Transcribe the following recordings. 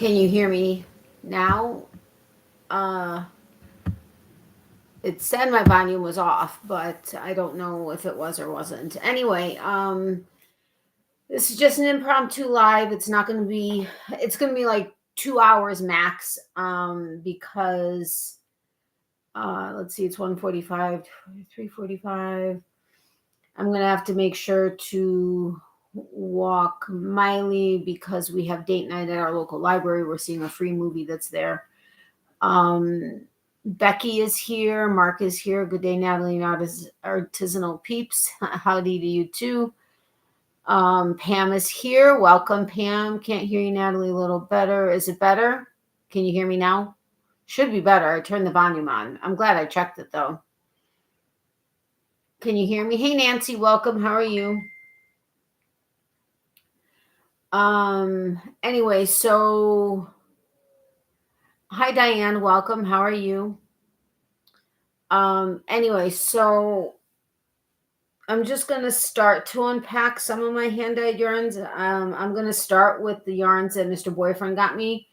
Can you hear me now? Uh, it said my volume was off, but I don't know if it was or wasn't. Anyway, this is just an impromptu live. It's going to be like 2 hours max. Because, let's see, it's 1:45, 3:45. I'm going to have to make sure to walk Miley because we have date night at our local library. We're seeing a free movie that's there. Becky is here. Mark is here. Good day, Natalie and Artisanal Peeps. Howdy to you too. Pam is here. Welcome, Pam. Can't hear you, Natalie, a little better. Is it better? Can you hear me now? Should be better. I turned the volume on. I'm glad I checked it though. Can you hear me? Hey, Nancy, welcome. How are you? Anyway, so hi, Diane. Welcome. How are you? Anyway, so I'm just going to start to unpack some of my hand-dyed yarns. I'm going to start with the yarns that Mr. Boyfriend got me.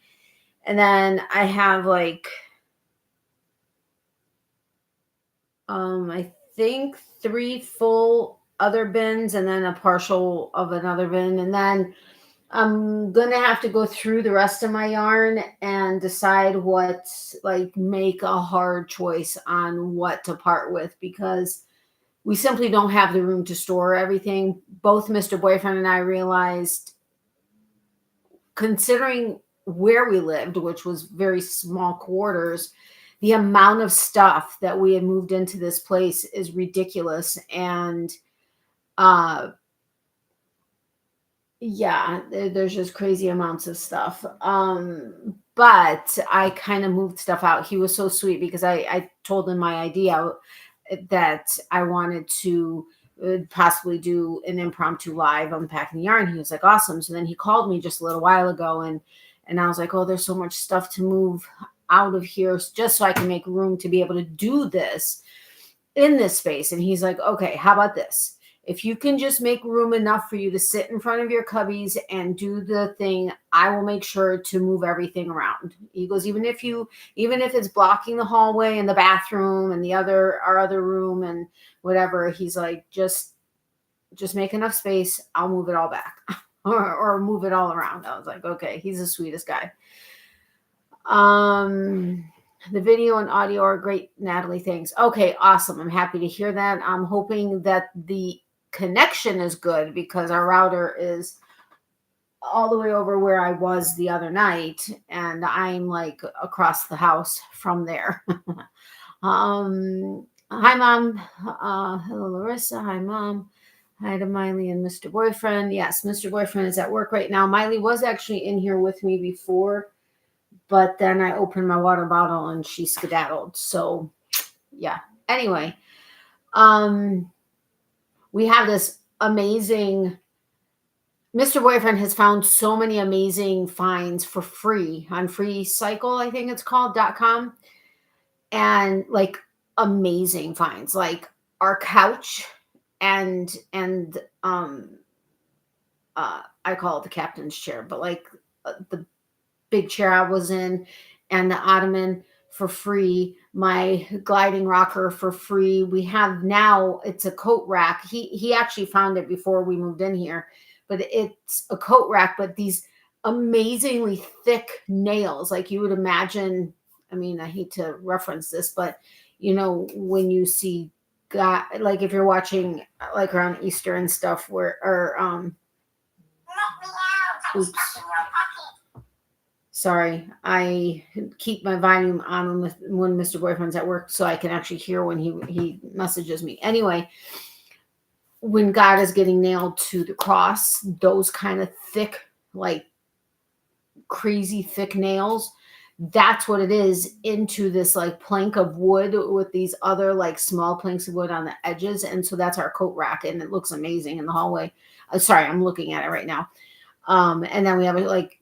And then I have like, I think 3 full other bins and then a partial of another bin. And then I'm going to have to go through the rest of my yarn and decide what, like, make a hard choice on what to part with, because we simply don't have the room to store everything. Both Mr. Boyfriend and I realized, considering where we lived, which was very small quarters, the amount of stuff that we had moved into this place is ridiculous. And yeah, there's just crazy amounts of stuff. But I kind of moved stuff out. He was so sweet because I told him my idea that I wanted to possibly do an impromptu live unpacking yarn. He was like, awesome. So then he called me just a little while ago and I was like, oh, there's so much stuff to move out of here just so I can make room to be able to do this in this space. And he's like, okay, how about this? If you can just make room enough for you to sit in front of your cubbies and do the thing, I will make sure to move everything around. He goes, even if it's blocking the hallway and the bathroom and our other room and whatever, he's like, just make enough space. I'll move it all back or move it all around. I was like, okay, he's the sweetest guy. The video and audio are great, Natalie. Thanks. Okay, awesome. I'm happy to hear that. I'm hoping that the connection is good because our router is all the way over where I was the other night, and I'm like across the house from there. Hi, Mom. Hello, Larissa. Hi, Mom. Hi to Miley and Mr. Boyfriend. Yes, Mr. Boyfriend is at work right now. Miley was actually in here with me before, but then I opened my water bottle and she skedaddled. So yeah. Anyway, we have this amazing, Mr. Boyfriend has found so many amazing finds for free on Free Cycle, I think it's called .com. And like amazing finds, like our couch and I call it the captain's chair, but like the big chair I was in and the ottoman for free, my gliding rocker for free. We have now, it's a coat rack. He actually found it before we moved in here, but it's a coat rack, but these amazingly thick nails, like you would imagine. I mean, I hate to reference this, but you know, when you see God, like if you're watching like around Easter and stuff oops. Sorry, I keep my volume on when Mr. Boyfriend's at work so I can actually hear when he messages me. Anyway, when God is getting nailed to the cross, those kind of thick, like crazy thick nails, that's what it is, into this like plank of wood with these other like small planks of wood on the edges. And so that's our coat rack, and it looks amazing in the hallway. Sorry, I'm looking at it right now. And then we have like,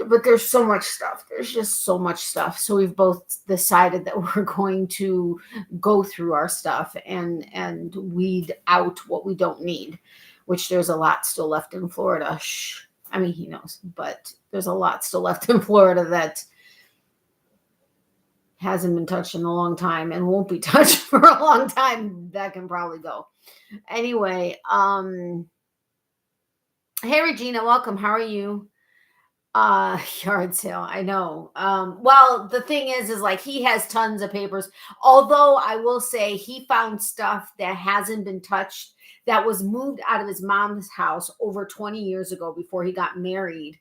but there's so much stuff. There's just so much stuff. So we've both decided that we're going to go through our stuff and weed out what we don't need, which there's a lot still left in Florida. Shh. I mean, he knows, but there's a lot still left in Florida that hasn't been touched in a long time and won't be touched for a long time. That can probably go. Anyway, hey Regina, welcome. How are you? Yard sale. I know. Well, the thing is like he has tons of papers. Although I will say he found stuff that hasn't been touched that was moved out of his mom's house over 20 years ago before he got married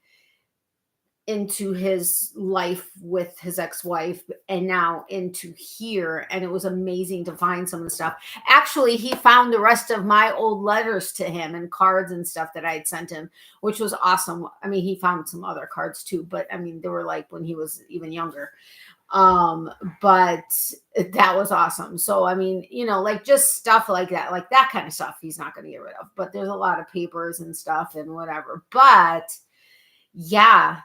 into his life with his ex-wife and now into here. And it was amazing to find some of the stuff. Actually, he found the rest of my old letters to him and cards and stuff that I had sent him, which was awesome. I mean, he found some other cards too, but I mean, they were like when he was even younger. But that was awesome. So, I mean, you know, like just stuff like that kind of stuff he's not going to get rid of, but there's a lot of papers and stuff and whatever. But yeah,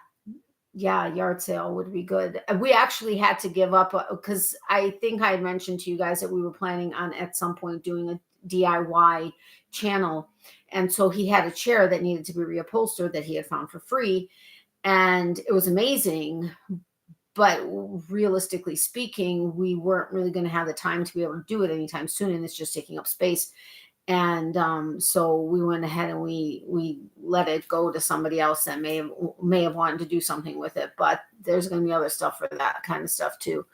yard sale would be good. We actually had to give up because I think I mentioned to you guys that we were planning on at some point doing a DIY channel. And so he had a chair that needed to be reupholstered that he had found for free. And it was amazing. But realistically speaking, we weren't really going to have the time to be able to do it anytime soon. And it's just taking up space. And so we went ahead and we let it go to somebody else that may have wanted to do something with it. But there's going to be other stuff for that kind of stuff too.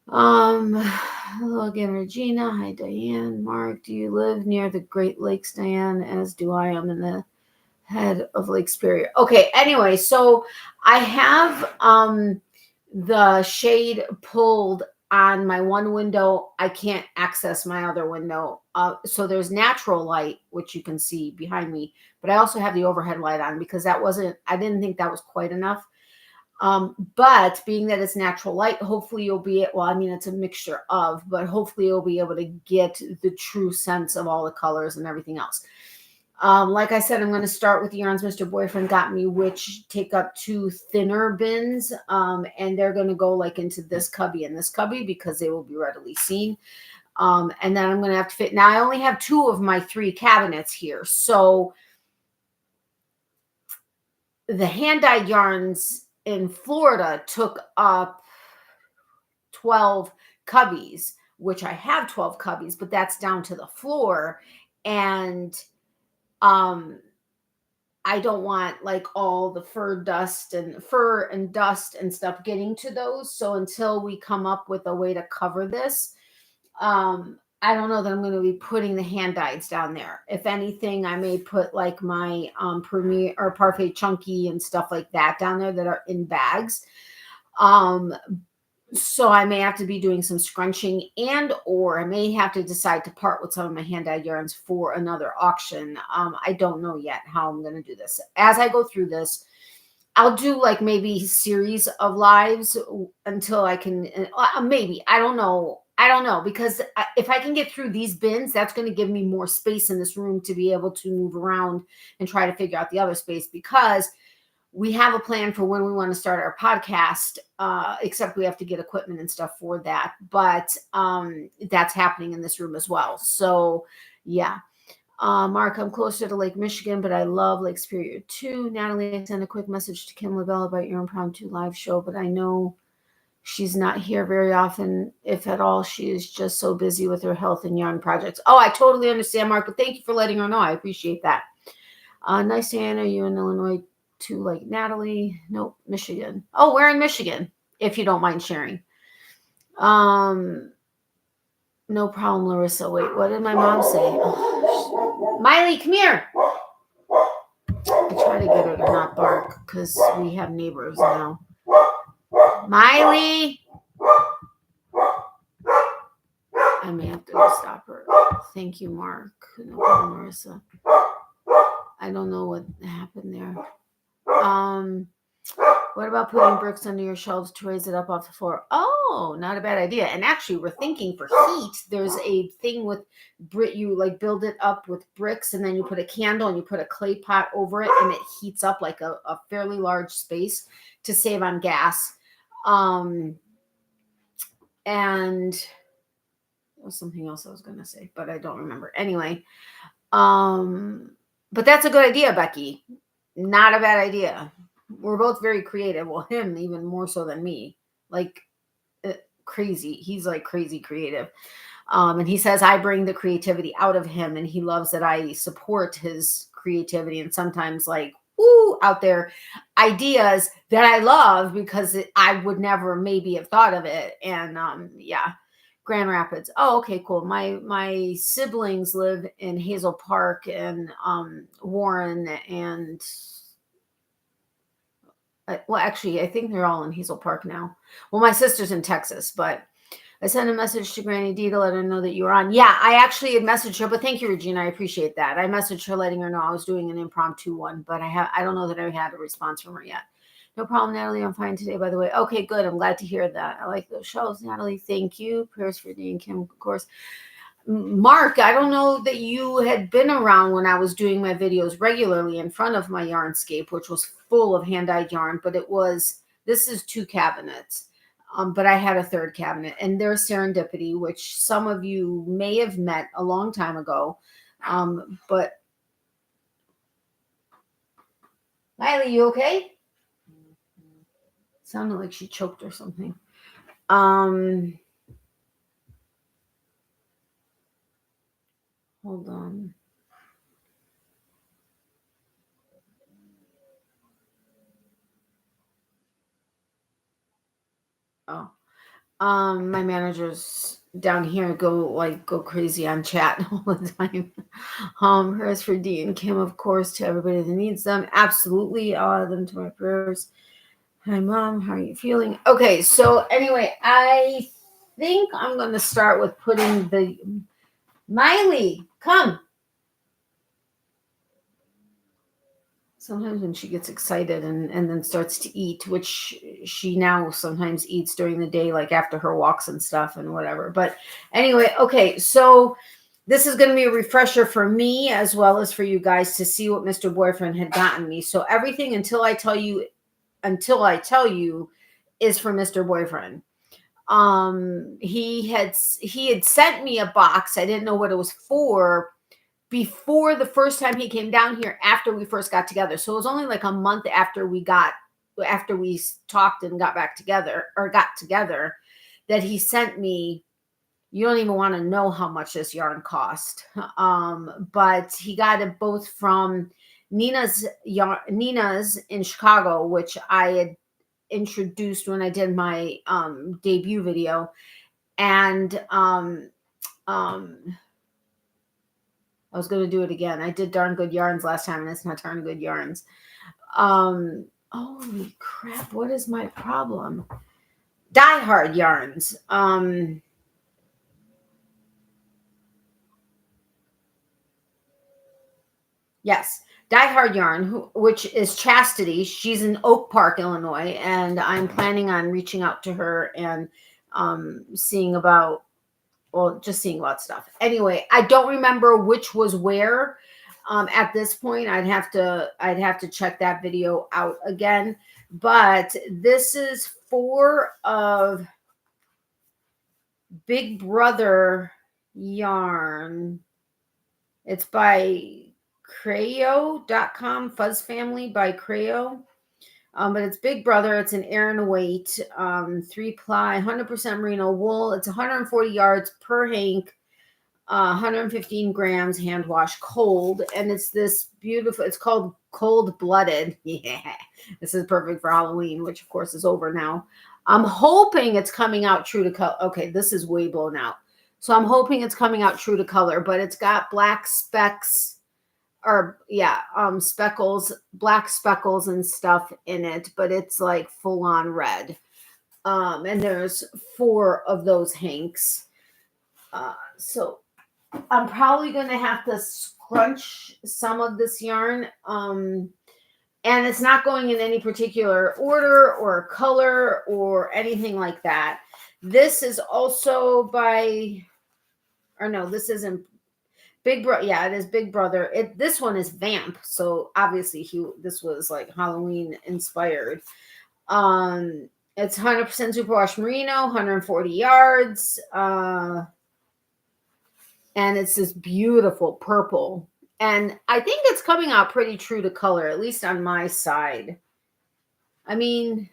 Hello again, Regina. Hi, Diane. Mark, do you live near the Great Lakes, Diane? As do I. I'm in the head of Lake Superior. Okay. Anyway, so I have the shade pulled on my one window. I can't access my other window. So there's natural light, which you can see behind me, but I also have the overhead light on because I didn't think that was quite enough. But being that it's natural light, hopefully it's a mixture of, but hopefully you'll be able to get the true sense of all the colors and everything else. Like I said, I'm going to start with the yarns Mr. Boyfriend got me, which take up 2 thinner bins. And they're going to go like into this cubby and this cubby because they will be readily seen. And then I'm going to have to fit. Now I only have 2 of my 3 cabinets here. So the hand-dyed yarns in Florida took up 12 cubbies, which I have 12 cubbies, but that's down to the floor. And I don't want like all the fur and dust and stuff getting to those. So until we come up with a way to cover this, I don't know that I'm going to be putting the hand dyeds down there. If anything, I may put like my Premier or Parfait Chunky and stuff like that down there that are in bags. So I may have to be doing some scrunching or I may have to decide to part with some of my hand-dyed yarns for another auction. I don't know yet how I'm going to do this. As I go through this, I'll do like maybe series of lives until I can, maybe, I don't know, because if I can get through these bins, that's going to give me more space in this room to be able to move around and try to figure out the other space, because we have a plan for when we want to start our podcast, except we have to get equipment and stuff for that. But that's happening in this room as well. So, yeah. Mark, I'm closer to Lake Michigan, but I love Lake Superior too. Natalie, I sent a quick message to Kim LaBelle about your Impromptu live show, but I know she's not here very often, if at all. She is just so busy with her health and yarn projects. Oh, I totally understand, Mark, but thank you for letting her know. I appreciate that. Nice, Diane. Are you in Illinois too, like Natalie? Nope, Michigan. Oh, we're in Michigan, if you don't mind sharing. No problem, Larissa. Wait, what did my mom say? Oh, Miley, come here. I try to get her to not bark because we have neighbors now. Miley. I may have to go stop her. Thank you, Mark. No problem, Larissa. I don't know what happened there. What about putting bricks under your shelves to raise it up off the floor? Oh, not a bad idea. And actually, we're thinking for heat, there's a thing with you like build it up with bricks, and then you put a candle and you put a clay pot over it, and it heats up like a fairly large space to save on gas. And there was something else I was going to say, but I don't remember. Anyway, but that's a good idea, Becky. Not a bad idea. We're both very creative. Well, him even more so than me. Like crazy. He's like crazy creative. And he says I bring the creativity out of him, and he loves that I support his creativity, and sometimes like out there ideas that I love because I would never maybe have thought of it. And yeah, Grand Rapids. Oh, okay, cool. My siblings live in Hazel Park and Warren and well, actually, I think they're all in Hazel Park now. Well, my sister's in Texas, but I sent a message to Granny D to let her know that you were on. Yeah, I actually had messaged her, but thank you, Regina. I appreciate that. I messaged her letting her know I was doing an impromptu one, but I don't know that I had a response from her yet. No problem, Natalie. I'm fine today, by the way. Okay, good. I'm glad to hear that. I like those shows, Natalie. Thank you. Prayers for Dee and Kim, of course. Mark, I don't know that you had been around when I was doing my videos regularly in front of my Yarnscape, which was full of hand-dyed yarn, but this is 2 cabinets. But I had a 3rd cabinet, and there's Serendipity, which some of you may have met a long time ago. But Miley, you okay? Sounded like she choked or something. Hold on. Oh. My managers down here go crazy on chat all the time. Prayers for Dee and Kim, of course, to everybody that needs them. Absolutely, all of them to my prayers. Hi, Mom. How are you feeling? Okay, so anyway, I think I'm going to start with putting the Miley. Come. Sometimes when she gets excited and then starts to eat, which she now sometimes eats during the day, like after her walks and stuff and whatever. But anyway, okay, so this is going to be a refresher for me as well as for you guys to see what Mr. Boyfriend had gotten me. So everything until I tell you is for Mr. Boyfriend. He had sent me a box. I didn't know what it was for before the first time he came down here after we first got together. So it was only like a month after we talked and got together that he sent me. You don't even want to know how much this yarn cost. But he got it both from Nina's in Chicago, which I had introduced when I did my debut video, and I was going to do it again. I did Darn Good Yarns last time, and it's not Darn Good Yarns. Holy crap, what is my problem? Die Hard Yarns. Yes, Die Hard Yarn, which is Chastity. She's in Oak Park, Illinois, and I'm planning on reaching out to her and seeing about stuff. Anyway, I don't remember which was where. At this point, I'd have to check that video out again. But this is 4 of Big Brother yarn. It's by Creo.com, Fuzz Family by Creo. But it's Big Brother. It's an Aran weight, 3-ply, 100% merino wool. It's 140 yards per hank, 115 grams, hand wash cold. And it's this beautiful, it's called Cold Blooded. Yeah, this is perfect for Halloween, which of course is over now. I'm hoping it's coming out true to color. Okay, this is way blown out. So I'm hoping it's coming out true to color, but it's got black specks speckles, black speckles and stuff in it, but it's like full on red. And there's 4 of those hanks. So I'm probably going to have to scrunch some of this yarn. And it's not going in any particular order or color or anything like that. This is also this isn't Big Brother. Yeah, it is Big Brother. This one is Vamp. So obviously this was like Halloween inspired. It's 100% superwash merino, 140 yards. And it's this beautiful purple. And I think it's coming out pretty true to color, at least on my side. I mean,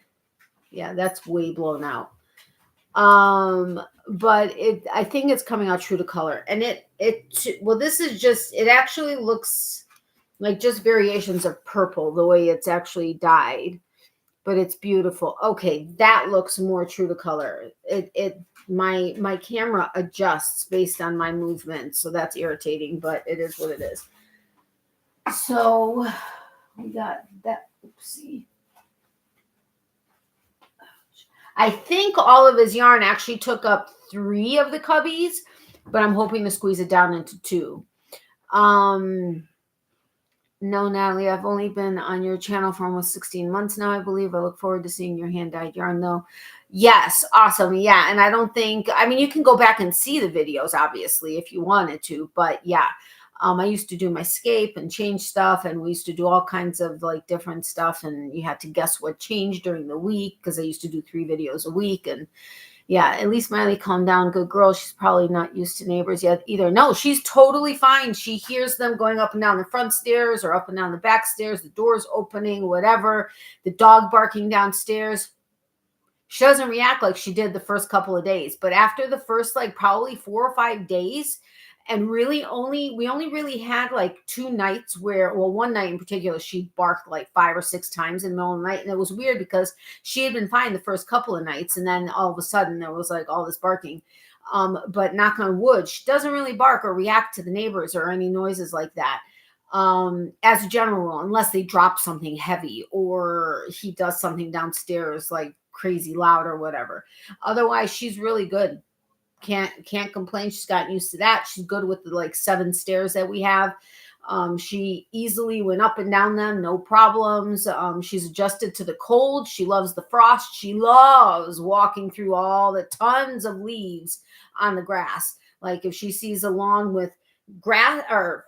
yeah, that's way blown out. But I think it's coming out true to color. And well, this is just, it actually looks like just variations of purple, the way it's actually dyed, but it's beautiful. Okay. That looks more true to color. My camera adjusts based on my movement. So that's irritating, but it is what it is. So we got that. Oopsie. I think all of his yarn actually took up 3 of the cubbies, but I'm hoping to squeeze it down into 2. No, Natalie, I've only been on your channel for almost 16 months now, I believe. I look forward to seeing your hand-dyed yarn, though. Yes, awesome. Yeah, and I don't think, I mean, you can go back and see the videos, obviously, if you wanted to, but yeah. I used to do my scape and change stuff, and we used to do all kinds of like different stuff, and you had to guess what changed during the week because I used to do 3 videos a week. And yeah, at least Miley, calm down, good girl. She's probably not used to neighbors yet either. No, she's totally fine. She hears them going up and down the front stairs or up and down the back stairs, the doors opening, whatever, the dog barking downstairs. She doesn't react like she did the first couple of days, but after the first like probably 4 or 5 days, and really we only really had like 2 nights where, well, one night in particular, she barked like 5 or 6 times in the middle of the night. And it was weird because she had been fine the first couple of nights. And then all of a sudden there was like all this barking. But knock on wood, she doesn't really bark or react to the neighbors or any noises like that. As a general rule, unless they drop something heavy or he does something downstairs like crazy loud or whatever. Otherwise, she's really good. Can't complain. She's gotten used to that. She's good with the like 7 stairs that we have. She easily went up and down them, no problems. She's adjusted to the cold. She loves the frost. She loves walking through all the tons of leaves on the grass. Like if she sees a lawn with grass or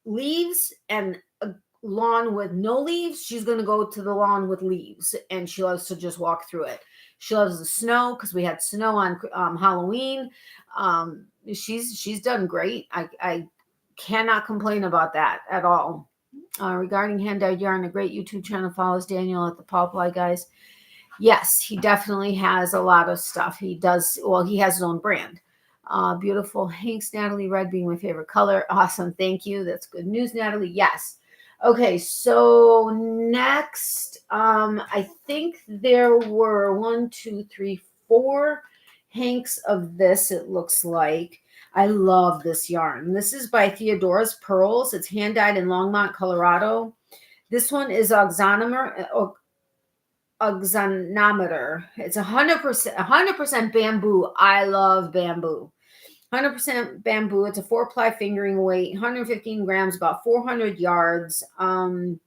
leaves and a lawn with no leaves, she's going to go to the lawn with leaves, and she loves to just walk through it. She loves the snow because we had snow on Halloween. She's done great. I cannot complain about that at all. Regarding hand-dyed yarn, a great YouTube channel follows Daniel at the Pawply Guys. Yes, he definitely has a lot of stuff. He does, well, he has his own brand. Beautiful Hanks, Natalie, red being my favorite color. Awesome. Thank you. That's good news, Natalie. Yes. Okay, so next, I think there were 1, 2, 3, 4 hanks of this, it looks like. I love this yarn. This is by Theodora's Pearls. It's hand-dyed in Longmont, Colorado. This one is oxanometer. It's 100% bamboo. I love bamboo. 100% bamboo. It's a 4-ply fingering weight, 115 grams, about 400 yards. And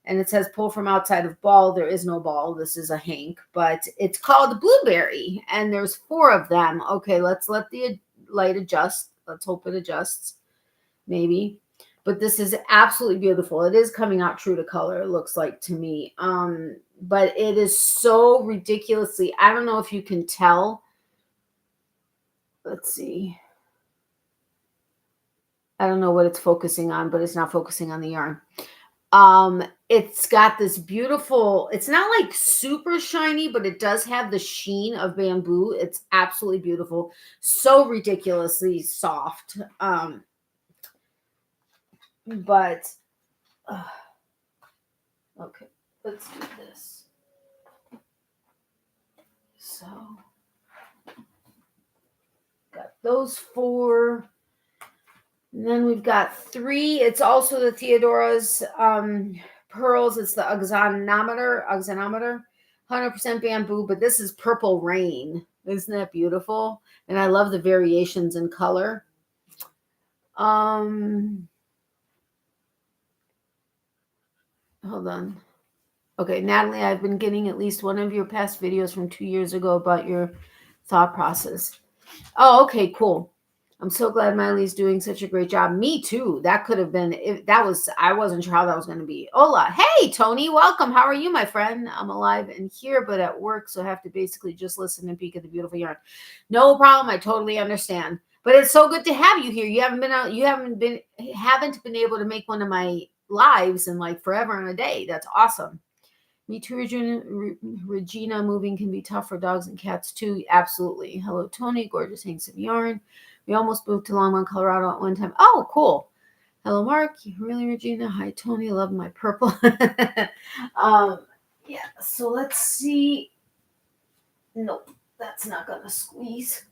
it says pull from outside of ball. There is no ball. This is a hank, but it's called Blueberry, and there's 4 of them. Okay, let's let the light adjust. Let's hope it adjusts, maybe. But this is absolutely beautiful. It is coming out true to color, it looks like to me. But it is so ridiculously, I don't know if you can tell. Let's see. I don't know what it's focusing on, but it's not focusing on the yarn. It's got this beautiful, it's not like super shiny, but it does have the sheen of bamboo. It's absolutely beautiful. So ridiculously soft. But okay, let's do this. So got those 4. And then we've got 3. It's also the Theodora's Pearls. It's the oxanometer, 100% bamboo, but this is Purple Rain. Isn't that beautiful? And I love the variations in color. Hold on. Okay, Natalie, I've been getting at least one of your past videos from 2 years ago about your thought process. Oh, okay, cool. I'm so glad Miley's doing such a great job. Me too. That could have been, I wasn't sure how that was going to be. Hola. Hey, Tony, welcome. How are you, my friend? I'm alive and here, but at work, so I have to basically just listen and peek at the beautiful yarn. No problem. I totally understand. But it's so good to have you here. You haven't been able to make one of my lives in like forever and a day. That's awesome. Me too, Regina. Regina, moving can be tough for dogs and cats too. Absolutely. Hello, Tony. Gorgeous hanks of yarn. We almost moved to Longmont, Colorado at one time. Oh, cool. Hello, Mark. Really, Regina? Hi, Tony. Love my purple. Yeah. So let's see. Nope, that's not going to squeeze.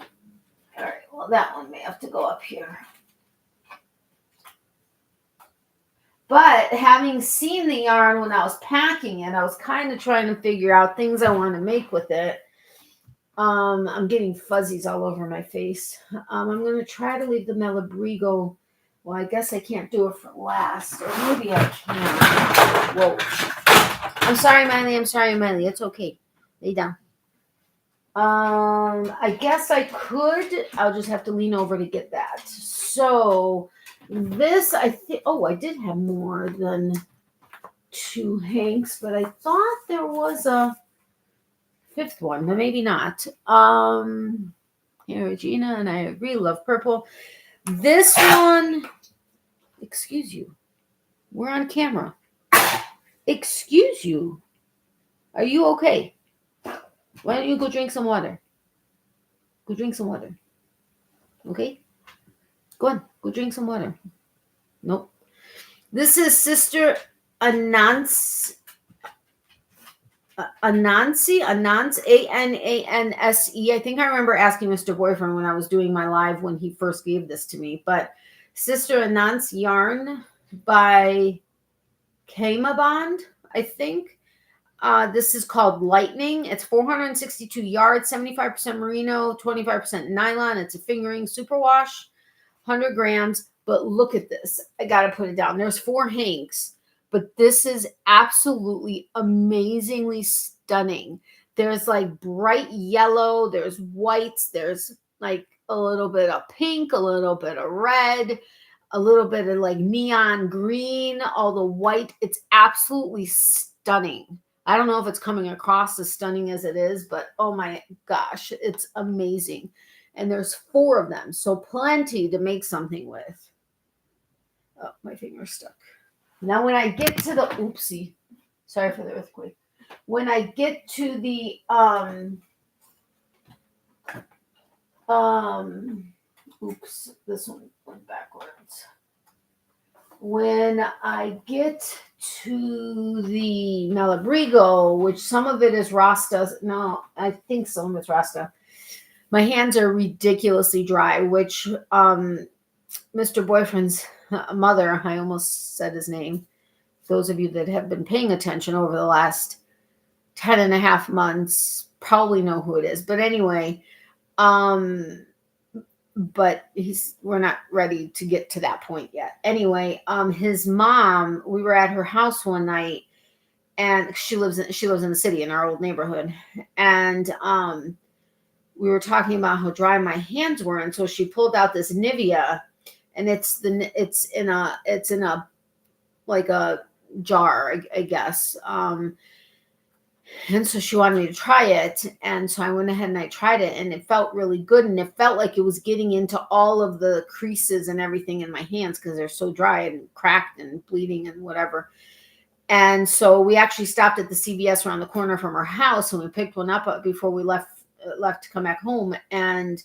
All right. Well, that one may have to go up here. But having seen the yarn when I was packing it, I was kind of trying to figure out things I want to make with it. I'm getting fuzzies all over my face. I'm going to try to leave the Malabrigo. Well, I guess I can't do it for last. Or maybe I can. Whoa. I'm sorry, Miley. It's okay. Lay down. I guess I could. I'll just have to lean over to get that. So... this, I think, I did have more than 2 hanks, but I thought there was a 5th one, but maybe not. Here, Regina, and I agree, love purple. This one, excuse you, we're on camera. Excuse you, are you okay? Why don't you go drink some water? Go drink some water. Okay? Go on, go drink some water. Nope. This is Sister Anansi, Ananse, Ananse. I think I remember asking Mr. Boyfriend when I was doing my live when he first gave this to me. But Sister Ananse yarn by Kamabond, I think. This is called Lightning. It's 462 yards, 75% merino, 25% nylon. It's a fingering superwash, 100 grams. But look at this. I got to put it down. There's 4 hanks. But this is absolutely amazingly stunning. There's like bright yellow. There's whites. There's like a little bit of pink, a little bit of red, a little bit of like neon green, all the white. It's absolutely stunning. I don't know if it's coming across as stunning as it is, but oh my gosh, it's amazing. And there's 4 of them, so plenty to make something with. Oh, my finger's stuck. Now, when I get to the, oopsie, sorry for the earthquake. When I get to the, oops, this one went backwards. When I get to the Malabrigo, which some of it is Rasta, no, I think some of it's Rasta. My hands are ridiculously dry, which, Mr. Boyfriend's mother, I almost said his name. Those of you that have been paying attention over the last 10 and a half months probably know who it is. But anyway, but we're not ready to get to that point yet. Anyway, his mom, we were at her house one night, and she lives in the city in our old neighborhood. And, we were talking about how dry my hands were. And so she pulled out this Nivea, and it's in a like a jar, I guess. And so she wanted me to try it. And so I went ahead and I tried it, and it felt really good. And it felt like it was getting into all of the creases and everything in my hands because they're so dry and cracked and bleeding and whatever. And so we actually stopped at the CVS around the corner from our house, and we picked one up before we left to come back home. And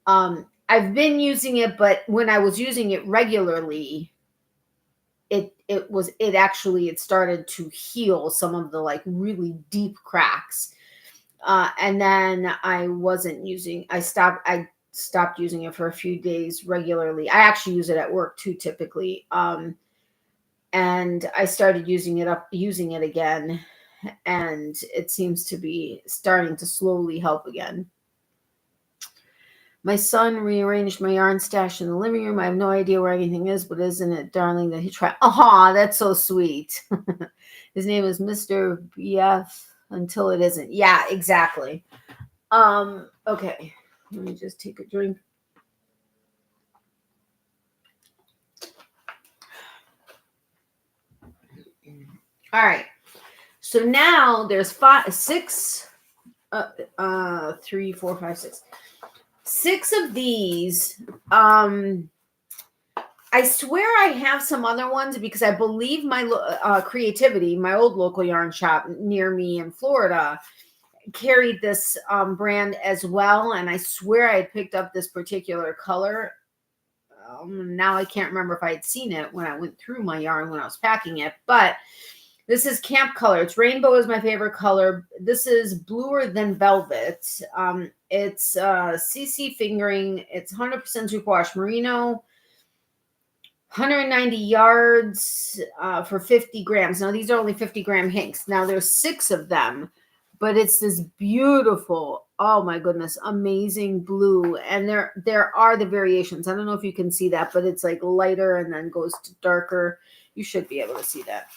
I've been using it, but when I was using it regularly, it started to heal some of the like really deep cracks. And then I stopped using it for a few days regularly. I actually use it at work too, typically. And I started using it again, and it seems to be starting to slowly help again. My son rearranged my yarn stash in the living room. I have no idea where anything is, but isn't it darling that he tried? Oh, that's so sweet. His name is Mr. BF until it isn't. Yeah, exactly. Okay. Let me just take a drink. All right. So now there's 3, 4, 5, 6. 6 of these. I swear I have some other ones because I believe my Creativity, my old local yarn shop near me in Florida, carried this brand as well. And I swear I had picked up this particular color. Now I can't remember if I had seen it when I went through my yarn when I was packing it. But this is Camp Color. It's rainbow is my favorite color. This is Bluer Than Velvet. It's CC fingering. It's 100% superwash merino. 190 yards for 50 grams. Now, these are only 50-gram hanks. Now, there's 6 of them, but it's this beautiful, oh my goodness, amazing blue. And there are the variations. I don't know if you can see that, but it's like lighter and then goes to darker. You should be able to see that.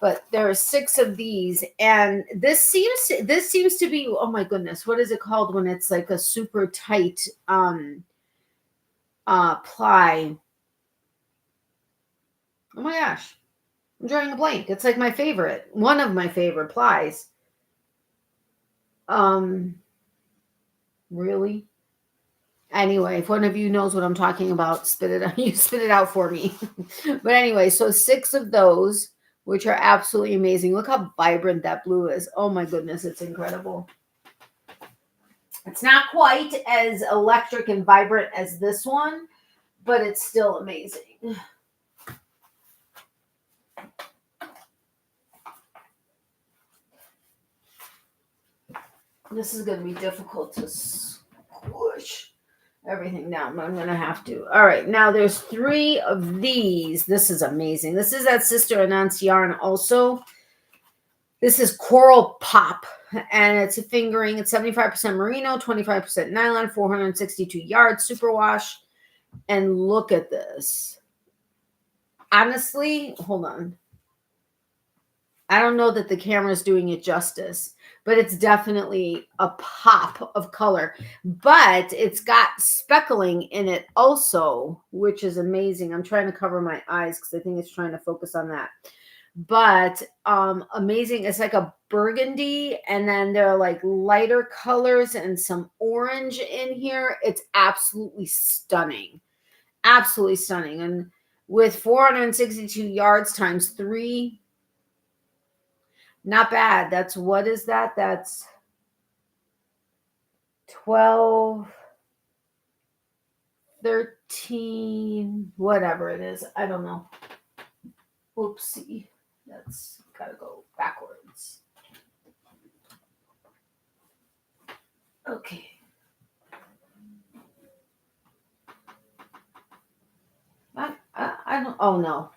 But there are 6 of these, and this seems to be, oh my goodness, what is it called when it's like a super tight ply? Oh my gosh, I'm drawing a blank. It's like my favorite, one of my favorite plies. Really? Anyway, if one of you knows what I'm talking about, spit it out. You spit it out for me. But anyway, so 6 of those, which are absolutely amazing. Look how vibrant that blue is. Oh my goodness, it's incredible. It's not quite as electric and vibrant as this one, but it's still amazing. This is going to be difficult to squish everything down, but I'm going to have to. All right, now there's 3 of these. This is amazing. This is at Sister Anant's yarn also. This is Coral Pop, and it's a fingering. It's 75% merino, 25% nylon, 462 yards, superwash. And look at this. Honestly, hold on. I don't know that the camera's doing it justice, but it's definitely a pop of color. But it's got speckling in it also, which is amazing. I'm trying to cover my eyes because I think it's trying to focus on that. But amazing. It's like a burgundy, and then there are like lighter colors and some orange in here. It's absolutely stunning. Absolutely stunning. And with 462 yards times 3, not bad. That's, what is that? That's 12, 13, whatever it is. I don't know. Oopsie. That's got to go backwards. Okay. I don't, oh no.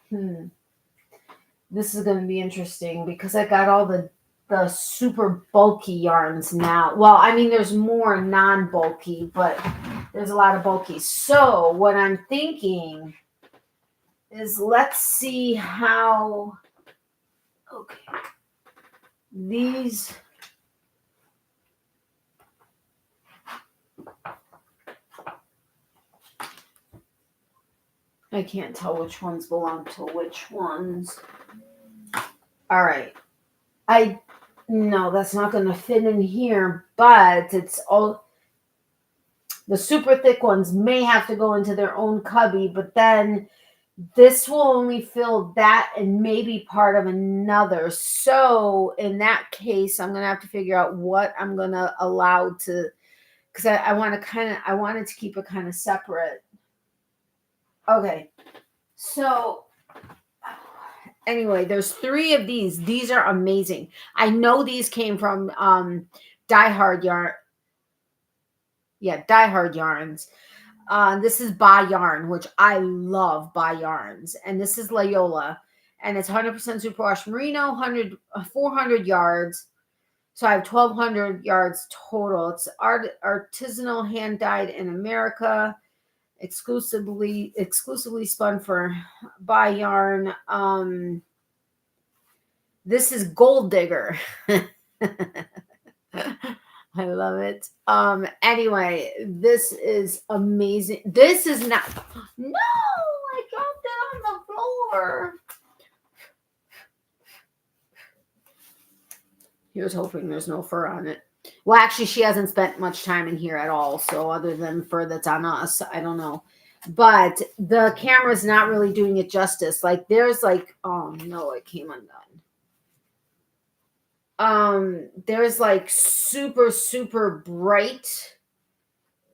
This is going to be interesting because I got all the super bulky yarns now. Well, I mean, there's more non-bulky, but there's a lot of bulky. So what I'm thinking is, let's see how, okay, these, I can't tell which ones belong to which ones. All right. No, that's not going to fit in here, but it's all, the super thick ones may have to go into their own cubby, but then this will only fill that and maybe part of another. So in that case, I'm going to have to figure out what I'm going to allow to, because I want to I wanted to keep it kind of separate. Okay. So anyway, there's 3 of these. These are amazing. I know these came from Die Hard Yarn. Yeah, Die Hard Yarns. This is Ba Yarn, which I love Ba Yarns. And this is Loyola. And it's 100% superwash merino, 400 yards. So I have 1,200 yards total. It's artisanal, hand-dyed in America. Exclusively spun for Ba Yarn. This is Gold Digger. I love it. Anyway, this is amazing. This is not, no, I dropped it on the floor. Here's hoping there's no fur on it. Well, actually, she hasn't spent much time in here at all. So other than fur that's on us, I don't know. But the camera's not really doing it justice. Like there's like, oh no, it came undone. There's like super, super bright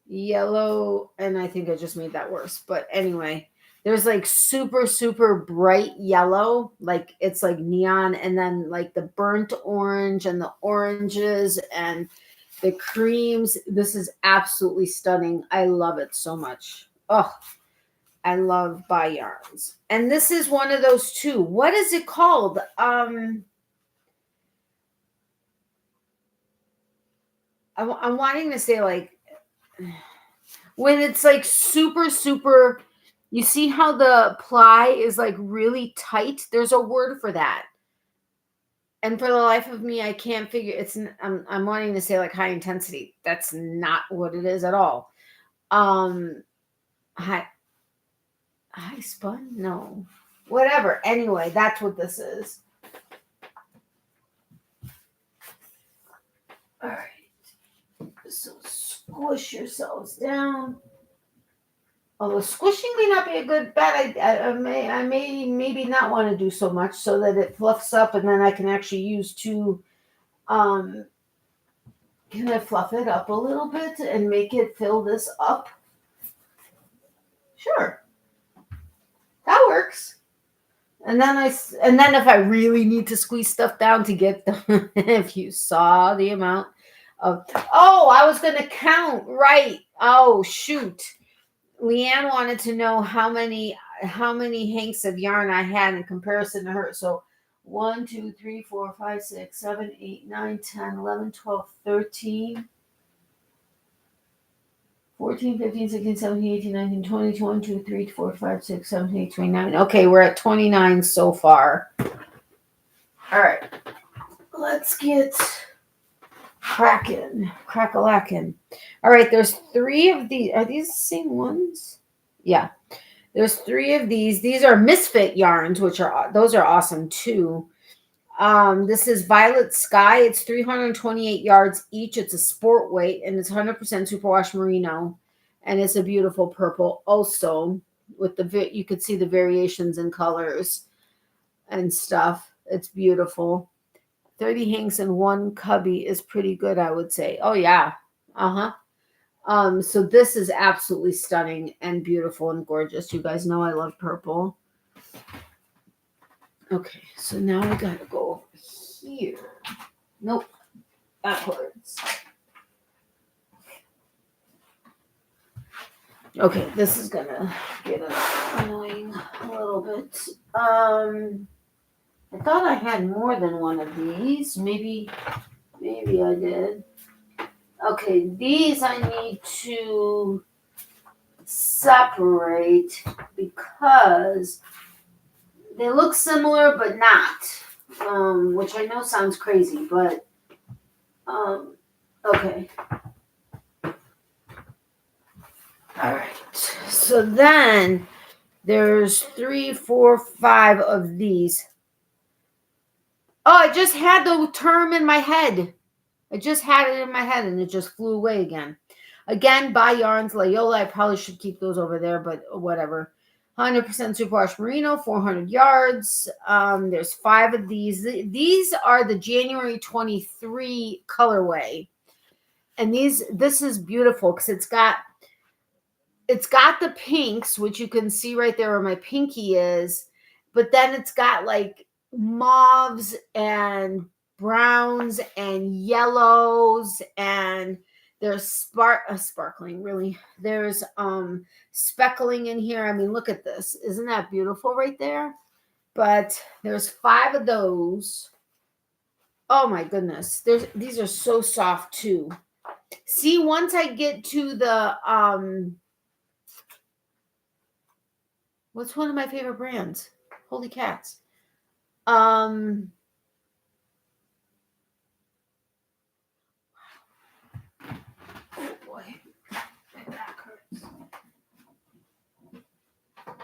yellow, and I think I just made that worse. But anyway, there's like super, super bright yellow, like it's like neon, and then like the burnt orange and the oranges and the creams. This is absolutely stunning. I love it so much. Oh, I love Buy Yarns. And this is one of those too. What is it called? I'm wanting to say like when it's like super, super, you see how the ply is like really tight? There's a word for that. And for the life of me, I can't figure it's, I'm wanting to say like high intensity. That's not what it is at all. High spun? No. Whatever. Anyway, that's what this is. All right. So squish yourselves down. Although squishing may not be a good bet. I may maybe not want to do so much so that it fluffs up, and then I can actually use two. Can I fluff it up a little bit and make it fill this up? Sure, that works. And then if I really need to squeeze stuff down to get them, if you saw the amount of, oh, I was going to count, right? Oh, shoot. Leanne wanted to know how many hanks of yarn I had in comparison to her. So 1, 2, 3, 4, 5, 6, 7, 8, 9, 10, 11, 12, 13, 14, 15, 16, 17, 18, 19, 20, 21, 2, 3, 4, 5, 6, 7, 8, 29. Okay, we're at 29 so far. All right. Let's get cracking. Crack-a-lackin'. All right, there's 3 of these. Are these the same ones? Yeah. There's 3 of these. These are Misfit yarns, those are awesome too. This is Violet Sky. It's 328 yards each. It's a sport weight, and it's 100% superwash merino, and it's a beautiful purple. Also, with you could see the variations in colors and stuff. It's beautiful. 30 hanks in 1 cubby is pretty good, I would say. Oh yeah, so this is absolutely stunning and beautiful and gorgeous. You guys know I love purple. Okay, so now I gotta go over here. Nope, backwards. Okay, this is gonna get annoying a little bit. I thought I had more than one of these. Maybe I did. Okay, these I need to separate because they look similar but not, which I know sounds crazy, but okay. All right, so then there's 3, 4, 5 of these. Oh, I just had the term in my head. I just had it in my head and it just flew away again. Again, Buy Yarns, Loyola. I probably should keep those over there, but whatever. 100% superwash merino, 400 yards. There's 5 of these. These are the January 23 colorway. And this is beautiful because it's got the pinks, which you can see right there where my pinky is, but then it's got like mauves and browns and yellows, and there's sparkling, really. There's speckling in here. I mean, look at this. Isn't that beautiful right there? But there's 5 of those. Oh my goodness. These are so soft too. See, once I get to the what's one of my favorite brands? Holy cats. Oh boy, my back hurts. All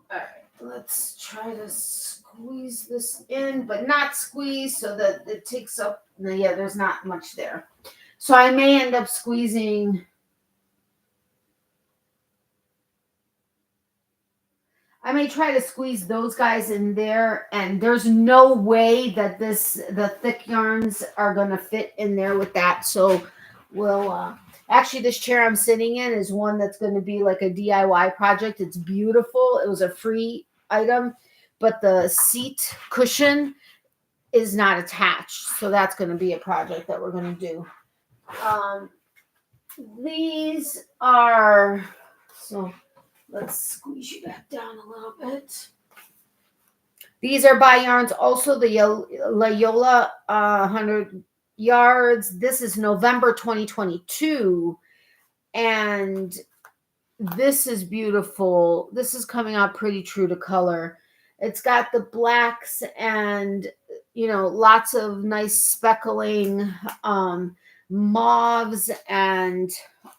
right, let's try to squeeze this in, but not squeeze so that it takes up. Yeah, there's not much there. So I may end up squeezing. I may try to squeeze those guys in there, and there's no way that the thick yarns are going to fit in there with that. So we'll, actually, this chair I'm sitting in is one that's going to be like a DIY project. It's beautiful. It was a free item, but the seat cushion is not attached. So that's going to be a project that we're going to do. These are, so let's squeeze you back down a little bit. These are by Yarns. Also, the Loyola 100 yards. This is November 2022. And this is beautiful. This is coming out pretty true to color. It's got the blacks and, you know, lots of nice speckling, mauves and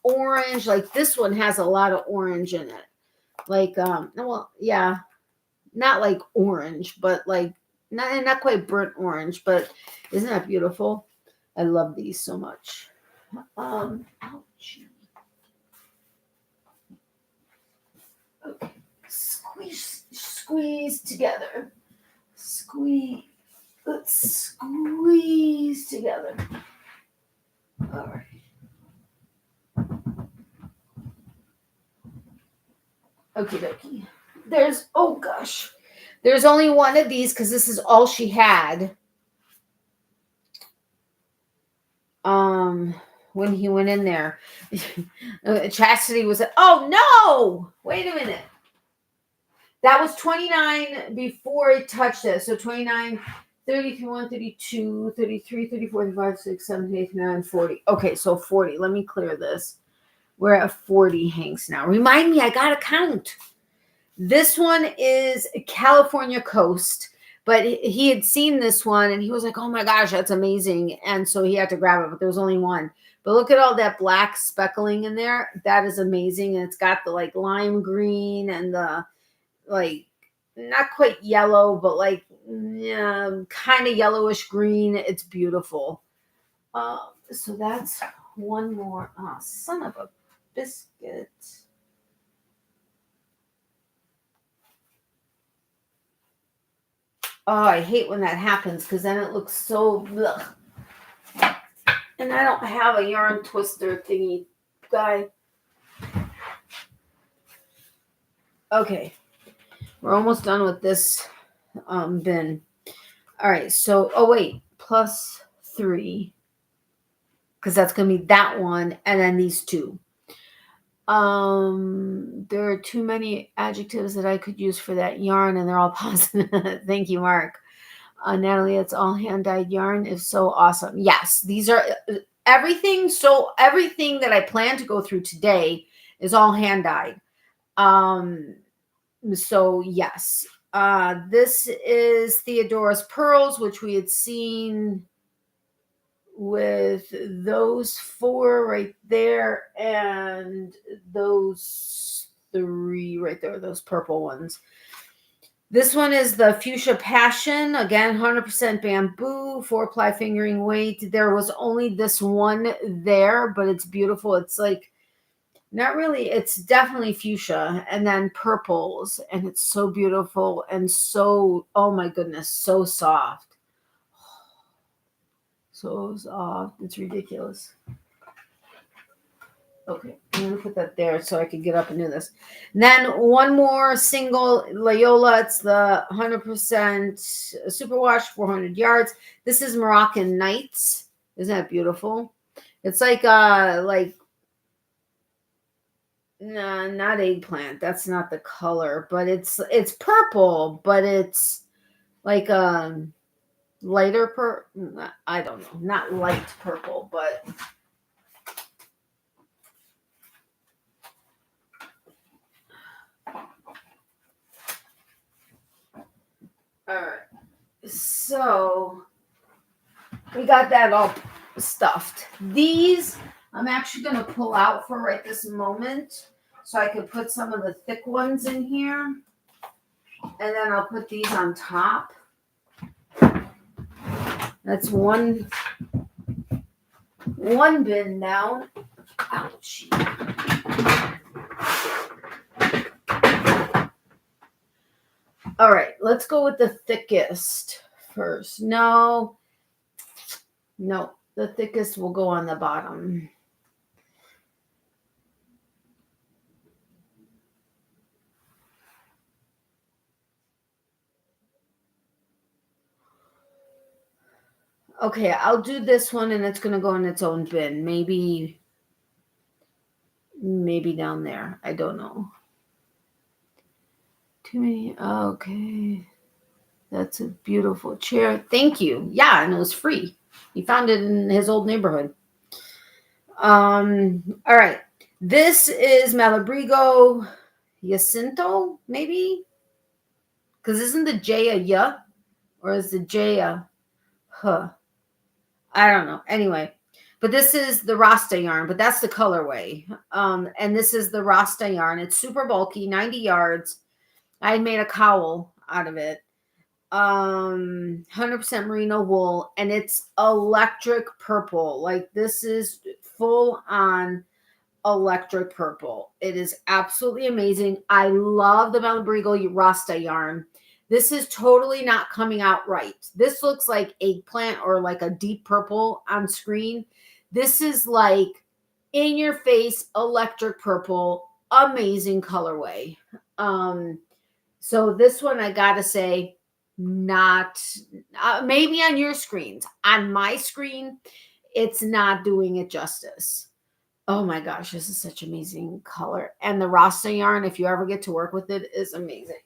orange. Like this one has a lot of orange in it. Like, well, yeah, not like orange, but like not quite burnt orange, but isn't that beautiful? I love these so much. Ouch. Okay, squeeze together. Let's squeeze together. All right. Okie dokie. Oh gosh. There's only one of these because this is all she had. When he went in there. Chastity was, oh no! Wait a minute. That was 29 before it touched it. So 29, 30, 31, 32, 33, 34, 35, 36, 7, 8, 9, 40. Okay, so 40. Let me clear this. We're at 40 hanks now. Remind me, I gotta count. This one is California Coast, but he had seen this one and he was like, oh my gosh, that's amazing. And so he had to grab it, but there was only one. But look at all that black speckling in there. That is amazing. And it's got the like lime green and the like, not quite yellow, but like kind of yellowish green. It's beautiful. So that's one more. Oh, son of a biscuit. Oh, I hate when that happens because then it looks so ugh. And I don't have a yarn twister thingy guy. Okay. We're almost done with this bin. All right. So, oh wait, +3. Because that's going to be that one and then these two. There are too many adjectives that I could use for that yarn and they're all positive. Thank you, Mark. Natalie, it's all hand-dyed yarn is so awesome. Yes, these are everything. So everything that I plan to go through today is all hand-dyed. So yes, this is Theodora's Pearls, which we had seen with those 4 right there and those 3 right there, those purple ones. This one is the Fuchsia Passion. Again, 100% bamboo, 4-ply fingering weight. There was only this one there, but it's beautiful. It's like, not really, it's definitely fuchsia. And then purples. And it's so beautiful and so, oh my goodness, so soft. So soft. It's ridiculous. Okay, I'm going to put that there so I can get up and do this. And then one more single Loyola. It's the 100% superwash, 400 yards. This is Moroccan Nights. Isn't that beautiful? It's like nah, not eggplant. That's not the color, but it's purple, but it's like lighter purple. I don't know, not light purple, but all right. So we got that all stuffed. These I'm actually going to pull out for right this moment so I can put some of the thick ones in here. And then I'll put these on top. That's one one bin down. Ouch. All right, let's go with the thickest first. No, the thickest will go on the bottom. Okay, I'll do this one and it's going to go in its own bin. Maybe down there. I don't know. Too many. Okay. That's a beautiful chair. Thank you. Yeah, and it was free. He found it in his old neighborhood. All right. This is Malabrigo Jacinto, maybe? Because isn't the J a Y? Or is the J a H? I don't know. Anyway, but this is the Rasta yarn, but that's the colorway. And this is the Rasta yarn. It's super bulky, 90 yards. I made a cowl out of it. 100% merino wool, and it's electric purple. Like, this is full on electric purple. It is absolutely amazing. I love the Malabrigo Rasta yarn. This is totally not coming out right. This looks like eggplant or like a deep purple on screen. This is like in your face electric purple, amazing colorway. So this one, I gotta say, not maybe on your screens. On my screen, it's not doing it justice. Oh my gosh, this is such amazing color. And the Rasta yarn, if you ever get to work with it, is amazing.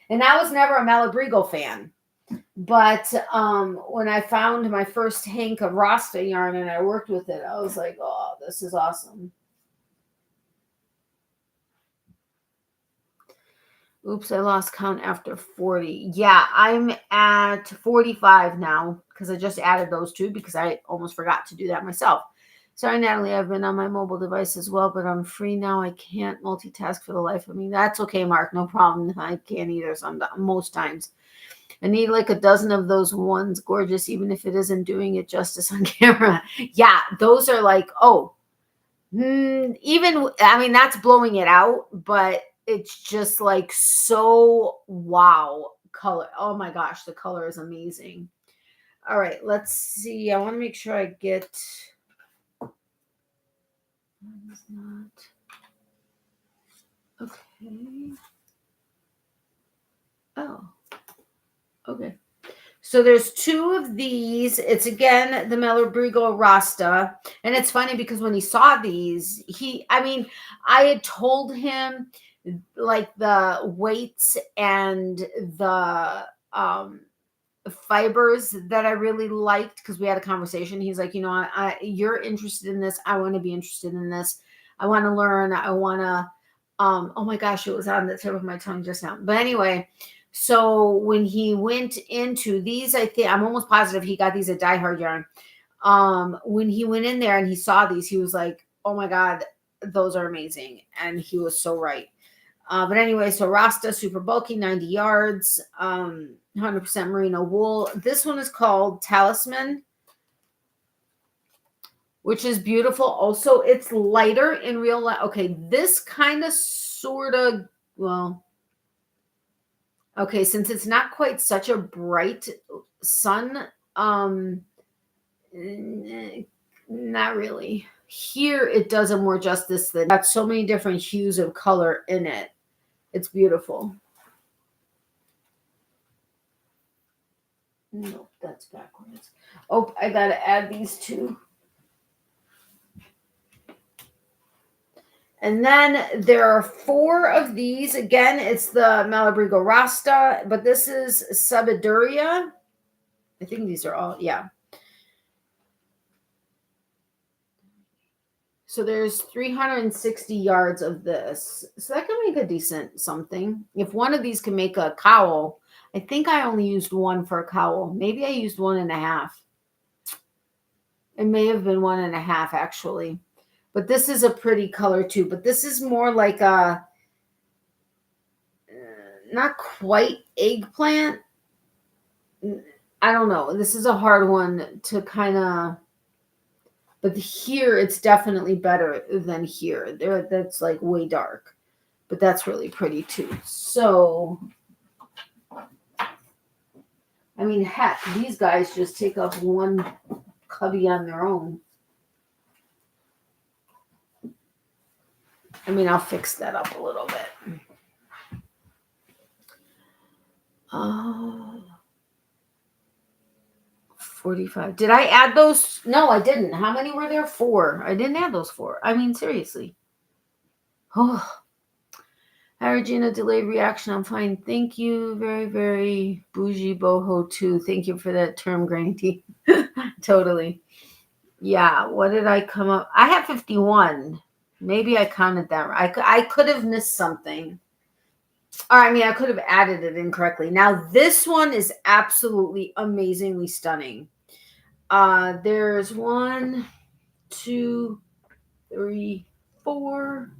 And I was never a Malabrigo fan, but when I found my first hank of Rasta yarn and I worked with it, I was like, oh, this is awesome. Oops, I lost count after 40. Yeah, I'm at 45 now because I just added those two because I almost forgot to do that myself. Sorry, Natalie, I've been on my mobile device as well, but I'm free now. I can't multitask for the life of me. That's okay, Mark. No problem. I can't either most times. I need like a dozen of those ones, gorgeous, even if it isn't doing it justice on camera. Yeah, those are like, even, I mean, that's blowing it out, but it's just like so wow color. Oh my gosh, the color is amazing. All right, let's see. I want to make sure I get... That is not... Okay. Oh, okay. So there's two of these. It's again the Malabrigo Rasta. And it's funny because when he saw these, I had told him like the weights and the fibers that I really liked because we had a conversation. He's like, you're interested in this. I want to be interested in this. I want to learn. I want to, oh my gosh, it was on the tip of my tongue just now. But anyway, so when he went into these, I'm almost positive he got these at Die Hard Yarn. When he went in there and he saw these, he was like, oh my God, those are amazing. And he was so right. But anyway, so Rasta, super bulky, 90 yards, 100% merino wool. This one is called Talisman, which is beautiful. Also, it's lighter in real life. Okay, this kind of sort of, well, okay, since it's not quite such a bright sun, not really. Here, it does a more justice. That got so many different hues of color in it. It's beautiful. Nope, that's backwards. Oh, I gotta add these two. And then there are 4 of these. Again, it's the Malabrigo Rasta, but this is Sabiduria. I think these are all, yeah. So there's 360 yards of this. So that can make a decent something. If one of these can make a cowl, I think I only used one for a cowl. Maybe I used 1.5. It may have been 1.5 actually. But this is a pretty color too. But this is more like a, not quite eggplant. I don't know. This is a hard one to kind of But here, it's definitely better than here. There, that's like way dark. But that's really pretty too. So, I mean, heck, these guys just take up one cubby on their own. I mean, I'll fix that up a little bit. 45. Did I add those? No, I didn't. How many were there? 4. I didn't add those 4. I mean, seriously. Oh. Hi, Regina. Delayed reaction. I'm fine. Thank you. Very, very bougie boho too. Thank you for that term, Granny. Totally. Yeah. What did I come up? I have 51. Maybe I counted that. I could have missed something. Or I mean, I could have added it incorrectly. Now, this one is absolutely amazingly stunning. There's 1, 2, 3, 4,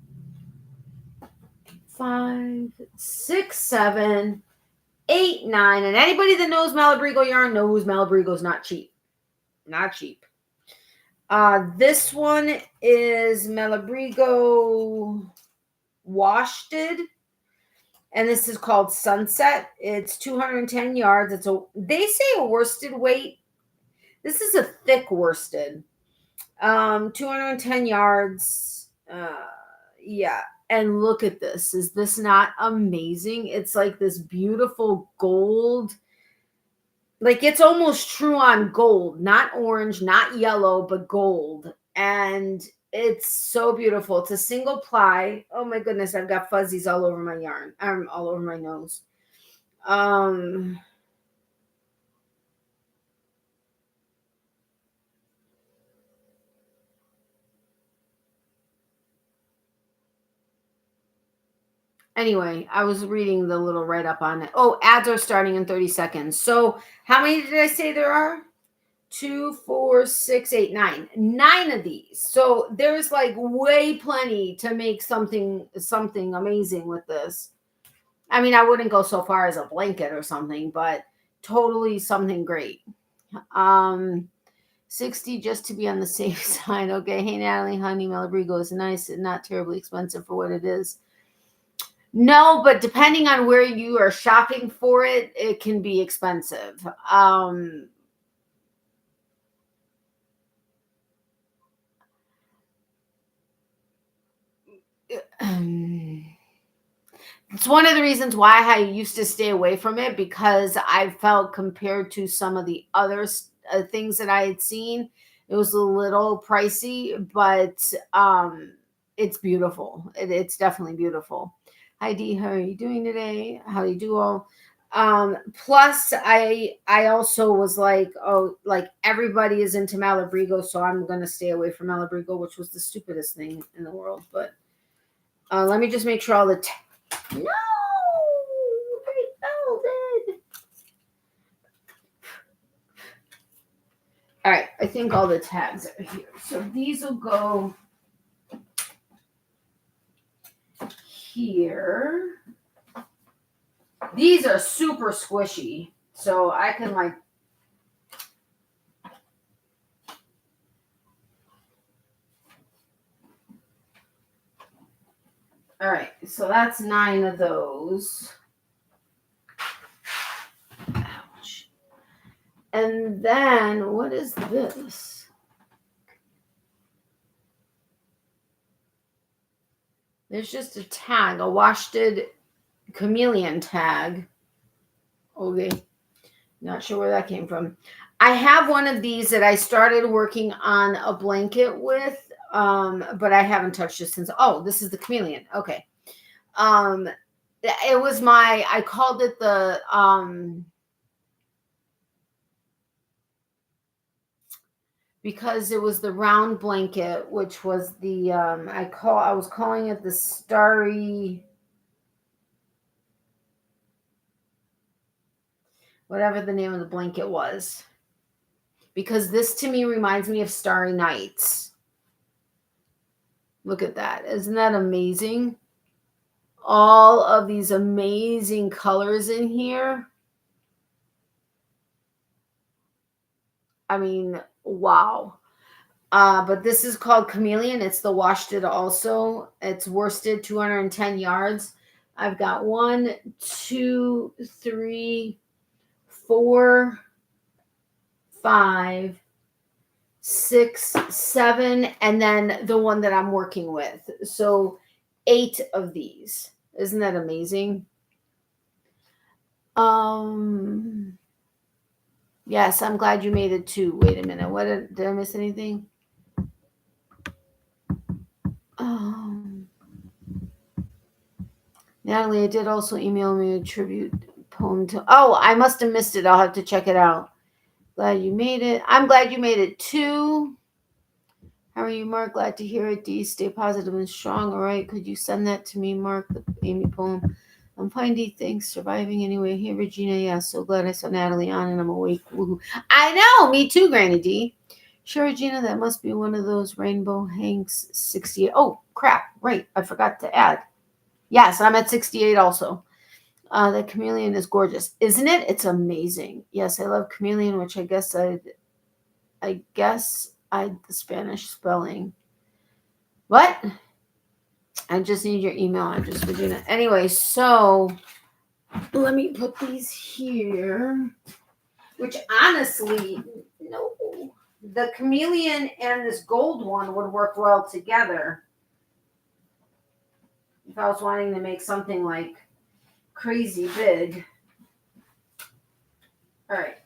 5, 6, 7, 8, 9. And anybody that knows Malabrigo yarn knows Malabrigo's not cheap. Not cheap. This one is Malabrigo Washted. And this is called Sunset. It's 210 yards. They say a worsted weight. This is a thick worsted. 210 yards. Yeah. And look at this. Is this not amazing? It's like this beautiful gold. Like it's almost true on gold. Not orange, not yellow, but gold. And it's so beautiful. It's a single ply. Oh my goodness, I've got fuzzies all over my yarn. All over my nose. Anyway, I was reading the little write-up on it. Oh, ads are starting in 30 seconds. So how many did I say there are? 2, 4, 6, 8, 9. 9 of these. So there's like way plenty to make something amazing with this. I mean, I wouldn't go so far as a blanket or something, but totally something great. 60 just to be on the safe side. Okay. Hey, Natalie, honey, Malabrigo is nice and not terribly expensive for what it is. No, but depending on where you are shopping for it, it can be expensive. It's one of the reasons why I used to stay away from it, because I felt compared to some of the other things that I had seen, it was a little pricey, but it's beautiful. It's definitely beautiful. Hi Dee, how are you doing today? How do you do all? Plus I also was like, oh, like everybody is into Malabrigo, so I'm gonna stay away from Malabrigo, which was the stupidest thing in the world. But let me just make sure all the no, they folded. All right, I think all the tags are here. So these will go here. These are super squishy, so I can like. All right, so that's 9 of those. Ouch. And then what is this? There's just a tag, a washted chameleon tag. Okay. Not sure where that came from. I have one of these that I started working on a blanket with, but I haven't touched it since. Oh, this is the chameleon. Okay. It was I called it the, because it was the round blanket, which was the, I was calling it the starry, whatever the name of the blanket was, because this to me reminds me of Starry Nights. Look at that. Isn't that amazing? All of these amazing colors in here. I mean, wow. But this is called Chameleon. It's the worsted also. It's worsted 210 yards. I've got 1, 2, 3, 4, 5, 6, 7, and then the one that I'm working with. So 8 of these. Isn't that amazing? Yes, I'm glad you made it too. Wait a minute. What did I miss anything? Natalie, I did also email me a tribute poem to. Oh, I must have missed it. I'll have to check it out. Glad you made it. I'm glad you made it too. How are you, Mark? Glad to hear it. Dee, stay positive and strong. All right. Could you send that to me, Mark? The Amy poem. I'm fine, Dee. Thanks. Surviving anyway. Hey, Regina. Yeah, so glad I saw Natalie on and I'm awake. Woo-hoo. I know. Me too, Granny D. Sure, Regina. That must be one of those Rainbow Hanks 68. Oh, crap. Right. I forgot to add. Yes, I'm at 68 also. The chameleon is gorgeous, isn't it? It's amazing. Yes, I love chameleon, which I guess the Spanish spelling. What? I just need your email address, Regina. Anyway, so let me put these here. Which honestly, no, the chameleon and this gold one would work well together. If I was wanting to make something like crazy big. All right,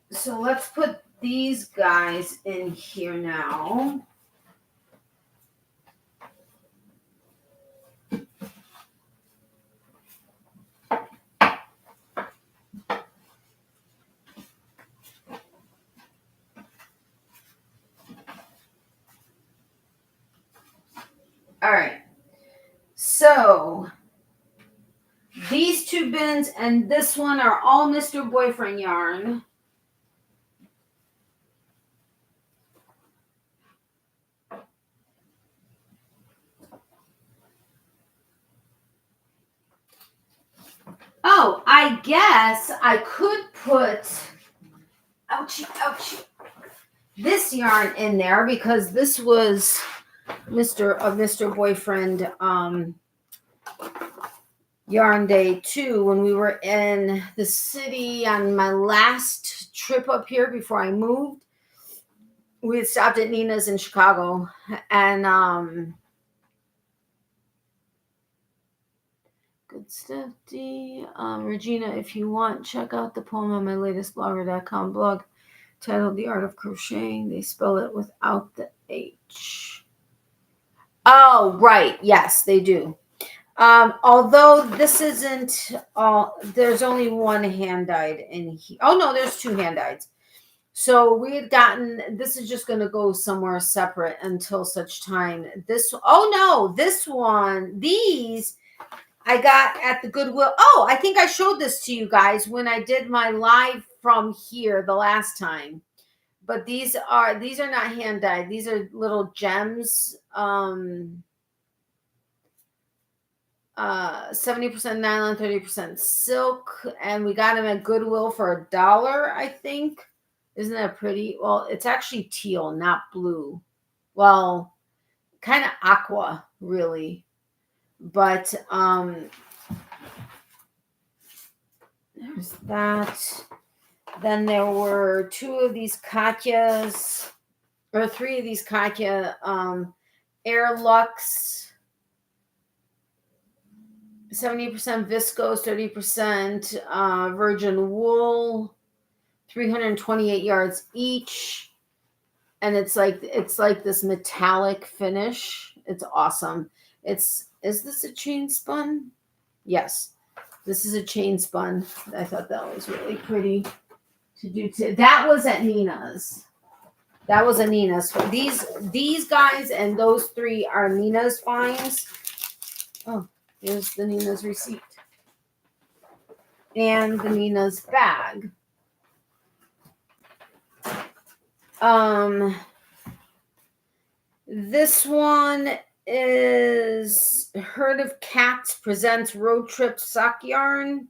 so let's put these guys in here now. All right, so these 2 bins and this one are all Mr. Boyfriend yarn. Oh, I guess I could put, ouchie, this yarn in there because this was Mr. Boyfriend yarn day too when we were in the city on my last trip up here before I moved. We had stopped at Nina's in Chicago and good stuff, D. Regina, if you want, check out the poem on my latest blogger.com blog titled The Art of Crocheting. They spell it without the H. Oh, right. Yes, they do. Although this isn't all, there's only one hand dyed in here. Oh, no, there's 2 hand dyeds. So we had gotten, this is just going to go somewhere separate until such time. This one, these I got at the Goodwill. Oh, I think I showed this to you guys when I did my live from here the last time. But these are not hand dyed. These are little gems. 70% nylon, 30% silk, and we got them at Goodwill for $1, I think. Isn't that pretty? Well, it's actually teal, not blue. Well, kind of aqua, really. But there's that. Then there were 2 of these Katyas, or 3 of these Katya Air Lux. 70% viscose, 30% virgin wool, 328 yards each. And it's like this metallic finish. It's awesome. Is this a chain spun? Yes. This is a chain spun. I thought that was really pretty to do. That was at Nina's. That was a Nina's. These guys and those 3 are Nina's finds. Oh. Here's the Nina's receipt. And the Nina's bag. This one is Herd of Cats presents Road Trip Sock Yarn.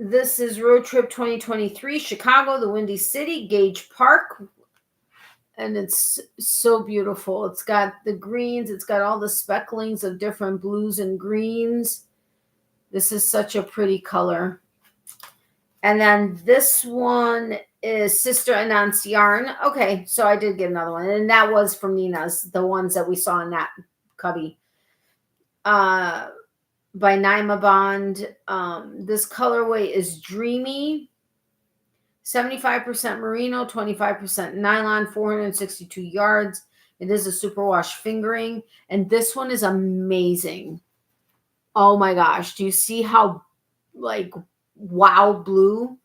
This is Road Trip 2023, Chicago, the Windy City, Gage Park. And it's so beautiful. It's got the greens. It's got all the specklings of different blues and greens. This is such a pretty color. And then this one is Sister Anant's yarn. Okay, so I did get another one. And that was from Nina's, the ones that we saw in that cubby. By Naima Bond. This colorway is Dreamy. 75% merino, 25% nylon, 462 yards. It is a superwash fingering. And this one is amazing. Oh my gosh. Do you see how like wow blue?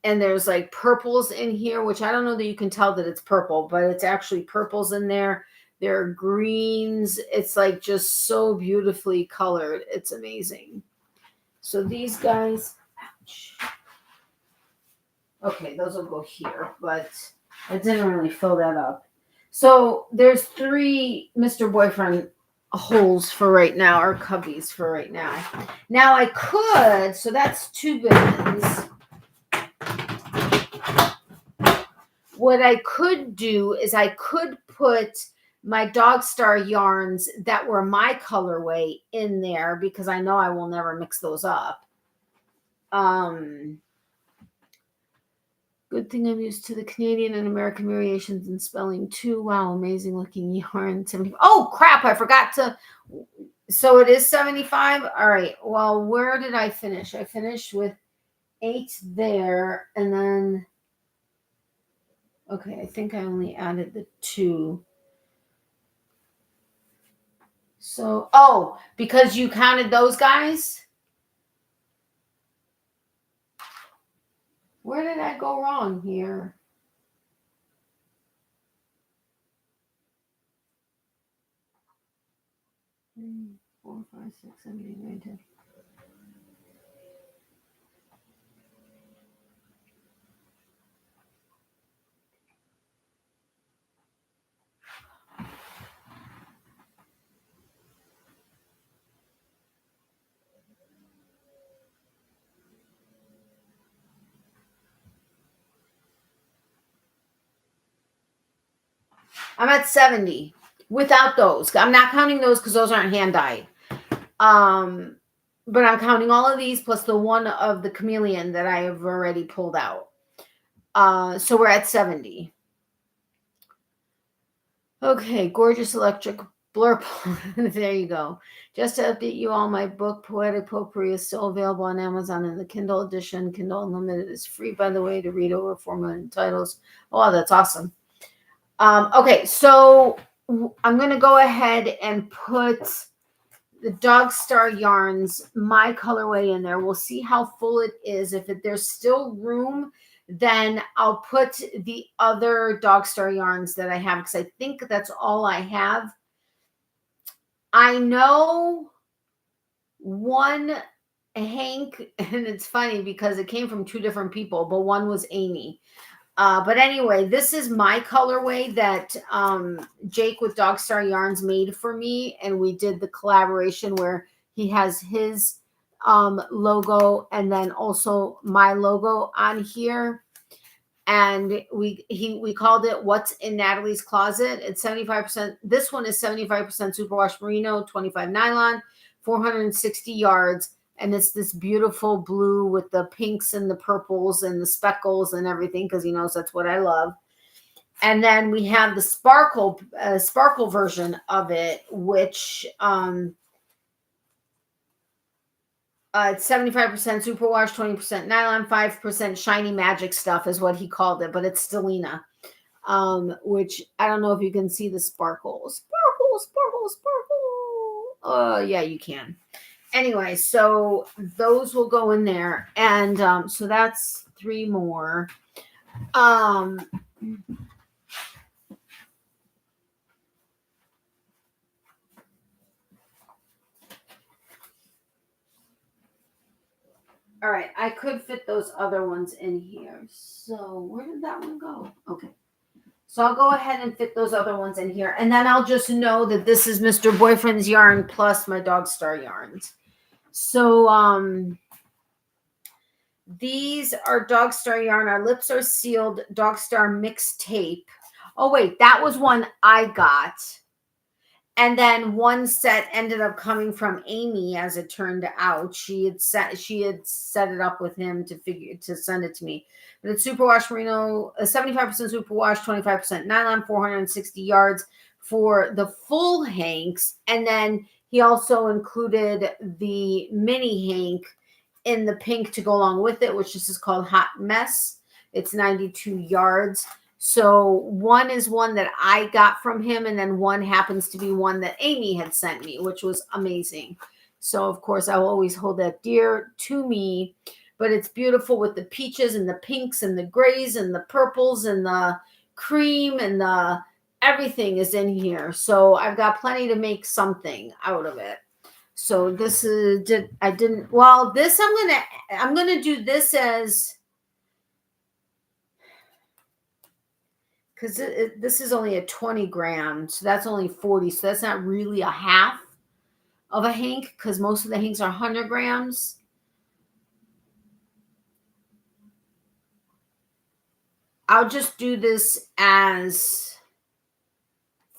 And there's like purples in here, which I don't know that you can tell that it's purple, but it's actually purples in there. There are greens. It's like just so beautifully colored. It's amazing. So these guys, ouch. Okay, those will go here, but I didn't really fill that up. So there's 3 Mr. Boyfriend holes for right now, or cubbies for right now. Now I could, so that's 2 bins. What I could do is I could put my Dog Star yarns that were my colorway in there because I know I will never mix those up. Good thing I'm used to the Canadian and American variations in spelling too. Wow, amazing looking yarn. 75. Oh, crap, I forgot to. So it is 75? All right, well, where did I finish? I finished with 8 there, and then, okay, I think I only added the 2. So, oh, because you counted those guys? Where did I go wrong here? Three, 4, 5, 6, 7, 8, 9, 10. I'm at 70 without those. I'm not counting those because those aren't hand dyed. But I'm counting all of these plus the one of the chameleon that I have already pulled out. So we're at 70. Okay, gorgeous electric blurb. There you go. Just to update you all, my book, Poetic Potpourri, is still available on Amazon in the Kindle edition. Kindle Unlimited is free, by the way, to read over 4 million titles. Oh, that's awesome. Okay, so I'm going to go ahead and put the Dog Star yarns, my colorway in there. We'll see how full it is. If there's still room, then I'll put the other Dog Star yarns that I have because I think that's all I have. I know one Hank, and it's funny because it came from 2 different people, but one was Amy. But anyway, this is my colorway that Jake with Dog Star Yarns made for me. And we did the collaboration where he has his logo and then also my logo on here. And we called it What's in Natalie's Closet. It's 75%. This one is 75% superwash merino, 25 nylon, 460 yards. And it's this beautiful blue with the pinks and the purples and the speckles and everything because he knows that's what I love. And then we have the sparkle version of it, which it's 75% superwash, 20% nylon, 5% shiny magic stuff is what he called it, but it's Stellina, which I don't know if you can see the sparkle. Sparkle, sparkle, sparkle. Yeah, you can. Anyway, so those will go in there. And so that's 3 more. All right, I could fit those other ones in here. So where did that one go? Okay. So I'll go ahead and fit those other ones in here. And then I'll just know that this is Mr. Boyfriend's yarn plus my Dog Star yarns. So These are Dog Star yarn. Our lips are sealed. Dog Star mixed tape. Oh wait, that was one I got. And then one set ended up coming from Amy, as it turned out. She had set it up with him to send it to me. But it's superwash merino, 75% superwash, 25% nylon, 460 yards for the full hanks. And then he also included the mini hank in the pink to go along with it, which this is called Hot Mess. It's 92 yards. So one is one that I got from him, and then one happens to be one that Amy had sent me, which was amazing. So, of course, I will always hold that dear to me. But it's beautiful with the peaches and the pinks and the grays and the purples and the cream and the everything is in here. So I've got plenty to make something out of it. So this is this I'm gonna do this as, because this is only a 20 grams, so that's only 40. So that's not really a half of a hank, because most of the hanks are 100 grams. I'll just do this as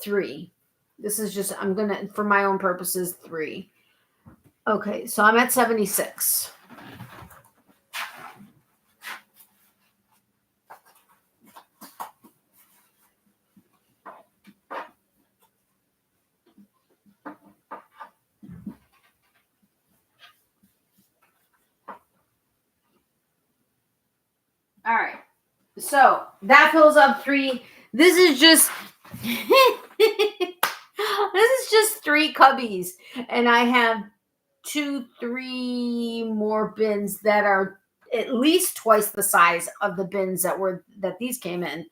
3. This is just, I'm going to, for my own purposes, 3. Okay, so I'm at 76. All right, so that fills up 3. This is just this is just 3 cubbies, and I have 2-3 more bins that are at least twice the size of the bins that these came in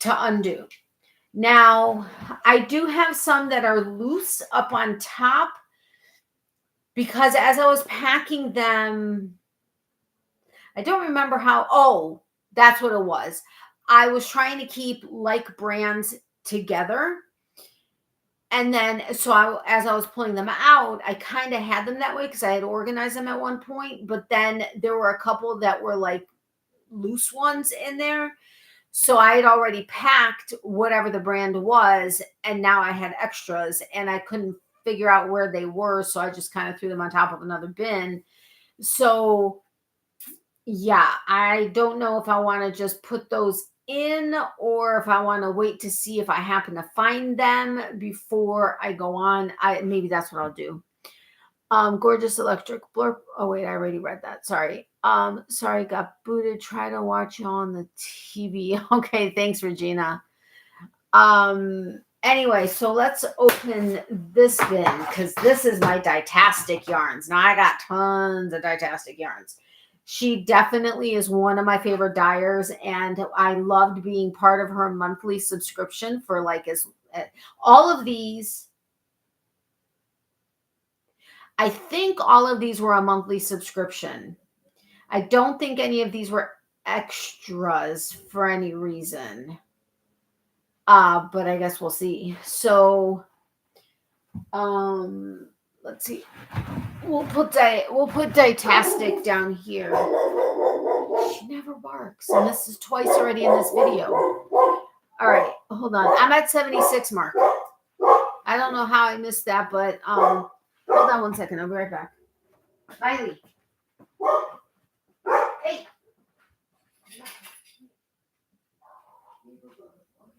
to undo. Now, I do have some that are loose up on top, because as I was packing them, I don't remember how. Oh, that's what it was. I was trying to keep like brands together. And then, so as I was pulling them out, I kind of had them that way because I had organized them at one point. But then there were a couple that were like loose ones in there. So I had already packed whatever the brand was, and now I had extras, and I couldn't figure out where they were. So I just kind of threw them on top of another bin. So yeah, I don't know if I want to just put those in, or if I want to wait to see if I happen to find them before I go on. Maybe that's what I'll do. Gorgeous electric blurb. Oh wait, I already read that. Sorry. Sorry, got booted. Try to watch you on the TV. Okay, thanks, Regina. Anyway, so let's open this bin, because this is my Ditastic yarns. Now I got tons of Ditastic yarns. She definitely is one of my favorite dyers, and I loved being part of her monthly subscription for all of these. I think all of these were a monthly subscription. I don't think any of these were extras for any reason. But I guess we'll see. So, let's see. We'll put Ditastic down here. She never barks, and this is twice already in this video. All right, hold on. I'm at 76, Mark. I don't know how I missed that, but hold on one second. I'll be right back. Miley. Hey. Okay,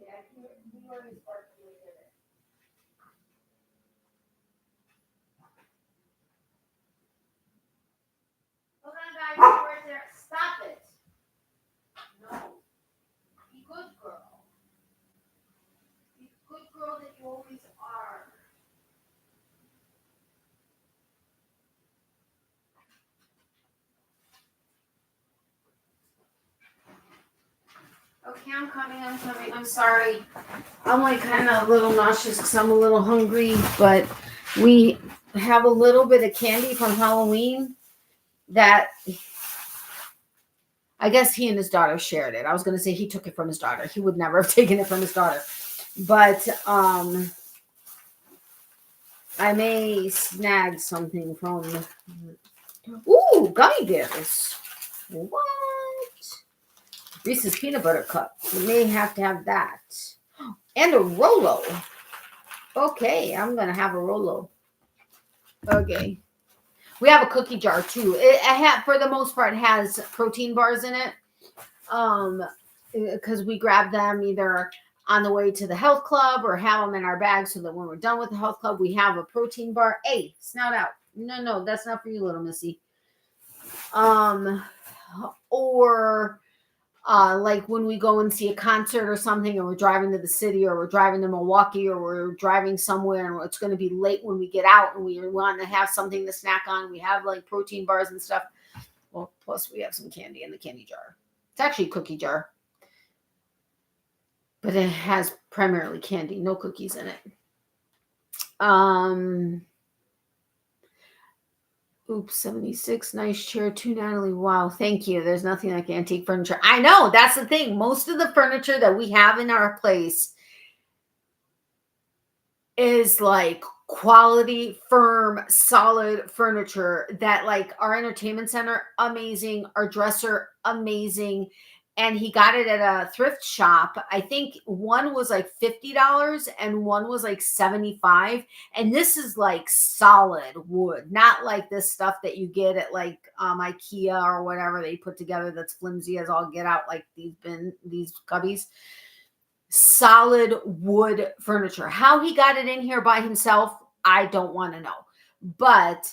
I can't. You already barked. Hold on, guys. Right there. Stop it. No. Be good, girl. Be good girl that you always are. Okay, I'm coming. I'm sorry. I'm like kind of a little nauseous because I'm a little hungry, but we have a little bit of candy from Halloween that I guess he and his daughter shared it. I was going to say he took it from his daughter. He would never have taken it from his daughter. But I may snag something from... Ooh, gummy bears. What? Reese's Peanut Butter Cup. You may have to have that. And a Rolo. Okay, I'm going to have a Rolo. Okay. We have a cookie jar too. For the most part, has protein bars in it. Because we grab them either on the way to the health club or have them in our bag so that when we're done with the health club, we have a protein bar. Hey, snout out. No, that's not for you, little missy. Or like when we go and see a concert or something, and we're driving to the city, or we're driving to Milwaukee, or we're driving somewhere and it's going to be late when we get out and we want to have something to snack on. We have like protein bars and stuff. Well, plus we have some candy in the candy jar. It's actually a cookie jar, but it has primarily candy, no cookies in it. Oops, 76. Nice chair too, Natalie. Wow, thank you. There's nothing like antique furniture. I know, that's the thing. Most of the furniture that we have in our place is like quality, firm, solid furniture that, like, our entertainment center, amazing. Our dresser, amazing. And he got it at a thrift shop. I think one was like $50 and one was like $75. And this is like solid wood, not like this stuff that you get at like IKEA or whatever they put together that's flimsy as all get out, like these cubbies. Solid wood furniture. How he got it in here by himself, I don't want to know. But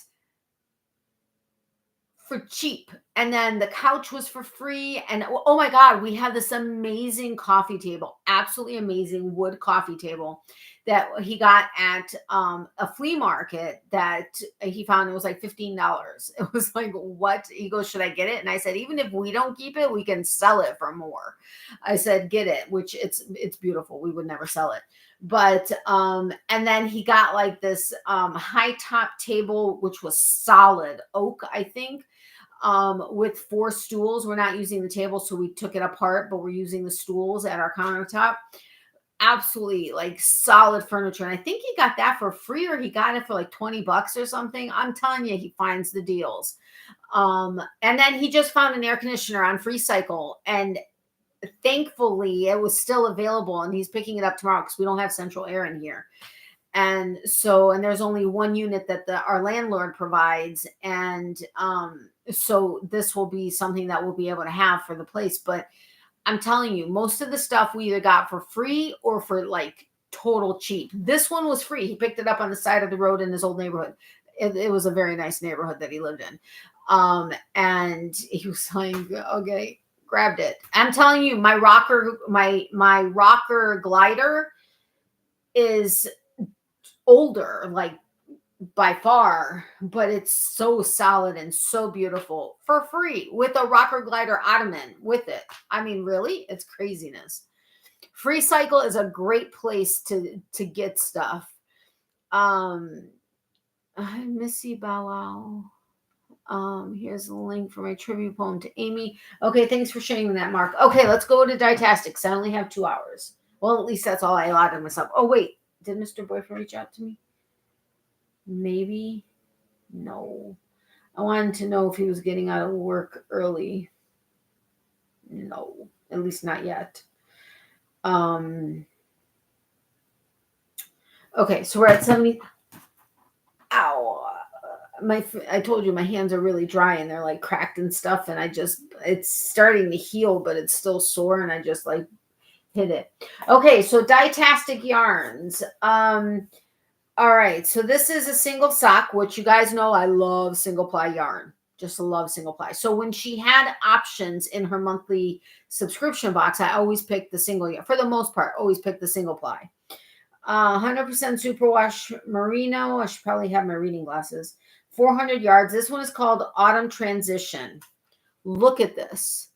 for cheap. And then the couch was for free. And oh my God, we have this amazing coffee table, absolutely amazing wood coffee table that he got at a flea market that he found. It was like $15. It was like, what? He goes, should I get it? And I said, even if we don't keep it, we can sell it for more. I said, get it, which it's beautiful. We would never sell it. But and then he got like this high top table, which was solid oak, I think, with 4 stools. We're not using the table, so we took it apart, but we're using the stools at our countertop. Absolutely like solid furniture. And I think he got that for free, or he got it for like $20 or something. I'm telling you, he finds the deals. And then he just found an air conditioner on FreeCycle, and thankfully it was still available, and he's picking it up tomorrow because we don't have central air in here. And so, and there's only one unit that our landlord provides. And so this will be something that we'll be able to have for the place. But I'm telling you, most of the stuff we either got for free or for like total cheap. This one was free. He picked it up on the side of the road in his old neighborhood. It was a very nice neighborhood that he lived in. And he was like, okay, grabbed it. I'm telling you, my rocker glider is older, like by far, but it's so solid and so beautiful for free with a rocker glider ottoman with it. I mean, really, it's craziness. FreeCycle is a great place to get stuff. Missy Bow Wow. Here's the link for my tribute poem to Amy. Okay, thanks for sharing that, Mark. Okay, let's go to Dietastics. I only have 2 hours. Well, at least that's all I allotted myself. Oh, wait. Did Mr. Boyfriend reach out to me? Maybe. No. I wanted to know if he was getting out of work early. No. At least not yet. Okay, so we're at 70. Ow. I told you my hands are really dry and they're like cracked and stuff, and it's starting to heal, but it's still sore, and I just like hit it. Okay, so Dietastic Yarns. All right, so this is a single sock, which you guys know I love single ply yarn. Just love single ply. So when she had options in her monthly subscription box, I always picked the single yarn. For the most part, always pick the single ply. 100% superwash merino. I should probably have my reading glasses. 400 yards. This one is called Autumn Transition. Look at this.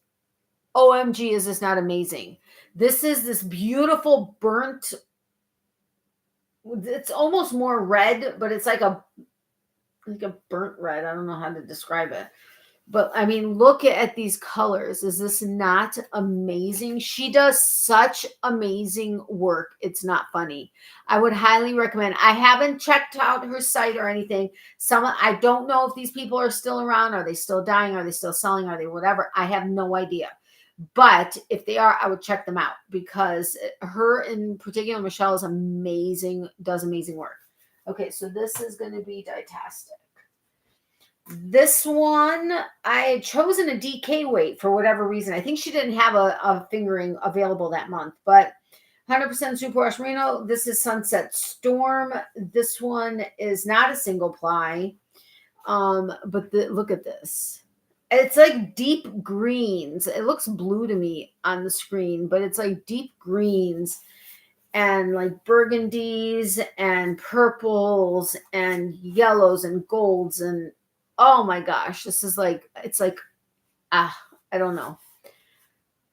OMG, is this not amazing? This is this beautiful burnt. It's almost more red, but it's like a burnt red. I don't know how to describe it. But I mean, look at these colors. Is this not amazing? She does such amazing work. It's not funny. I would highly recommend. I haven't checked out her site or anything. I don't know if these people are still around. Are they still dying? Are they still selling? Are they whatever? I have no idea. But if they are, I would check them out, because her in particular, Michelle, is amazing, does amazing work. Okay, so this is going to be Ditastic. This one, I had chosen a DK weight for whatever reason. I think she didn't have a fingering available that month, but 100% superwash merino. This is Sunset Storm. This one is not a single ply, but look at this. It's like deep greens. It looks blue to me on the screen, but it's like deep greens and like burgundies and purples and yellows and golds. And oh my gosh, this is like, it's like, I don't know.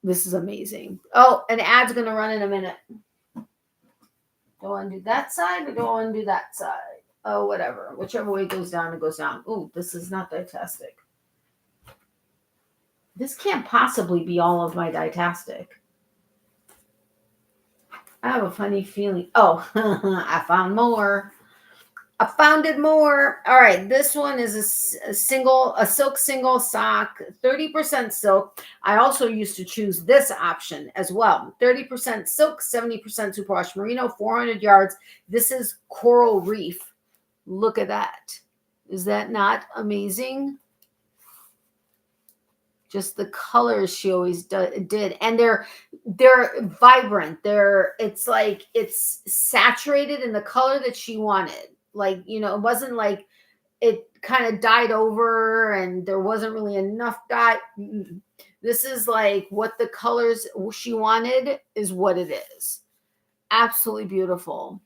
This is amazing. Oh, an ad's going to run in a minute. Do I want to do that side or do I want to do that side? Oh, whatever. Whichever way it goes down, it goes down. Oh, this is not Ditastic. This can't possibly be all of my Ditastic. I have a funny feeling. Oh, I found more. I found it more. All right, this one is a silk single sock, 30% silk. I also used to choose this option as well. 30% silk, 70% superwash merino, 400 yards. This is Coral Reef. Look at that. Is that not amazing? Just the colors she always did, and they're vibrant. It's like it's saturated in the color that she wanted. Like, you know, it wasn't like it kind of dyed over and there wasn't really enough dye. This is like what the colors she wanted is what it is. Absolutely beautiful.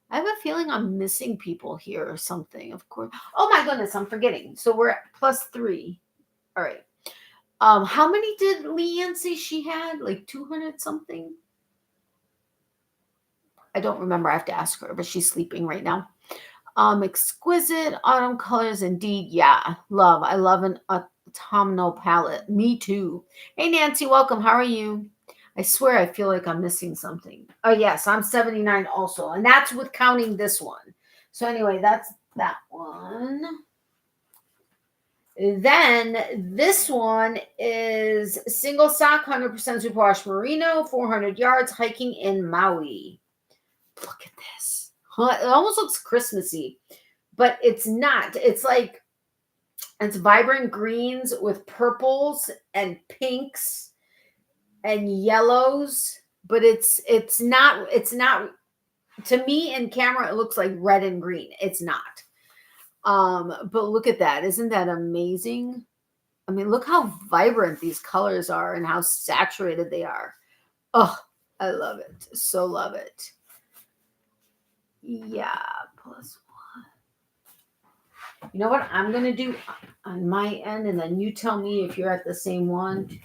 I have a feeling I'm missing people here or something, of course. Oh my goodness, I'm forgetting. So we're at +3. All right. How many did Leanne say she had? Like 200 something? I don't remember. I have to ask her, but she's sleeping right now. Exquisite autumn colors indeed. Yeah, love. I love an autumnal palette. Me too. Hey Nancy, welcome. How are you? I swear I feel like I'm missing something. Oh, yes, I'm 79 also. And that's with counting this one. So anyway, that's that one. Then this one is single sock, 100% superwash merino, 400 yards, hiking in Maui. Look at this. It almost looks Christmassy, but it's not. It's like, it's vibrant greens with purples and pinks and yellows, but it's not to me in camera. It looks like red and green. It's not. But look at that. Isn't that amazing? I mean, look how vibrant these colors are and how saturated they are. Oh, I love it. So love it. Yeah, +1. You know what I'm going to do on my end, and then you tell me if you're at the same one.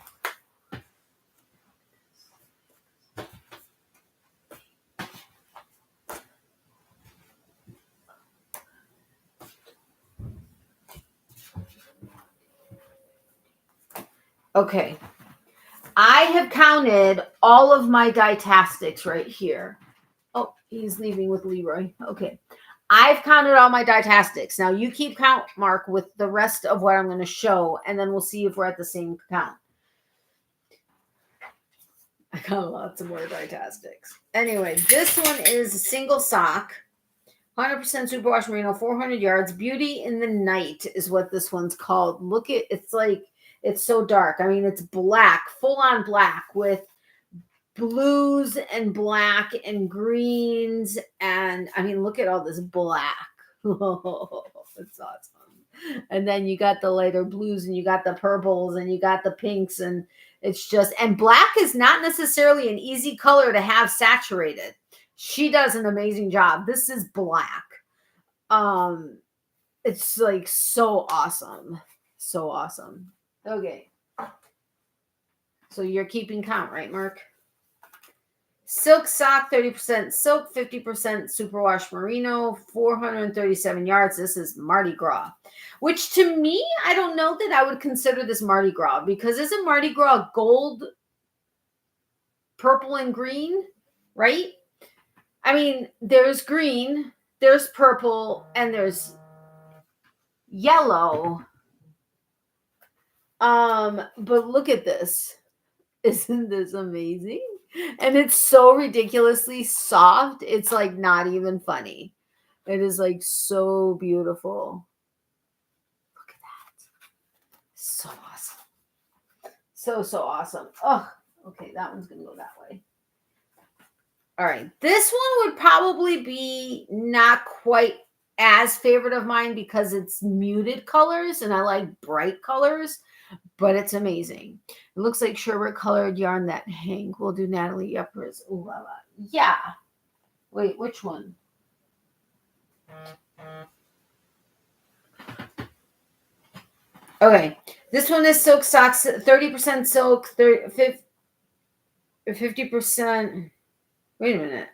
Okay. I have counted all of my Ditastics right here. Oh, he's leaving with Leroy. Okay. I've counted all my Ditastics. Now you keep count, Mark, with the rest of what I'm going to show, and then we'll see if we're at the same count. I got lots of more Ditastics. Anyway, this one is a single sock, 100% superwash merino, 400 yards. Beauty in the Night is what this one's called. Look at, it's like, it's so dark. I mean, it's black, full on black with blues and black and greens. And I mean, look at all this black. Oh, it's awesome. And then you got the lighter blues and you got the purples and you got the pinks, and it's just, and black is not necessarily an easy color to have saturated. She does an amazing job. This is black. It's like so awesome. So awesome. Okay. So you're keeping count, right, Mark? Silk sock, 30% silk, 50% superwash merino, 437 yards. This is Mardi Gras, which to me, I don't know that I would consider this Mardi Gras, because isn't Mardi Gras gold, purple, and green, right? I mean, there's green, there's purple, and there's yellow. But look at this. Isn't this amazing? And it's so ridiculously soft. It's like not even funny. It is like so beautiful. Look at that. So awesome. So awesome. Oh, okay. That one's going to go that way. All right. This one would probably be not quite as favorite of mine because it's muted colors and I like bright colors, but it's amazing. It looks like sherbet colored yarn that Hank will do Natalie Yepper's. Ooh la la. Yeah. Wait, which one? Okay. This one is silk socks, 30% silk, 50%. Wait a minute.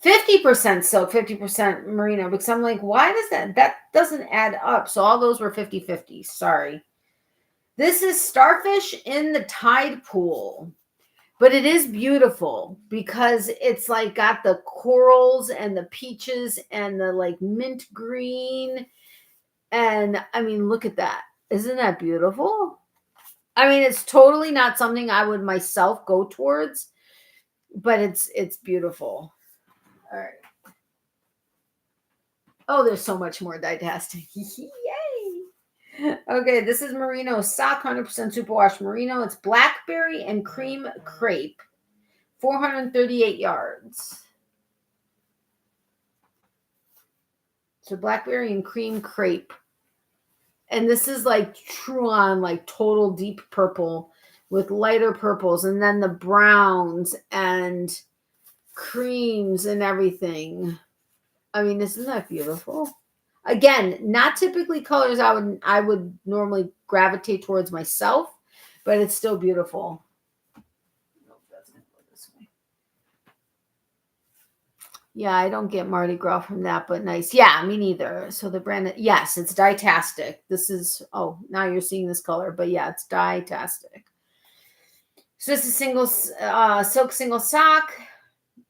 50% silk, 50% merino, because I'm like, why does that doesn't add up? So all those were 50-50. Sorry. This is Starfish in the Tide Pool, but it is beautiful because it's like got the corals and the peaches and the like mint green. And I mean, look at that. Isn't that beautiful? I mean, it's totally not something I would myself go towards, but it's beautiful. All right. Oh, there's so much more ditastic. Yay. Okay, this is merino sock, 100% superwash merino. It's blackberry and cream crepe, 438 yards. So blackberry and cream crepe. And this is like true on like total deep purple with lighter purples and then the browns and creams and everything. I mean, isn't that beautiful? Again, not typically colors I would normally gravitate towards myself, but it's still beautiful. Nope, that's gonna go this way. Yeah, I don't get Mardi Gras from that, but nice. Yeah, me neither. So the brand, yes, it's Dietastic. This is, oh, now you're seeing this color, but yeah, it's Dietastic. So this is single silk single sock,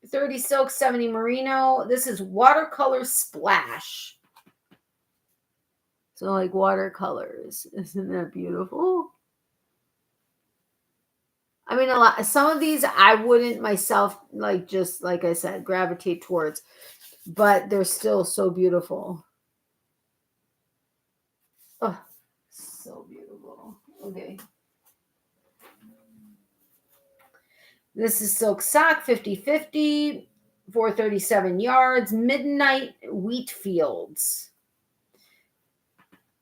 30 silk, 70 merino. This is watercolor splash. So like watercolors. Isn't that beautiful? I mean, some of these I wouldn't myself, like, just like I said, gravitate towards, but they're still so beautiful. Oh, so beautiful. Okay. This is silk sock, 50-50, 437 yards, midnight wheat fields.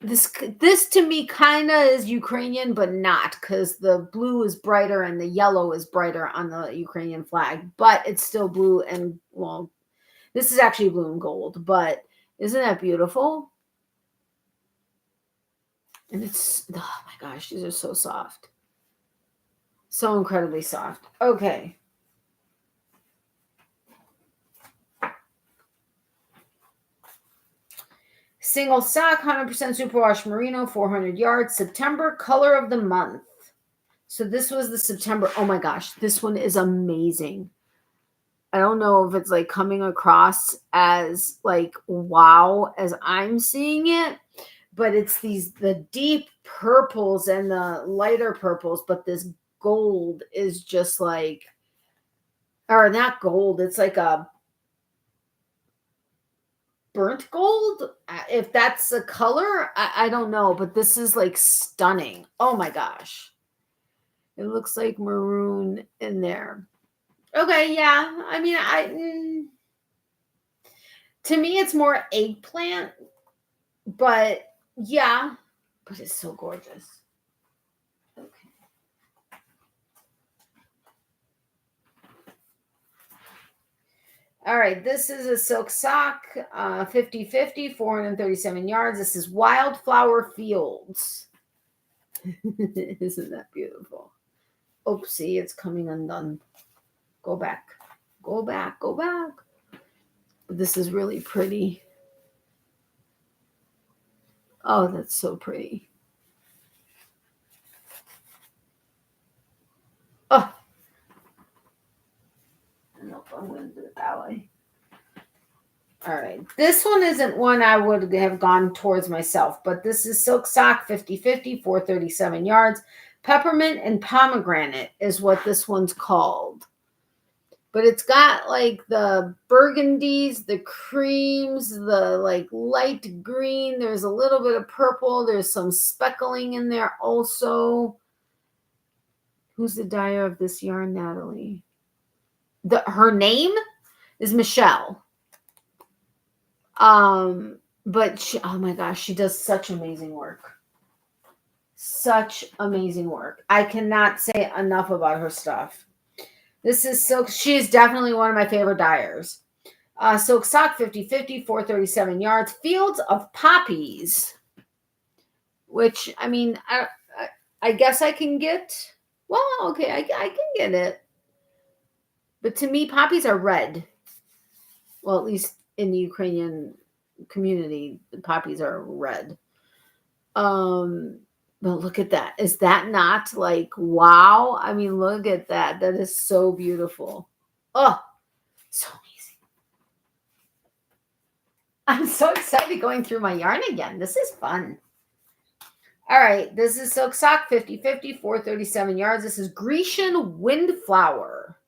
This to me kind of is Ukrainian, but not, because the blue is brighter and the yellow is brighter on the Ukrainian flag, but it's still blue and, well, this is actually blue and gold, but isn't that beautiful? And it's, oh my gosh, these are so soft. So incredibly soft. Okay. Single sock, 100% superwash merino, 400 yards. September color of the month. So this was the September. Oh my gosh, this one is amazing. I don't know if it's like coming across as like wow as I'm seeing it, but it's the deep purples and the lighter purples, but this gold is just like, or not gold, it's like a burnt gold, if that's a color. I don't know, but this is like stunning. Oh my gosh, it looks like maroon in there. Okay, yeah, I mean, to me it's more eggplant, but yeah, but it's so gorgeous. Okay. All right, this is a silk sock, 50-50, 437 yards. This is Wildflower Fields. Isn't that beautiful? Oopsie, it's coming undone. Go back. Go back. Go back. This is really pretty. Oh, that's so pretty. Oh. Nope, I'm going to do it that way. All right. This one isn't one I would have gone towards myself, but this is Silk Sock 50/50, 437 yards. Peppermint and pomegranate is what this one's called. But it's got like the burgundies, the creams, the like light green. There's a little bit of purple. There's some speckling in there also. Who's the dyer of this yarn, Natalie? Her name is Michelle. But she, oh my gosh, she does such amazing work. Such amazing work. I cannot say enough about her stuff. This is Silk. She is definitely one of my favorite dyers. Silk Sock 50/50, 437 yards. Fields of Poppies. Which, I mean, I guess I can get. Well, okay, I can get it. But to me, poppies are red. Well, at least in the Ukrainian community, the poppies are red. But look at that. Is that not like, wow? I mean, look at that. That is so beautiful. Oh, so amazing. I'm so excited going through my yarn again. This is fun. All right. This is Silk Sock 50/50, 437 yards. This is Grecian Windflower.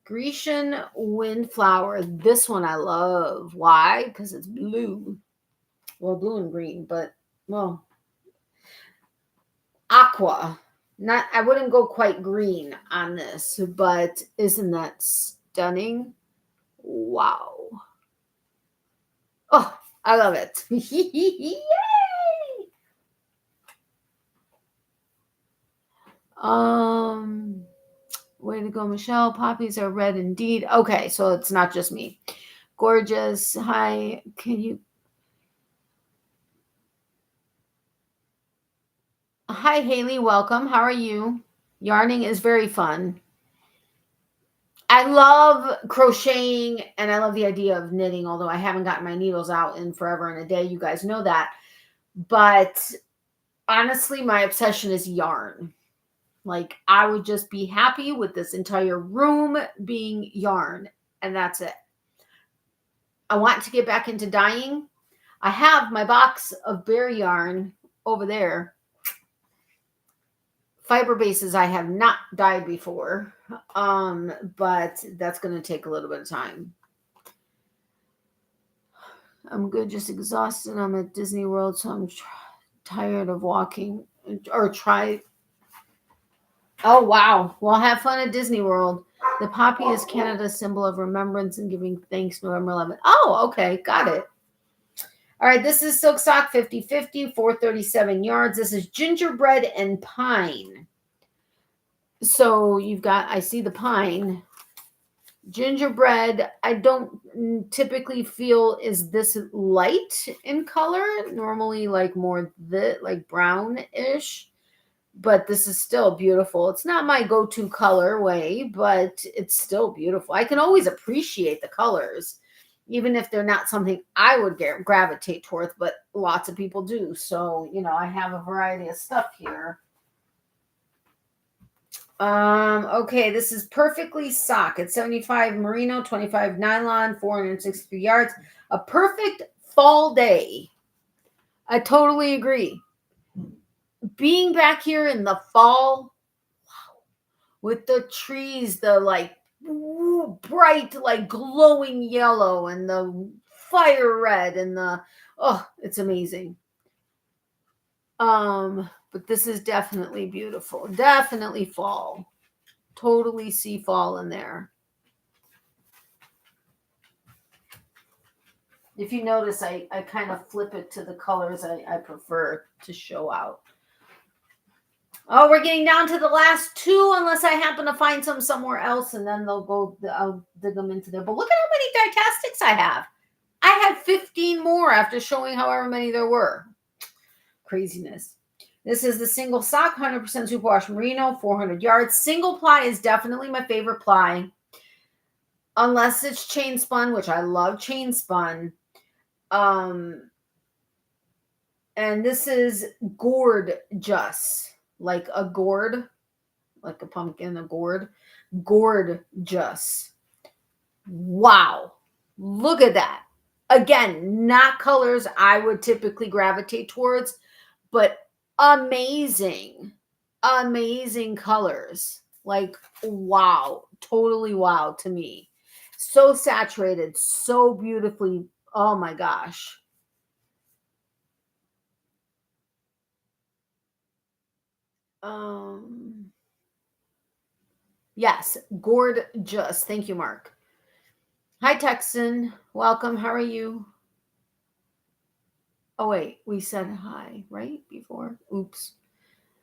Grecian Windflower. This one I love. Why? Because it's blue. Well, blue and green, but, well, aqua. Not, I wouldn't go quite green on this, but isn't that stunning? Wow. Oh, I love it. Yay! Way to go, Michelle. Poppies are red indeed. Okay, so it's not just me. Gorgeous. Hi, can you? Hi, Haley. Welcome. How are you? Yarning is very fun. I love crocheting and I love the idea of knitting, although I haven't gotten my needles out in forever and a day. You guys know that. But honestly, my obsession is yarn. Like, I would just be happy with this entire room being yarn, and that's it. I want to get back into dyeing. I have my box of berry yarn over there. Fiber bases I have not dyed before, but that's going to take a little bit of time. I'm good, just exhausted. I'm at Disney World, so I'm tired of walking or try. Oh, wow. Well, have fun at Disney World. The poppy is Canada's symbol of remembrance and giving thanks November 11th. Oh, okay. Got it. All right. This is Silk Sock 50/50, 437 yards. This is gingerbread and pine. So you've got, I see the pine. Gingerbread, I don't typically feel is this light in color. Normally like more like brownish. But this is still beautiful. It's not my go-to colorway, but it's still beautiful. I can always appreciate the colors, even if they're not something I would gravitate towards, but lots of people do. So, you know, I have a variety of stuff here. Okay, this is Perfectly Sock. It's 75 merino, 25 nylon, 463 yards. A perfect fall day. I totally agree. Being back here in the fall, wow, with the trees, the like bright, like glowing yellow and the fire red and the, oh, it's amazing. But this is definitely beautiful. Definitely fall. Totally see fall in there. If you notice, I kind of flip it to the colors I prefer to show out. Oh, we're getting down to the last two, unless I happen to find some somewhere else, and then I'll dig them into there. But look at how many Ditastics I have. I had 15 more after showing however many there were. Craziness. This is the single sock, 100% superwash merino, 400 yards. Single ply is definitely my favorite ply. Unless it's chain spun, which I love chain spun. And this is gorgeous, like a gourd, like a pumpkin, a gourd. Gorgeous. Wow. Look at that. Again, not colors I would typically gravitate towards, but amazing, amazing colors. Like, wow. Totally wow to me. So saturated, so beautifully. Oh my gosh. Yes, gorgeous. Thank you, Mark. Hi, Texan. Welcome. How are you? Oh, wait. We said hi, right? Before? Oops.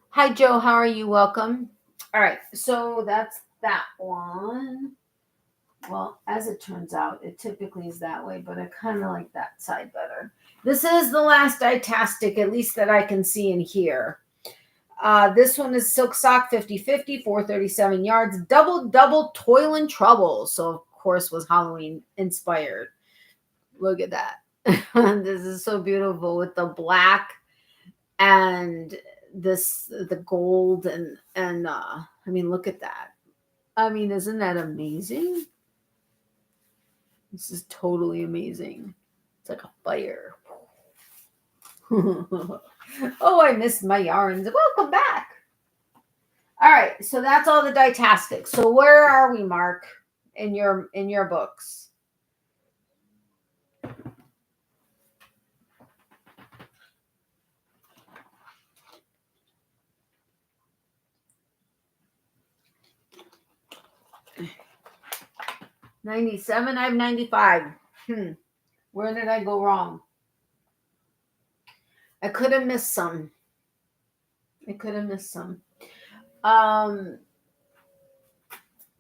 Hi, Joe. How are you? Welcome. All right. So that's that one. Well, as it turns out, it typically is that way, but I kind of like that side better. This is the last Ditastic, at least that I can see in here. This one is Silk Sock 50/50, 437 yards, double toil and trouble. So, of course, was Halloween inspired. Look at that. This is so beautiful with the black and the gold and I mean, look at that. I mean, isn't that amazing? This is totally amazing. It's like a fire. Oh, I missed my yarns. Welcome back. All right, so that's all the Ditastic. So where are we, Mark, in your books? $97. I have $95. Where did I go wrong? I could have missed some.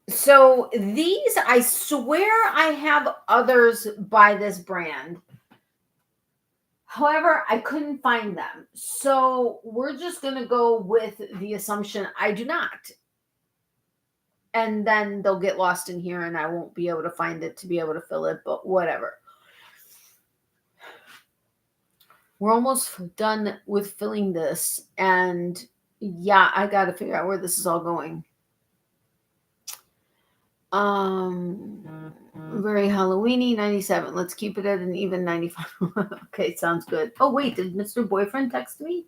So these, I swear I have others by this brand. However, I couldn't find them. So we're just going to go with the assumption I do not. And then they'll get lost in here and I won't be able to find it to be able to fill it, but whatever. We're almost done with filling this. And yeah, I got to figure out where this is all going. Very Halloweeny, 97. Let's keep it at an even 95. Okay, sounds good. Oh, wait, did Mr. Boyfriend text me?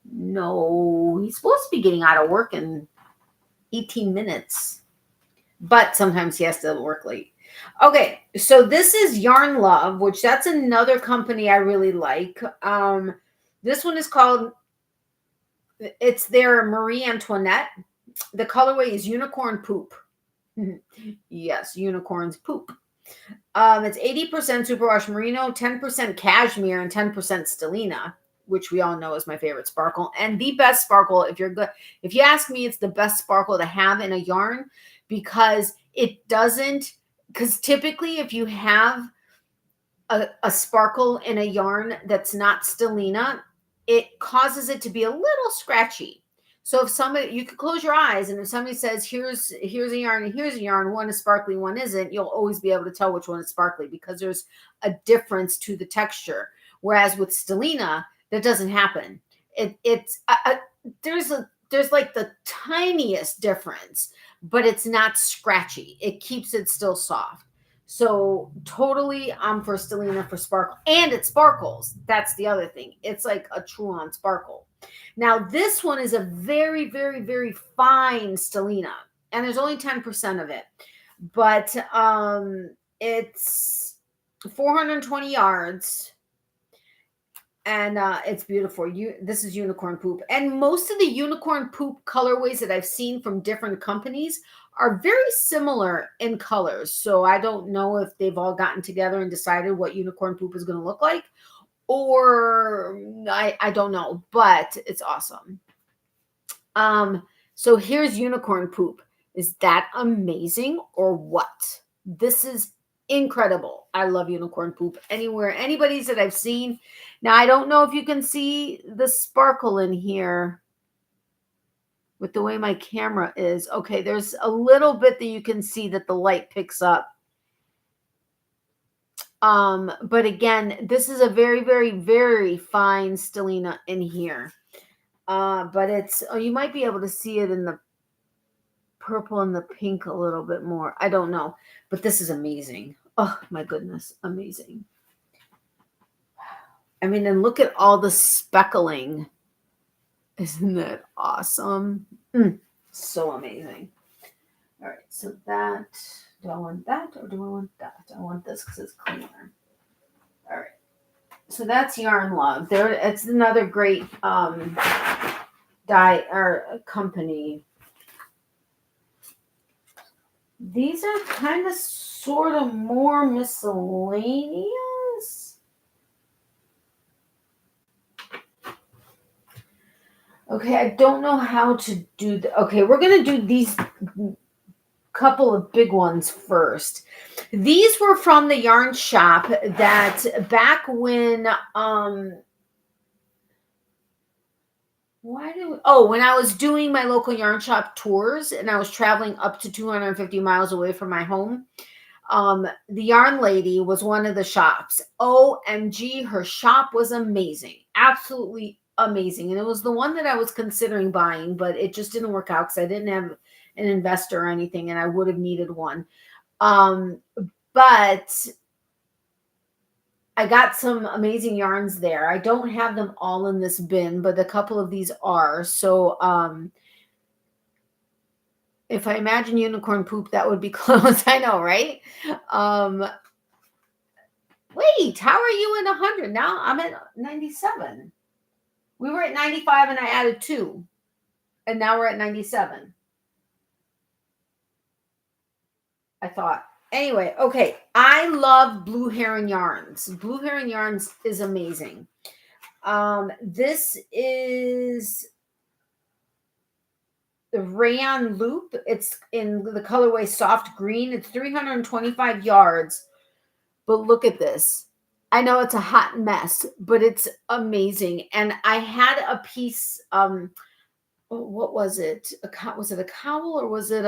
No, he's supposed to be getting out of work in 18 minutes. But sometimes he has to work late. Okay, so this is Yarn Love, which that's another company I really like. This one is called, it's their Marie Antoinette. The colorway is Unicorn Poop. Yes, unicorns poop. It's 80% superwash merino, 10% cashmere, and 10% stellina, which we all know is my favorite sparkle. And the best sparkle, if you ask me, it's the best sparkle to have in a yarn because it doesn't, because typically if you have a sparkle in a yarn that's not stellina, it causes it to be a little scratchy. So if somebody, you could close your eyes, and if somebody says, here's a yarn and here's a yarn, one is sparkly, one isn't, you'll always be able to tell which one is sparkly because there's a difference to the texture. Whereas with stellina, that doesn't happen. There's like the tiniest difference, but it's not scratchy. It keeps it still soft. So totally I'm for stellina for sparkle, and it sparkles. That's the other thing. It's like a true on sparkle. Now this one is a very, very, very fine stellina, and there's only 10% of it, but it's 420 yards, and it's beautiful. This is unicorn poop, and most of the unicorn poop colorways that I've seen from different companies are very similar in colors. So I don't know if they've all gotten together and decided what unicorn poop is going to look like, or I don't know, but it's awesome. So here's unicorn poop. Is that amazing or what? This is incredible. I love unicorn poop anywhere. Anybody's that I've seen. Now, I don't know if you can see the sparkle in here with the way my camera is. Okay, there's a little bit that you can see that the light picks up. But again, this is a very, very, very fine stellina in here. But it's, you might be able to see it in the purple and the pink a little bit more. I don't know, but this is amazing. Oh my goodness, amazing. I mean, and look at all the speckling. Isn't that awesome? So amazing. All right, so that, do I want that or do I want that? I want this because it's cleaner. All right, so that's Yarn Love. There, it's another great dye or company. These are kind of sort of more miscellaneous. Okay, I don't know how to do the, okay, we're going to do these couple of big ones first. These were from the yarn shop that back when when I was doing my local yarn shop tours and I was traveling up to 250 miles away from my home, the yarn lady was one of the shops. OMG, her shop was amazing. Absolutely amazing. And it was the one that I was considering buying, but it just didn't work out because I didn't have an investor or anything, and I would have needed one. But I got some amazing yarns there. I don't have them all in this bin, but a couple of these are. So if I imagine unicorn poop, that would be close. I know, right? Wait, how are you in 100? Now I'm at 97. We were at 95 and I added 2. And now we're at 97. I thought. Anyway, okay. I love Blue Heron Yarns. Blue Heron Yarns is amazing. This is the rayon loop. It's in the colorway soft green. It's 325 yards. But look at this. I know it's a hot mess, but it's amazing. And I had a piece, what was it? Was it a cowl or was it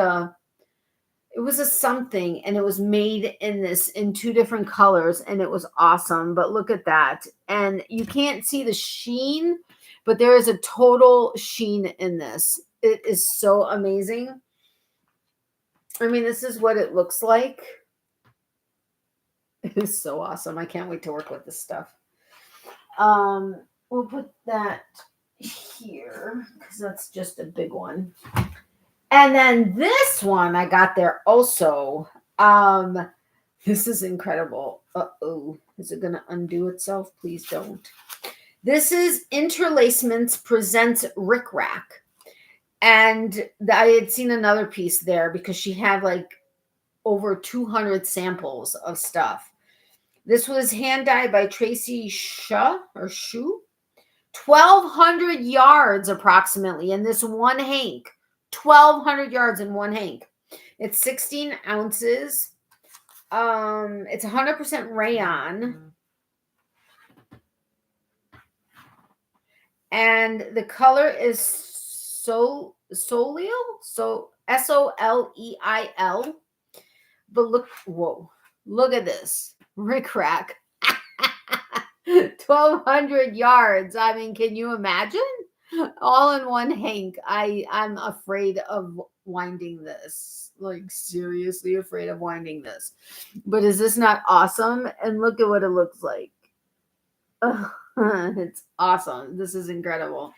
it was a something, and it was made in 2 different colors, and it was awesome. But look at that. And you can't see the sheen, but there is a total sheen in this. It is so amazing. I mean, this is what it looks like. It is so awesome. I can't wait to work with this stuff. We'll put that here because that's just a big one. And then this one I got there also. This is incredible. Uh-oh. Is it going to undo itself? Please don't. This is Interlacements Presents Rick Rack. And I had seen another piece there because she had like over 200 samples of stuff. This was hand dyed by Tracy Shu. 1,200 yards approximately in this one hank. 1,200 yards in one hank. It's 16 ounces. It's 100% rayon. And the color is Soleil. So Soleil. But look, whoa, look at this. Rick Rack. 1,200 yards. I mean, can you imagine? All in one hank. I'm afraid of winding this. Like, seriously afraid of winding this. But is this not awesome? And look at what it looks like. It's awesome. This is incredible.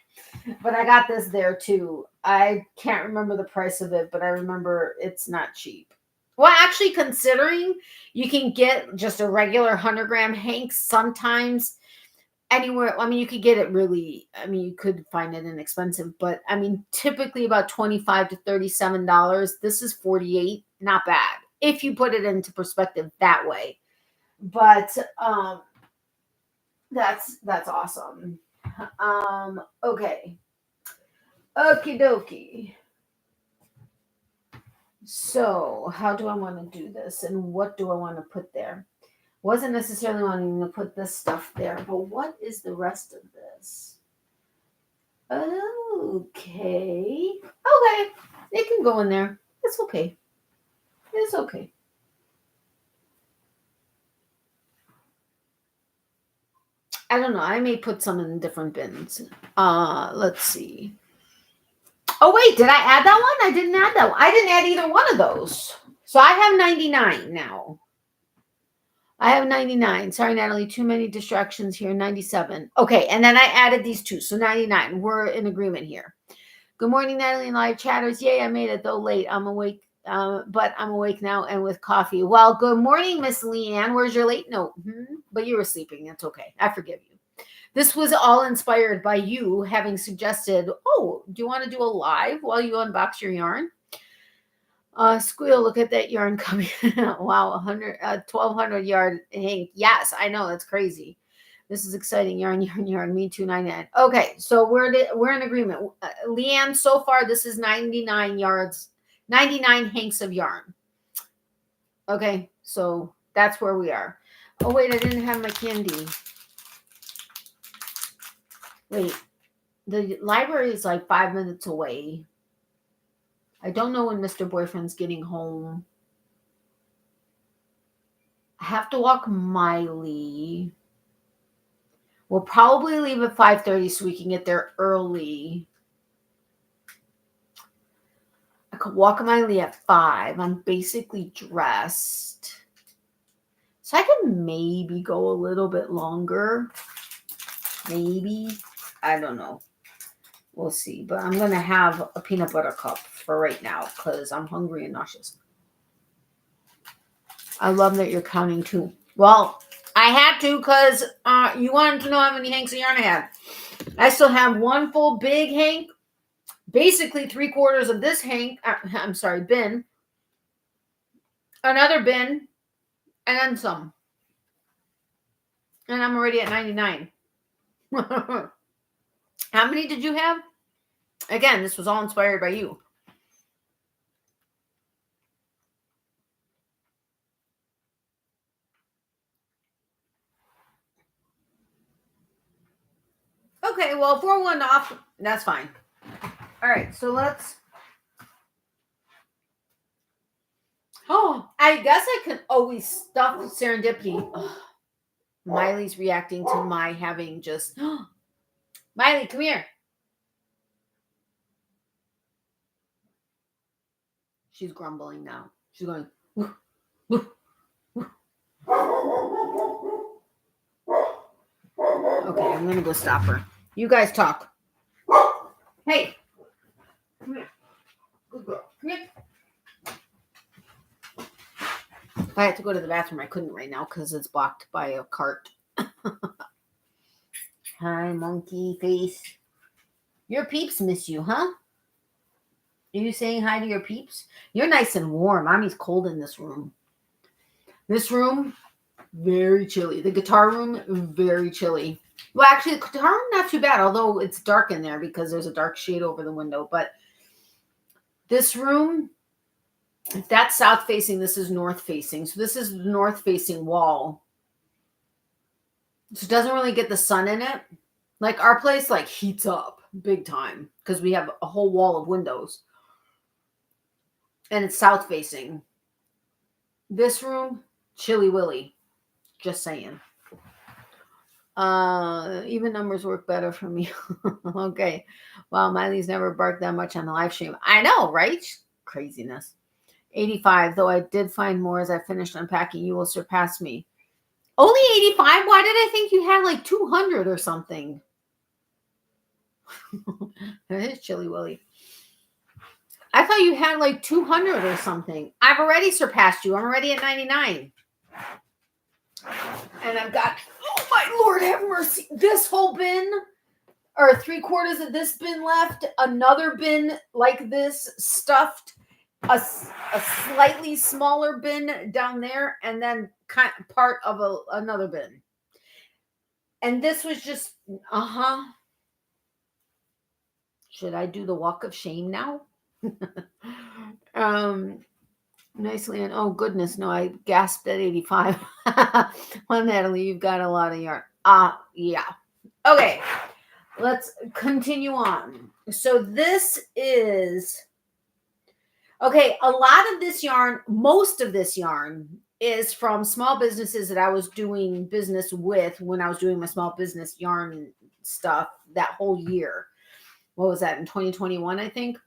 But I got this there too. I can't remember the price of it, but I remember it's not cheap. Well, actually, considering you can get just a regular 100-gram hank sometimes anywhere. I mean, you could get it really, I mean, you could find it inexpensive, but I mean, typically about $25 to $37. This is $48. Not bad if you put it into perspective that way. But that's awesome. Okay. Okie dokie. So how do I want to do this? And what do I want to put there? Wasn't necessarily wanting to put this stuff there, but what is the rest of this? Okay. Okay. It can go in there. It's okay. It's okay. I don't know. I may put some in different bins. Let's see. Oh, wait. Did I add that one? I didn't add that one. I didn't add either one of those. So I have 99 now. I have 99. Sorry, Natalie. Too many distractions here. 97. Okay. And then I added these two. So 99. We're in agreement here. Good morning, Natalie and live chatters. Yay, I made it though late. I'm awake, but I'm awake now and with coffee. Well, good morning, Miss Leanne. Where's your late note? But you were sleeping. It's okay. I forgive you. This was all inspired by you having suggested, oh, do you want to do a live while you unbox your yarn? Squeal, look at that yarn coming. Wow, 1,200 yard hank. Yes, I know. That's crazy. This is exciting. Yarn. Me too, 99. Okay, so we're in agreement. Leanne, so far, this is 99 yards, 99 hanks of yarn. Okay, so that's where we are. Oh, wait, I didn't have my candy. Wait, the library is like 5 minutes away. I don't know when Mr. Boyfriend's getting home. I have to walk Miley. We'll probably leave at 5:30 so we can get there early. I could walk Miley at 5. I'm basically dressed. So I can maybe go a little bit longer. Maybe. I don't know. We'll see. But I'm going to have a peanut butter cup for right now because I'm hungry and nauseous. I love that you're counting too. Well, I had to because you wanted to know how many hanks of yarn I had. I still have one full big hank, basically 3/4 of this hank. Bin. Another bin, and then some. And I'm already at 99. How many did you have? Again, this was all inspired by you. Okay, well, if we're one off, that's fine. All right, so let's... Oh, I guess I can always stuff serendipity. Oh, Miley's reacting to my having just... Miley, come here. She's grumbling now. She's going... Okay, I'm going to go stop her. You guys talk. Hey. Come here. Good girl. Come here. If I had to go to the bathroom, I couldn't right now because it's blocked by a cart. Hi, monkey face. Your peeps miss you, huh? Are you saying hi to your peeps? You're nice and warm. Mommy's cold in this room. This room, very chilly. The guitar room, very chilly. Well, actually, the guitar room, not too bad, although it's dark in there because there's a dark shade over the window. But this room, if that's south facing, this is north facing. So this is the north facing wall. So it doesn't really get the sun in it. Like our place like heats up big time because we have a whole wall of windows. And it's south facing. This room, chilly willy. Just saying. Even numbers work better for me. Okay. Wow, Miley's never barked that much on the live stream. I know, right? Craziness. 85, though I did find more as I finished unpacking. You will surpass me. Only 85? Why did I think you had like 200 or something? That is chilly willy. I thought you had like 200 or something. I've already surpassed you. I'm already at 99. And I've got, oh my Lord have mercy, this whole bin, or 3/4 of this bin left, another bin like this stuffed, a slightly smaller bin down there, and then part of another bin. And this was just, Should I do the walk of shame now? Nicely. And oh, goodness. No, I gasped at 85. Well, Natalie, you've got a lot of yarn. Yeah. Okay. Let's continue on. So this is, okay, a lot of this yarn, most of this yarn is from small businesses that I was doing business with when I was doing my small business yarn stuff that whole year. What was that, in 2021, I think?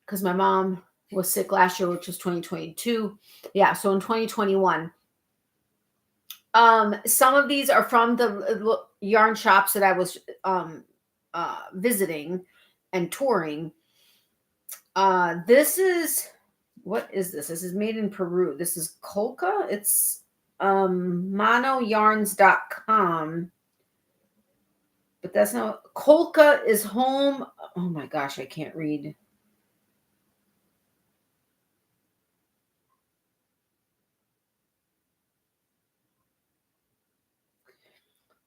Because my mom was sick last year, which was 2022. Yeah, so in 2021. Some of these are from the yarn shops that I was visiting and touring. This is, what is this? This is made in Peru. This is Colca. It's monoyarns.com. But that's not, Colca is home. Oh my gosh, I can't read.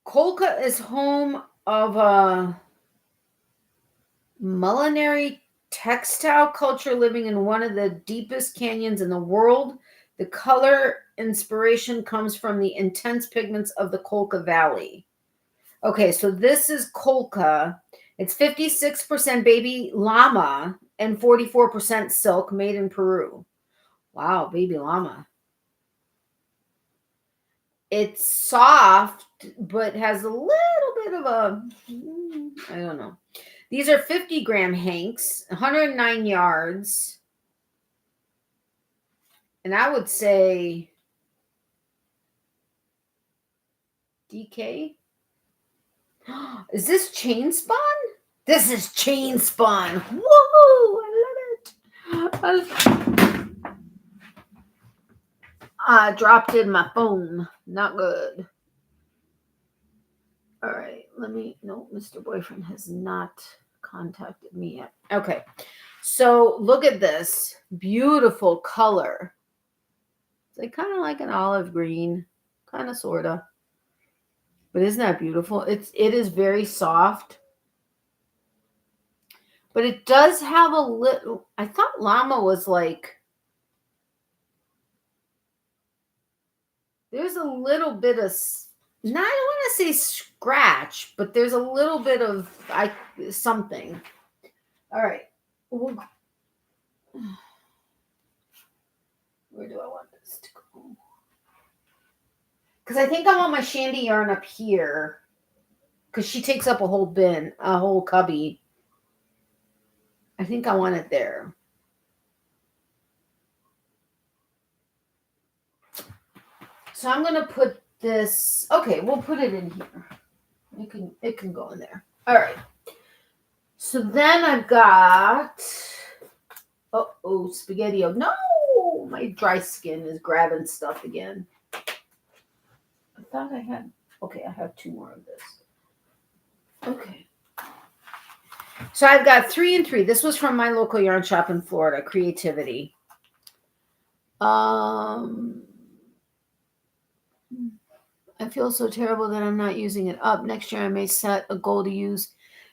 Colca is home of a culinary textile culture living in one of the deepest canyons in the world. The color inspiration comes from the intense pigments of the Colca Valley. Okay, so this is Colca. It's 56% baby llama and 44% silk, made in Peru. Wow, baby llama. It's soft, but has a little bit of a, I don't know. These are 50-gram hanks, 109 yards. And I would say DK. Is this chain spun? This is chain spun. Woohoo! I love it. I dropped in my phone. Not good. All right. No, Mr. Boyfriend has not contacted me yet. Okay. So look at this beautiful color. It's like kind of like an olive green, kind of, sort of. But isn't that beautiful? It is very soft. But it does have a little, I thought llama was like, there's a little bit of, I don't want to say scratch, but there's a little bit of something. All right. Where do I want this to go? Because I think I want my shandy yarn up here. Because she takes up a whole bin, a whole cubby. I think I want it there. So I'm going to put this. Okay, we'll put it in here. It can go in there. All right. So then I've got, spaghetti. No, my dry skin is grabbing stuff again. I thought I had, okay, I have 2 more of this. Okay. So I've got 3 and 3. This was from my local yarn shop in Florida, Creativity. I feel so terrible that I'm not using it up. Next year I may set a goal to use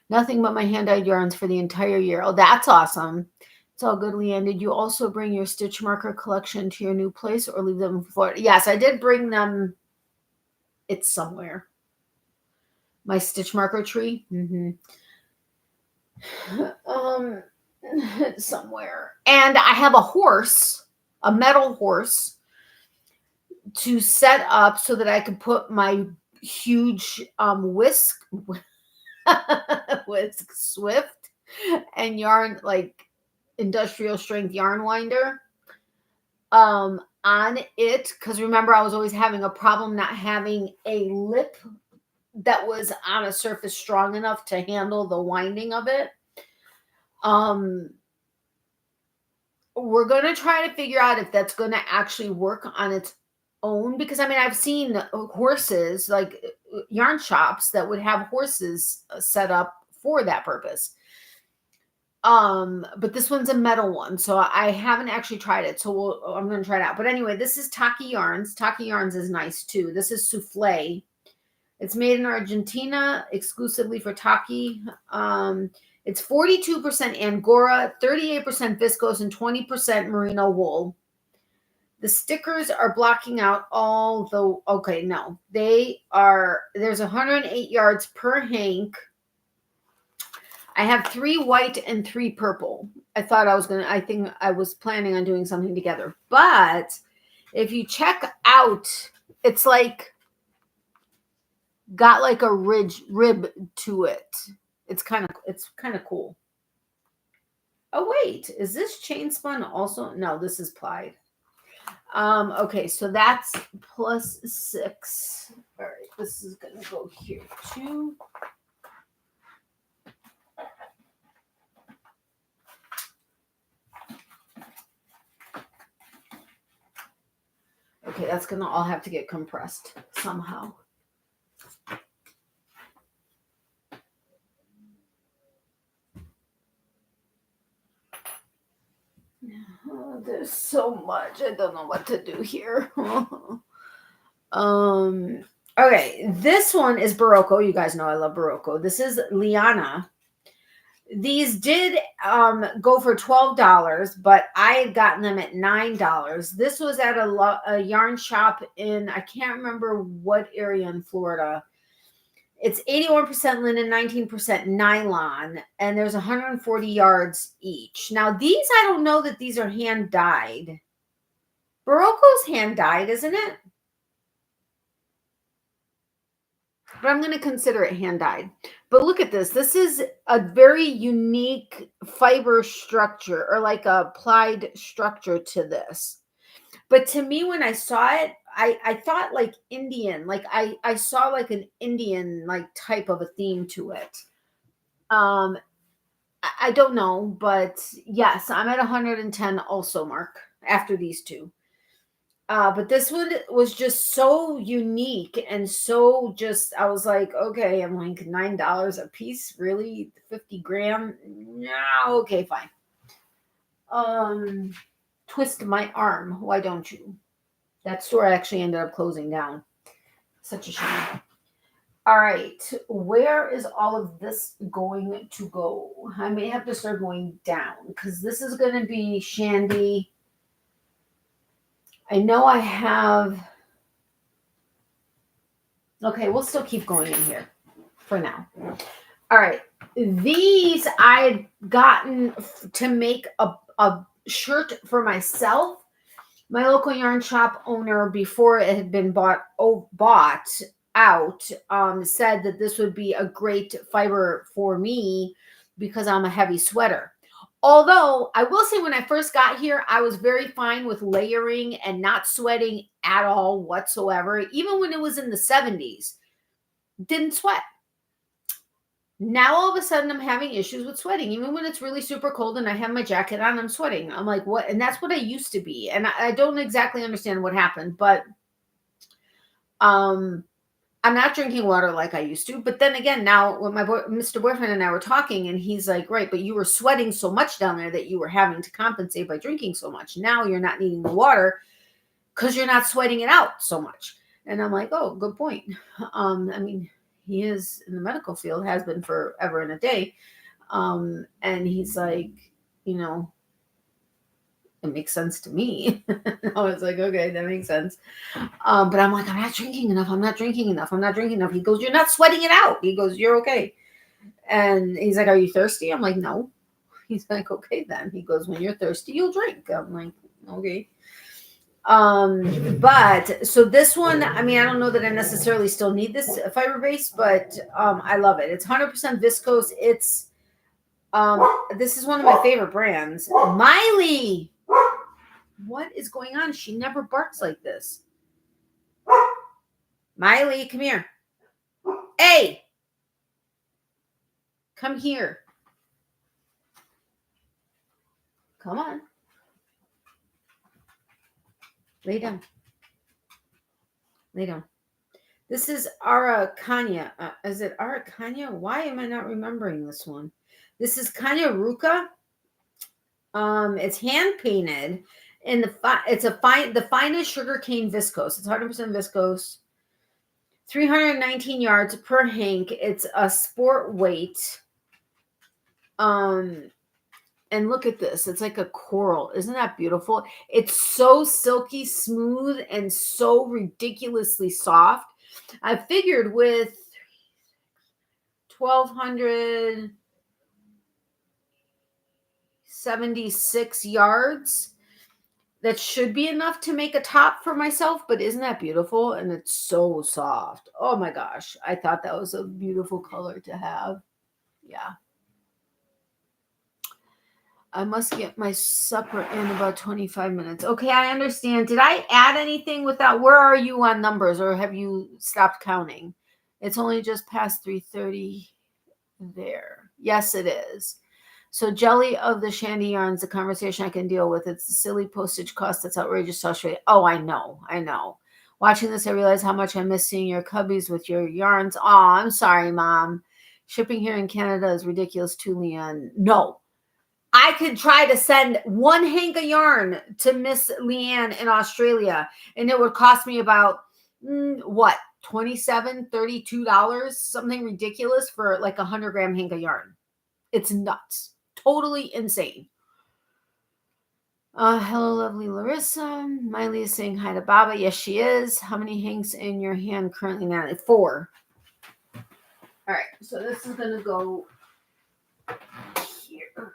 nothing but my hand-dyed yarns for the entire year. Oh, that's awesome. It's all good, Leanne. Did you also bring your stitch marker collection to your new place or leave them in Florida? Yes, I did bring them. It's somewhere. My stitch marker tree. Somewhere. And I have a horse, a metal horse, to set up so that I could put my huge Whisk Swift and yarn, like industrial strength yarn winder on it, because remember I was always having a problem not having a lip that was on a surface strong enough to handle the winding of it. We're going to try to figure out if that's going to actually work on its own, because I mean I've seen horses, like yarn shops that would have horses set up for that purpose. But this one's a metal one, so I haven't actually tried it. So I'm going to try it out. But anyway, this is Taki Yarns. Taki Yarns is nice too. This is Souffle. It's made in Argentina exclusively for Taki. It's 42% Angora, 38% viscose, and 20% merino wool. The stickers are blocking out all the, okay, no. They are, there's 108 yards per hank. I have 3 white and 3 purple. I think I was planning on doing something together. But if you check out, it's like, got like a rib to it. It's kind of cool. Oh, wait, is this chain spun also? No, this is plied. Okay, so that's +6. All right, this is gonna go here too. Okay, that's gonna all have to get compressed somehow. Oh, there's so much. I don't know what to do here. Okay, this one is Barocco. You guys know I love Barocco. This is Liana. These did go for $12, but I had gotten them at $9. This was at a yarn shop in, I can't remember what area in Florida. It's 81% linen, 19% nylon, and there's 140 yards each. Now, these, I don't know that these are hand-dyed. Barocco's hand-dyed, isn't it? But I'm going to consider it hand-dyed. But look at this. This is a very unique fiber structure, or like a plied structure to this. But to me, when I saw it, I thought like Indian, like I saw like an Indian like type of a theme to it. I don't know, but yes, I'm at 110 also, Mark, after these two. But this one was just so unique and so just, I was like, okay, I'm like $9 a piece, really? 50 gram? No, okay, fine. Twist my arm, why don't you? That store actually ended up closing down. Such a shame. All right, where is all of this going to go? I may have to start going down because this is going to be Shandy. I know I have. Okay, we'll still keep going in here for now. All right, these I'd gotten to make a shirt for myself. My local yarn shop owner, before it had been bought out, said that this would be a great fiber for me because I'm a heavy sweater. Although I will say when I first got here, I was very fine with layering and not sweating at all whatsoever. Even when it was in the 70s, didn't sweat. Now all of a sudden I'm having issues with sweating. Even when it's really super cold and I have my jacket on, I'm sweating. I'm like, what? And that's what I used to be. And I don't exactly understand what happened, but I'm not drinking water like I used to. But then again, now when my Mr. Boyfriend and I were talking, and he's like, right, but you were sweating so much down there that you were having to compensate by drinking so much. Now you're not needing the water because you're not sweating it out so much. And I'm like, oh, good point. I mean, he is in the medical field, has been forever and a day. And he's like, you know, it makes sense to me. I was like, okay, that makes sense. But I'm like, I'm not drinking enough. I'm not drinking enough. I'm not drinking enough. He goes, you're not sweating it out. He goes, you're okay. And he's like, are you thirsty? I'm like, no. He's like, okay, then. He goes, when you're thirsty, you'll drink. I'm like, okay. But so this one, I mean, I don't know that I necessarily still need this fiber base, but I love it. It's 100% viscose. It's this is one of my favorite brands. Miley, what is going on? She never barks like this. Miley, come here. Hey, come here. Come on. Lay down. Lay down. This is Araucania. Is it Araucania? Why am I not remembering this one? This is Kanya Ruka. It's hand painted, and the finest sugarcane viscose. It's 100% viscose. 319 yards per hank. It's a sport weight. And look at this. It's like a coral. Isn't that beautiful? It's so silky smooth and so ridiculously soft. I figured with 1,276 yards, that should be enough to make a top for myself, but isn't that beautiful? And it's so soft. Oh my gosh. I thought that was a beautiful color to have. Yeah. I must get my supper in about 25 minutes. Okay, I understand. Did I add anything with that? Where are you on numbers, or have you stopped counting? It's only just past 3:30 there. Yes, it is. So jelly of the shandy yarns, the conversation I can deal with. It's the silly postage cost that's outrageous to Australia. Oh, I know. Watching this, I realize how much I miss seeing your cubbies with your yarns. Oh, I'm sorry, Mom. Shipping here in Canada is ridiculous too, Leanne. No. I could try to send one hank of yarn to Miss Leanne in Australia, and it would cost me about, what, $27, $32, something ridiculous for like a 100-gram hank of yarn. It's nuts. Totally insane. Hello, lovely Larissa. Miley is saying hi to Baba. Yes, she is. How many hanks in your hand currently, Natalie? 4. All right, so this is going to go here.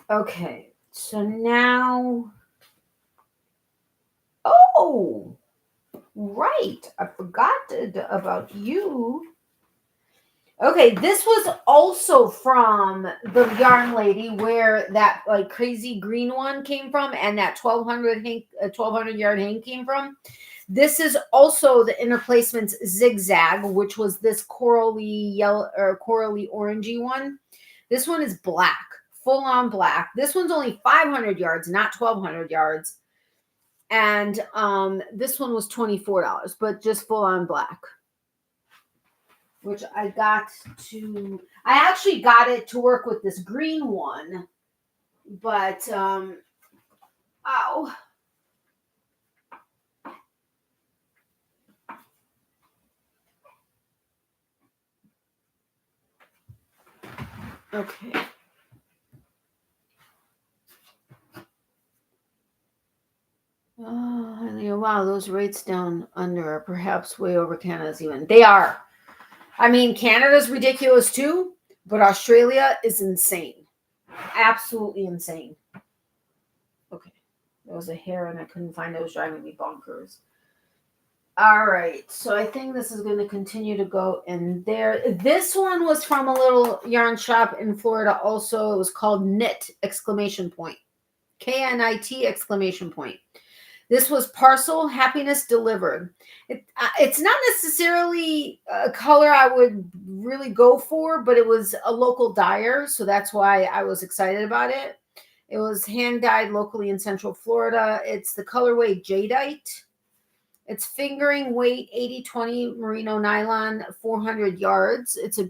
Okay, so now, oh, right, I forgot about you. Okay, this was also from the Yarn Lady, where that like crazy green one came from, and that 1,200 yard hank came from. This is also the Inner Placements Zigzag, which was this corally yellow or corally orangey one. This one is black. Full on black. This one's only 500 yards, not 1,200 yards. And this one was $24, but just full on black. Which I actually got it to work with this green one. But, ow. Okay. Oh, wow, those rates down under are perhaps way over Canada's even. They are. I mean, Canada's ridiculous too, but Australia is insane. Absolutely insane. Okay. There was a hair and I couldn't find it. It was driving me bonkers. All right. So I think this is going to continue to go in there. This one was from a little yarn shop in Florida also. It was called Knit! KNIT! This was Parcel Happiness Delivered. It's not necessarily a color I would really go for, but it was a local dyer, so that's why I was excited about it. It was hand dyed locally in Central Florida. It's the colorway Jadeite. It's fingering weight 80/20 merino nylon, 400 yards. It's a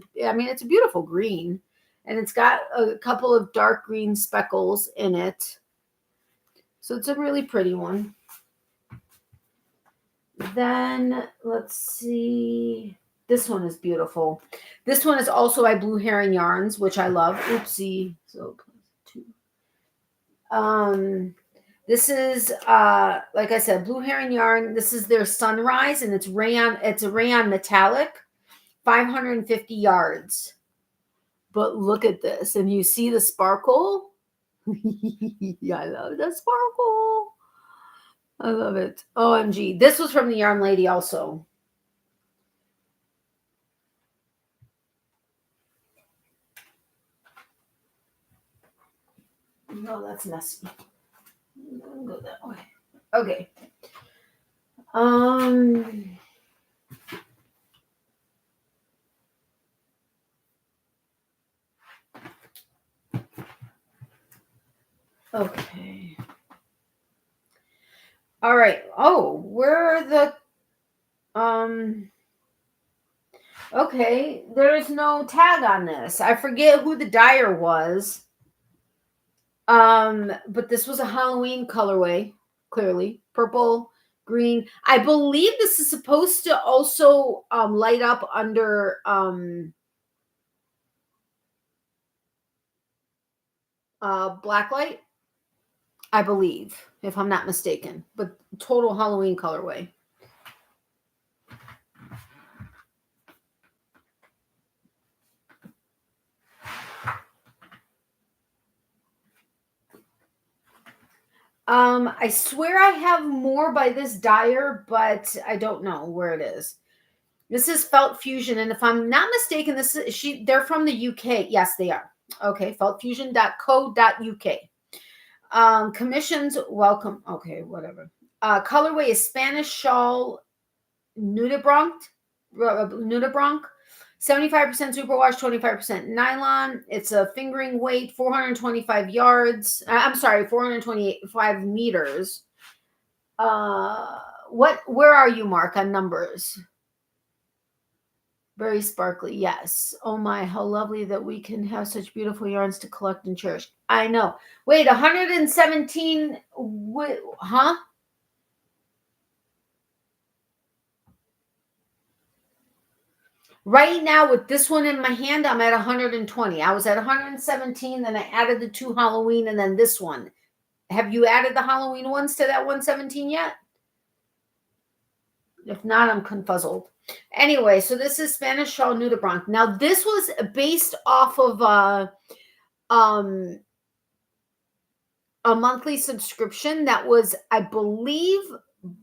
beautiful green, and it's got a couple of dark green speckles in it. So it's a really pretty one. Then let's see. This one is beautiful. This one is also by Blue Heron Yarns, which I love. Oopsie. So 2. This is like I said, Blue Heron Yarn. This is their Sunrise, and it's rayon. It's a rayon metallic, 550 yards. But look at this, and you see the sparkle. I love the sparkle. I love it. OMG. This was from the Yarn Lady also. No, that's messy. Go that way. Okay. Okay. All right. Oh, where are the okay, there's no tag on this. I forget who the dyer was. But this was a Halloween colorway, clearly. Purple, green. I believe this is supposed to also light up under black light, I believe, if I'm not mistaken, but total Halloween colorway. I swear I have more by this dyer, but I don't know where it is. This is Felt Fusion, and if I'm not mistaken, this is they're from the UK. Yes, they are. Okay, feltfusion.co.uk. Commissions welcome. Okay, whatever. Colorway is Spanish Shawl Nudibranch. 75% superwash, 25% nylon. It's a fingering weight, 425 yards. I'm sorry, 425 meters. Where are you, Mark, on numbers? Very sparkly, yes. Oh my, how lovely that we can have such beautiful yarns to collect and cherish. I know. Wait, 117, huh? Right now, with this one in my hand, I'm at 120. I was at 117, then I added the 2 Halloween, and then this one. Have you added the Halloween ones to that 117 yet? If not, I'm confuzzled. Anyway, so this is Spanish Shawl Nudibranch. Now, this was based off of a monthly subscription that was, I believe,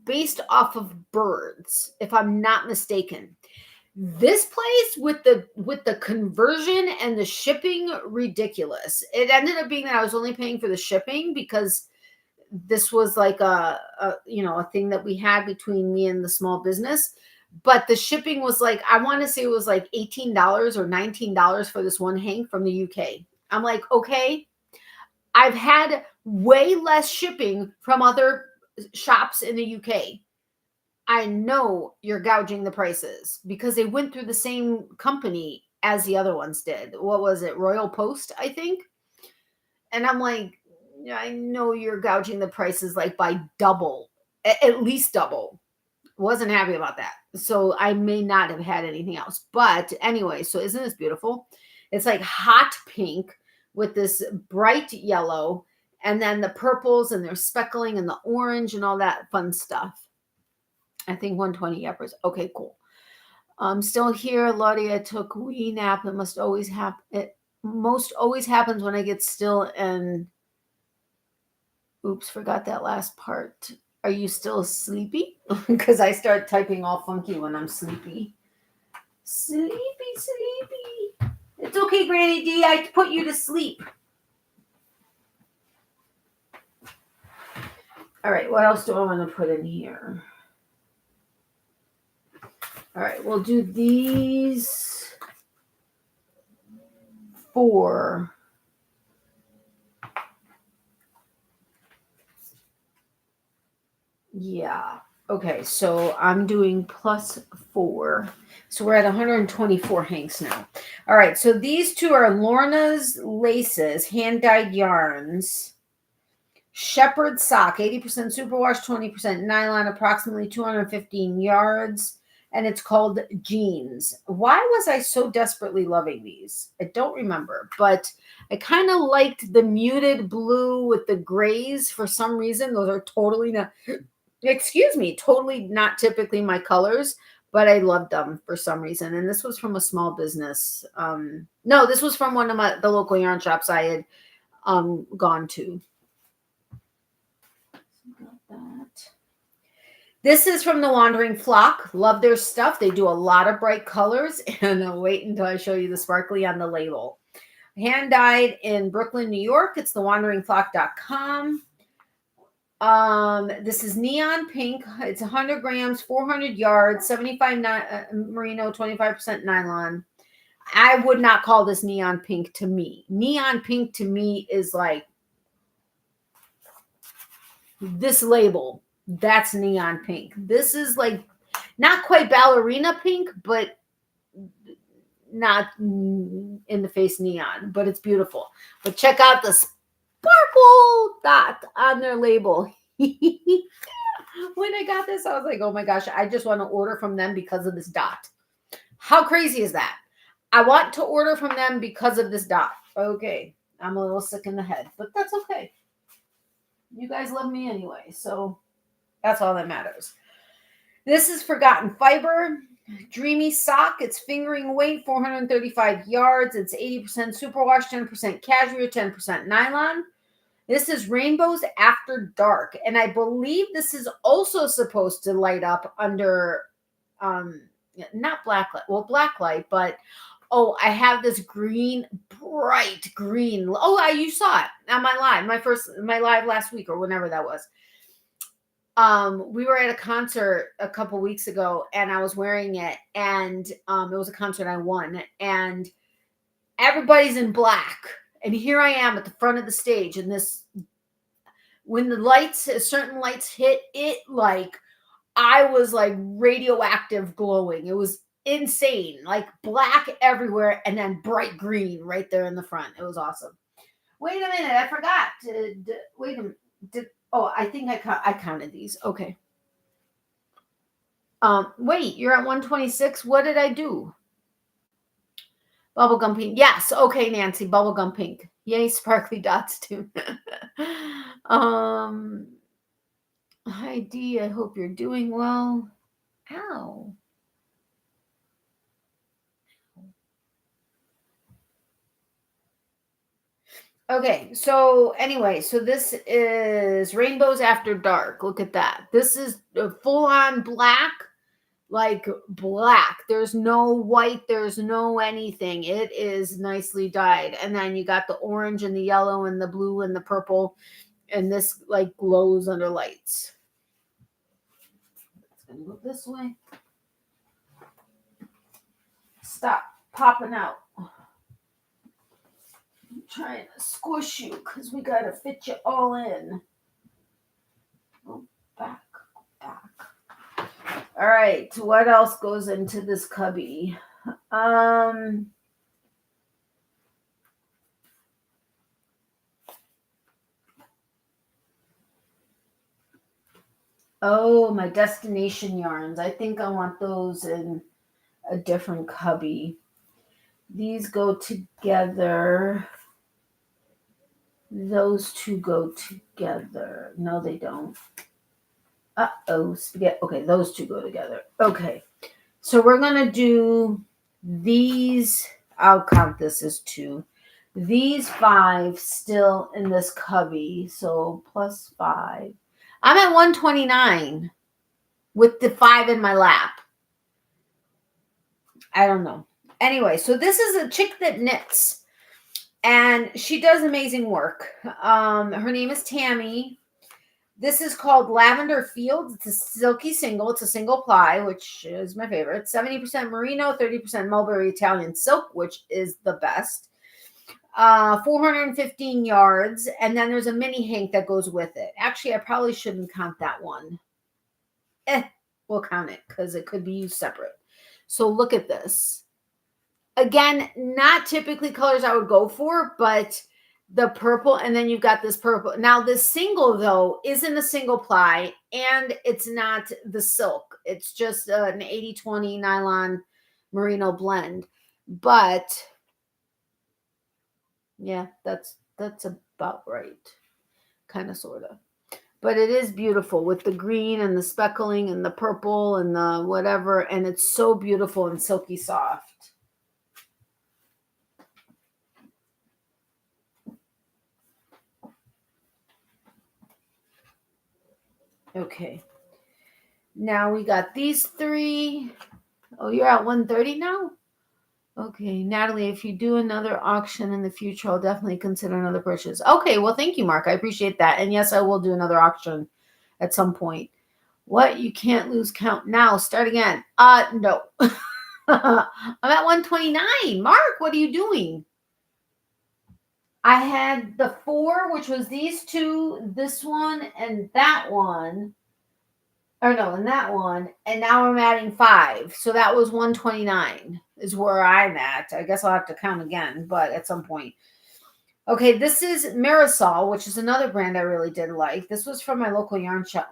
based off of birds, if I'm not mistaken. This place with the conversion and the shipping, ridiculous. It ended up being that I was only paying for the shipping because this was like a thing that we had between me and the small business. But the shipping was like, I want to say it was like $18 or $19 for this one hank from the UK. I'm like, okay, I've had way less shipping from other shops in the UK. I know you're gouging the prices because they went through the same company as the other ones did. What was it? Royal Post, I think. And I'm like, I know you're gouging the prices like by double, at least double. Wasn't happy about that. So I may not have had anything else. But anyway, so isn't this beautiful? It's like hot pink with this bright yellow and then the purples and there's speckling and the orange and all that fun stuff. I think 120 yepers. Okay, cool. I'm still here. Lottie, I took wee nap. It most always happens when I get still and oops, forgot that last part. Are you still sleepy? Because I start typing all funky when I'm sleepy. Sleepy. It's okay, Granny D. I put you to sleep. All right, what else do I want to put in here? All right, we'll do these 4. Yeah. Okay, so I'm doing +4. So we're at 124 hanks now. All right, so these 2 are Lorna's Laces, hand-dyed yarns. Shepherd Sock, 80% superwash, 20% nylon, approximately 215 yards. And it's called Jeans. Why was I so desperately loving these? I don't remember, but I kind of liked the muted blue with the grays for some reason. Those are totally not, totally not typically my colors, but I loved them for some reason. And this was from a small business. No, this was from one of the local yarn shops I had gone to. This is from the Wandering Flock. Love their stuff. They do a lot of bright colors. And I'll wait until I show you the sparkly on the label. Hand dyed in Brooklyn, New York. It's thewanderingflock.com. This is neon pink. It's 100 grams, 400 yards, 75 merino, 25% nylon. I would not call this neon pink to me. Neon pink to me is like this label. That's neon pink. This is like not quite ballerina pink, but not in the face neon, but it's beautiful. But check out the sparkle dot on their label. When I got this, I was like, oh my gosh, I just want to order from them because of this dot. How crazy is that? I want to order from them because of this dot. Okay. I'm a little sick in the head, but that's okay. You guys love me anyway, so that's all that matters. This is Forgotten Fiber. Dreamy sock. It's fingering weight, 435 yards. It's 80% superwash, 10% cashmere, 10% nylon. This is Rainbows After Dark. And I believe this is also supposed to light up under, not black light, well, black light, but oh, I have this green, bright green. Oh, you saw it on my live, my live last week or whenever that was. We were at a concert a couple weeks ago and I was wearing it, and it was a concert I won, and everybody's in black. And here I am at the front of the stage, and this, when the lights, certain lights hit it, like I was like radioactive glowing. It was insane, like black everywhere and then bright green right there in the front. It was awesome. Wait a minute, I forgot. Wait a minute. I think I counted these. Okay. Wait, you're at 126. What did I do? Bubblegum pink. Yes. Okay, Nancy. Bubblegum pink. Yay, sparkly dots too. Hi, Dee. I hope you're doing well. Ow. Okay, so anyway, so this is Rainbows After Dark. Look at that. This is full on black, like black. There's no white, there's no anything. It is nicely dyed. And then you got the orange and the yellow and the blue and the purple, and this like glows under lights. It's gonna go this way. Stop popping out. I'm trying to squish you because we got to fit you all in. Go back. All right. What else goes into this cubby? Oh, my destination yarns. I think I want those in a different cubby. These go together. Those two go together. No, they don't. Spaghetti. Okay, those two go together. Okay. So we're going to do these. I'll count this as 2. These 5 still in this cubby. So plus 5. I'm at 129 with the 5 in my lap. I don't know. Anyway, so this is a chick that knits. And she does amazing work. Her name is Tammy. This is called Lavender Fields. It's a silky single. It's a single ply, which is my favorite. 70% merino, 30% mulberry Italian silk, which is the best. 415 yards. And then there's a mini hank that goes with it. Actually, I probably shouldn't count that one. We'll count it because it could be used separate. So look at this. Again, not typically colors I would go for, but the purple, and then you've got this purple. Now, this single, though, isn't a single ply, and it's not the silk. It's just an 80-20 nylon merino blend. But, yeah, that's about right. Kind of, sort of. But it is beautiful with the green and the speckling and the purple and the whatever, and it's so beautiful and silky soft. Okay. Now we got these 3. Oh, you're at 130 now? Okay, Natalie, if you do another auction in the future, I'll definitely consider another purchase. Okay, well, thank you, Mark. I appreciate that. And yes, I will do another auction at some point. What? You can't lose count now. Start again. No. I'm at 129. Mark, what are you doing? I had the 4, which was these 2, this one, and that one. Or no, and that one. And now I'm adding 5. So that was 129 is where I'm at. I guess I'll have to count again, but at some point. Okay, this is Marisol, which is another brand I really did like. This was from my local yarn shop.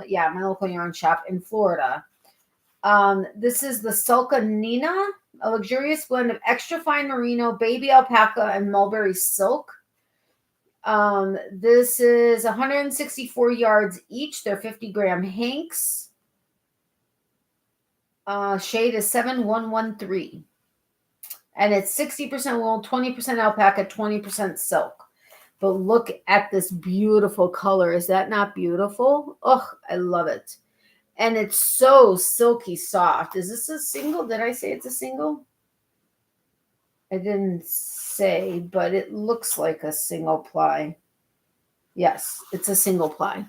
Yeah, my local yarn shop in Florida. This is the Sulka Nina, a luxurious blend of extra fine merino, baby alpaca, and mulberry silk. This is 164 yards each. They're 50-gram hanks. Shade is 7113. And it's 60% wool, 20% alpaca, 20% silk. But look at this beautiful color. Is that not beautiful? Oh, I love it. And it's so silky soft. Is this a single? Did I say it's a single? I didn't say, but it looks like a single ply. Yes, it's a single ply.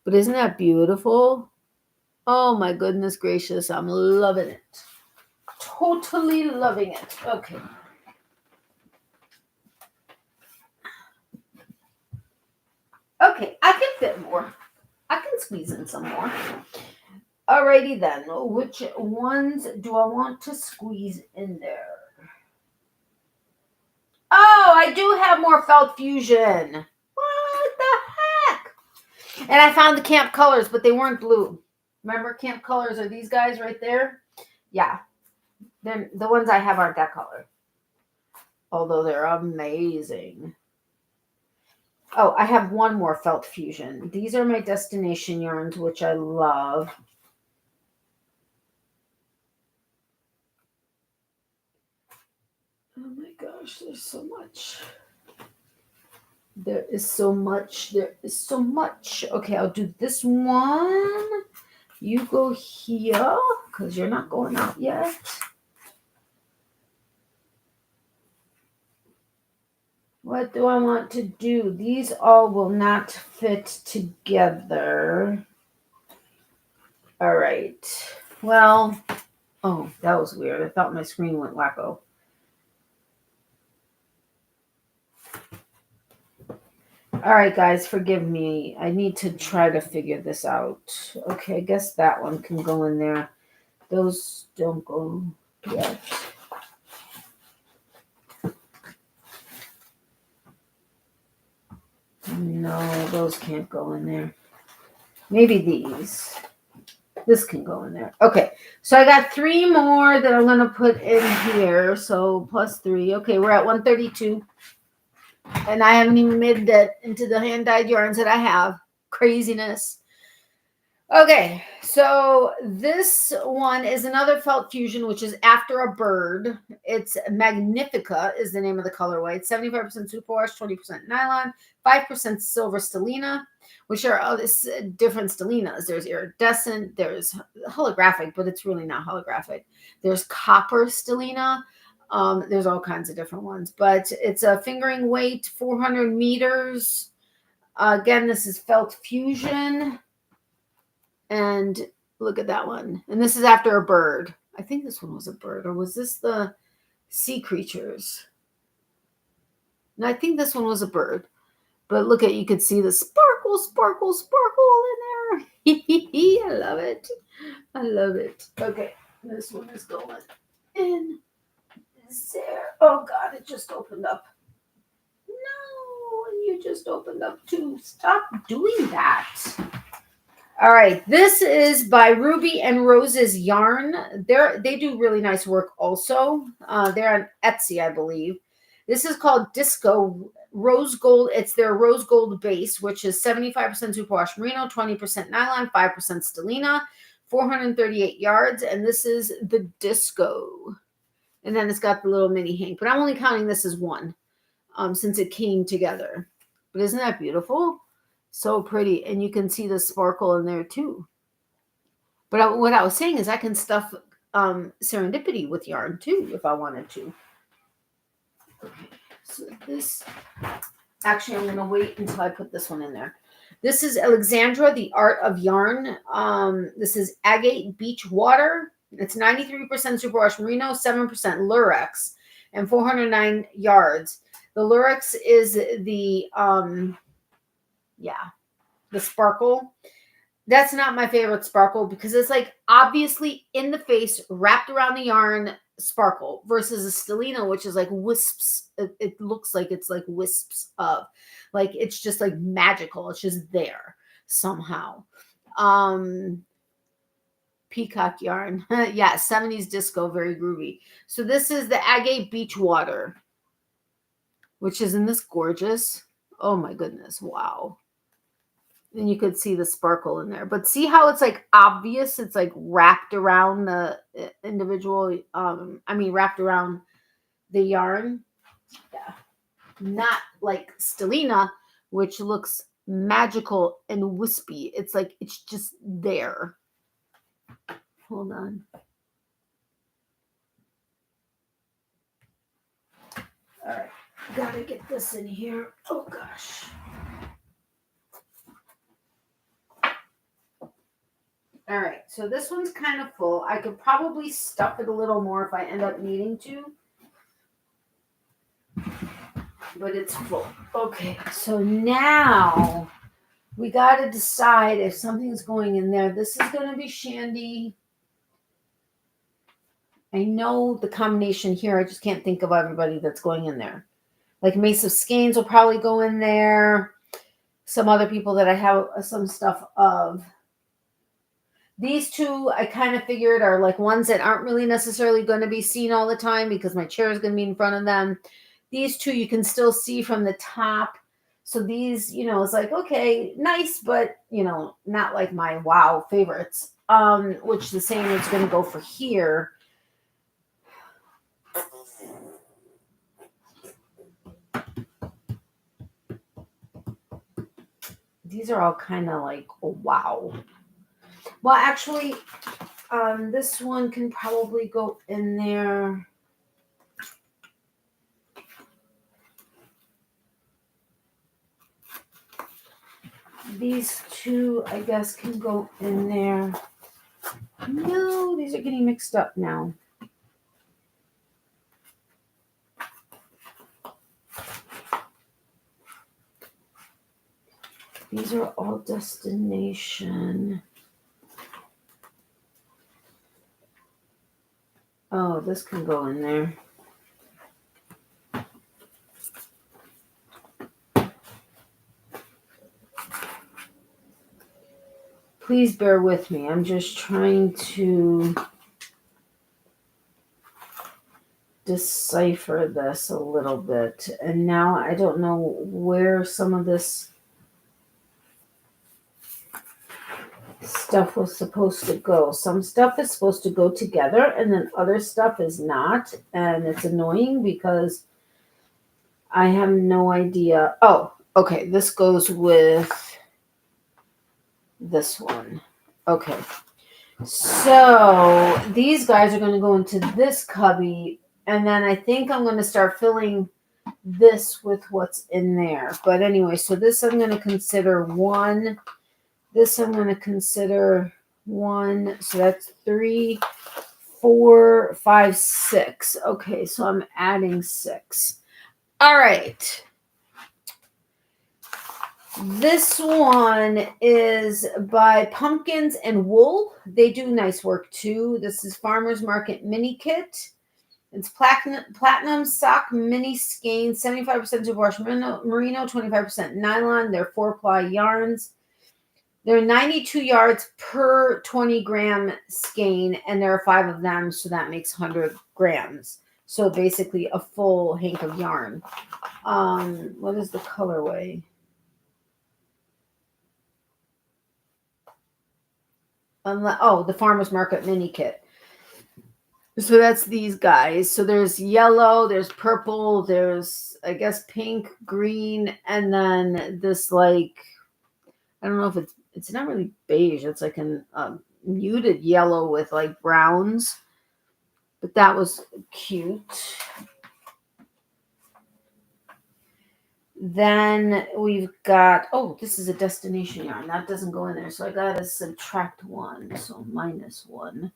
But isn't that beautiful? Oh my goodness gracious. I'm loving it. Totally loving it. Okay. Okay, I can fit more. I can squeeze in some more. Alrighty then. Which ones do I want to squeeze in there? Oh, I do have more Felt Fusion. What the heck? And I found the Camp Colors, but they weren't blue. Remember, Camp Colors are these guys right there? Yeah. Then the ones I have aren't that color. Although they're amazing. Oh, I have one more Felt Fusion. These are my destination yarns, which I love. Oh my gosh, there's so much. There is so much. There is so much. Okay, I'll do this one. You go here, because you're not going out yet. What do I want to do? These all will not fit together. All right. Well, oh, that was weird. I thought my screen went wacko. All right, guys, forgive me. I need to try to figure this out. Okay, I guess that one can go in there. Those don't go yet. No, those can't go in there. Maybe these. This can go in there. Okay, so I got 3 more that I'm going to put in here. So plus 3. Okay, we're at 132. And I haven't even made that into the hand-dyed yarns that I have. Craziness. Okay, so this one is another Felt Fusion, which is After a Bird. It's Magnifica is the name of the colorway. It's 75% superwash, 20% nylon, 5% silver stellina, which are different stellinas. There's iridescent, there's holographic, but it's really not holographic. There's copper stellina. There's all kinds of different ones, but it's a fingering weight, 400 meters. Again, this is Felt Fusion. And look at that one. And this is After a Bird. I think this one was a bird. Or was this the sea creatures? No, I think this one was a bird. But look at, you could see the sparkle, sparkle, sparkle in there. I love it. I love it. Okay, this one is going in there. Oh, God, it just opened up. No, you just opened up too. Stop doing that. All right, this is by Ruby and Rose's Yarn. They do really nice work also. They're on Etsy, I believe. This is called Disco Rose Gold. It's their rose gold base, which is 75% superwash merino, 20% nylon, 5% stellina, 438 yards. And this is the Disco. And then it's got the little mini hank. But I'm only counting this as one since it came together. But isn't that beautiful? So pretty. And you can see the sparkle in there too. But what I was saying is I can stuff serendipity with yarn too if I wanted to. Okay. So this, actually I'm going to wait until I put this one in there. This is Alexandra, the Art of Yarn. This is Agate Beach Water. It's 93% superwash merino, 7% lurex, and 409 yards. The lurex is the the sparkle. That's not my favorite sparkle because it's like obviously in the face, wrapped around the yarn, sparkle versus a stellina, which is like wisps. It looks like it's like wisps of, like it's just like magical. It's just there somehow. Peacock yarn. Yeah, 70s disco, very groovy. So this is the Agate Beach Water, which isn't this gorgeous? Oh my goodness, wow. And you could see the sparkle in there. But see how it's like obvious? It's like wrapped around the individual, wrapped around the yarn. Yeah. Not like stellina, which looks magical and wispy. It's like it's just there. Hold on. All right. Gotta get this in here. Oh gosh. All right, so this one's kind of full. I could probably stuff it a little more if I end up needing to. But it's full. Okay, so now we got to decide if something's going in there. This is going to be Shandy. I know the combination here. I just can't think of everybody that's going in there. Like Mace of Skeins will probably go in there. Some other people that I have some stuff of. These two, I kind of figured, are like ones that aren't really necessarily going to be seen all the time because my chair is going to be in front of them. These two, you can still see from the top. So these, it's like, okay, nice, but, not like my wow favorites, which the same is going to go for here. These are all kind of like, oh, wow. Well, actually, this one can probably go in there. These two, I guess, can go in there. No, these are getting mixed up now. These are all destination. Oh, this can go in there. Please bear with me. I'm just trying to decipher this a little bit. And now I don't know where some of this stuff was supposed to go. Some stuff is supposed to go together and then other stuff is not. And it's annoying because I have no idea. Oh, okay. This goes with this one. Okay. So these guys are going to go into this cubby. And then I think I'm going to start filling this with what's in there. But anyway, so this I'm going to consider one. This I'm going to consider one. So that's 3, 4, 5, 6. Okay, so I'm adding 6. All right. This one is by Pumpkins and Wool. They do nice work too. This is Farmer's Market Mini Kit. It's platinum sock mini skein, 75% superwash merino, 25% nylon. They're 4-ply yarns. They're 92 yards per 20 gram skein, and there are 5 of them, so that makes 100 grams. So basically a full hank of yarn. What is the colorway? The Farmer's Market Mini Kit. So that's these guys. So there's yellow, there's purple, there's, I guess, pink, green, and then this, like, I don't know if it's not really beige. It's like a muted yellow with like browns. But that was cute. Then we've got, this is a destination yarn. That doesn't go in there. So I got to subtract 1. So -1.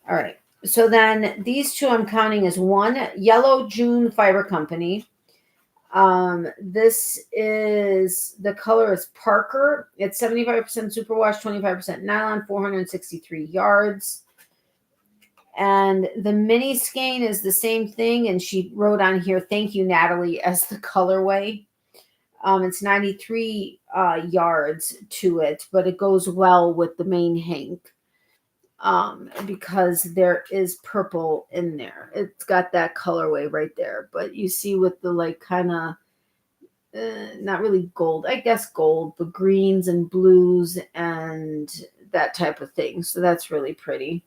All right. So then these two I'm counting as one. Yellow June Fiber Company. This is, the color is Parker. It's 75% superwash, 25% nylon, 463 yards. And the mini skein is the same thing. And she wrote on here, thank you, Natalie, as the colorway. It's 93 yards to it, but it goes well with the main hank because there is purple in there. It's got that colorway right there. But you see with the like kind of, not really gold, I guess gold, but greens and blues and that type of thing. So that's really pretty.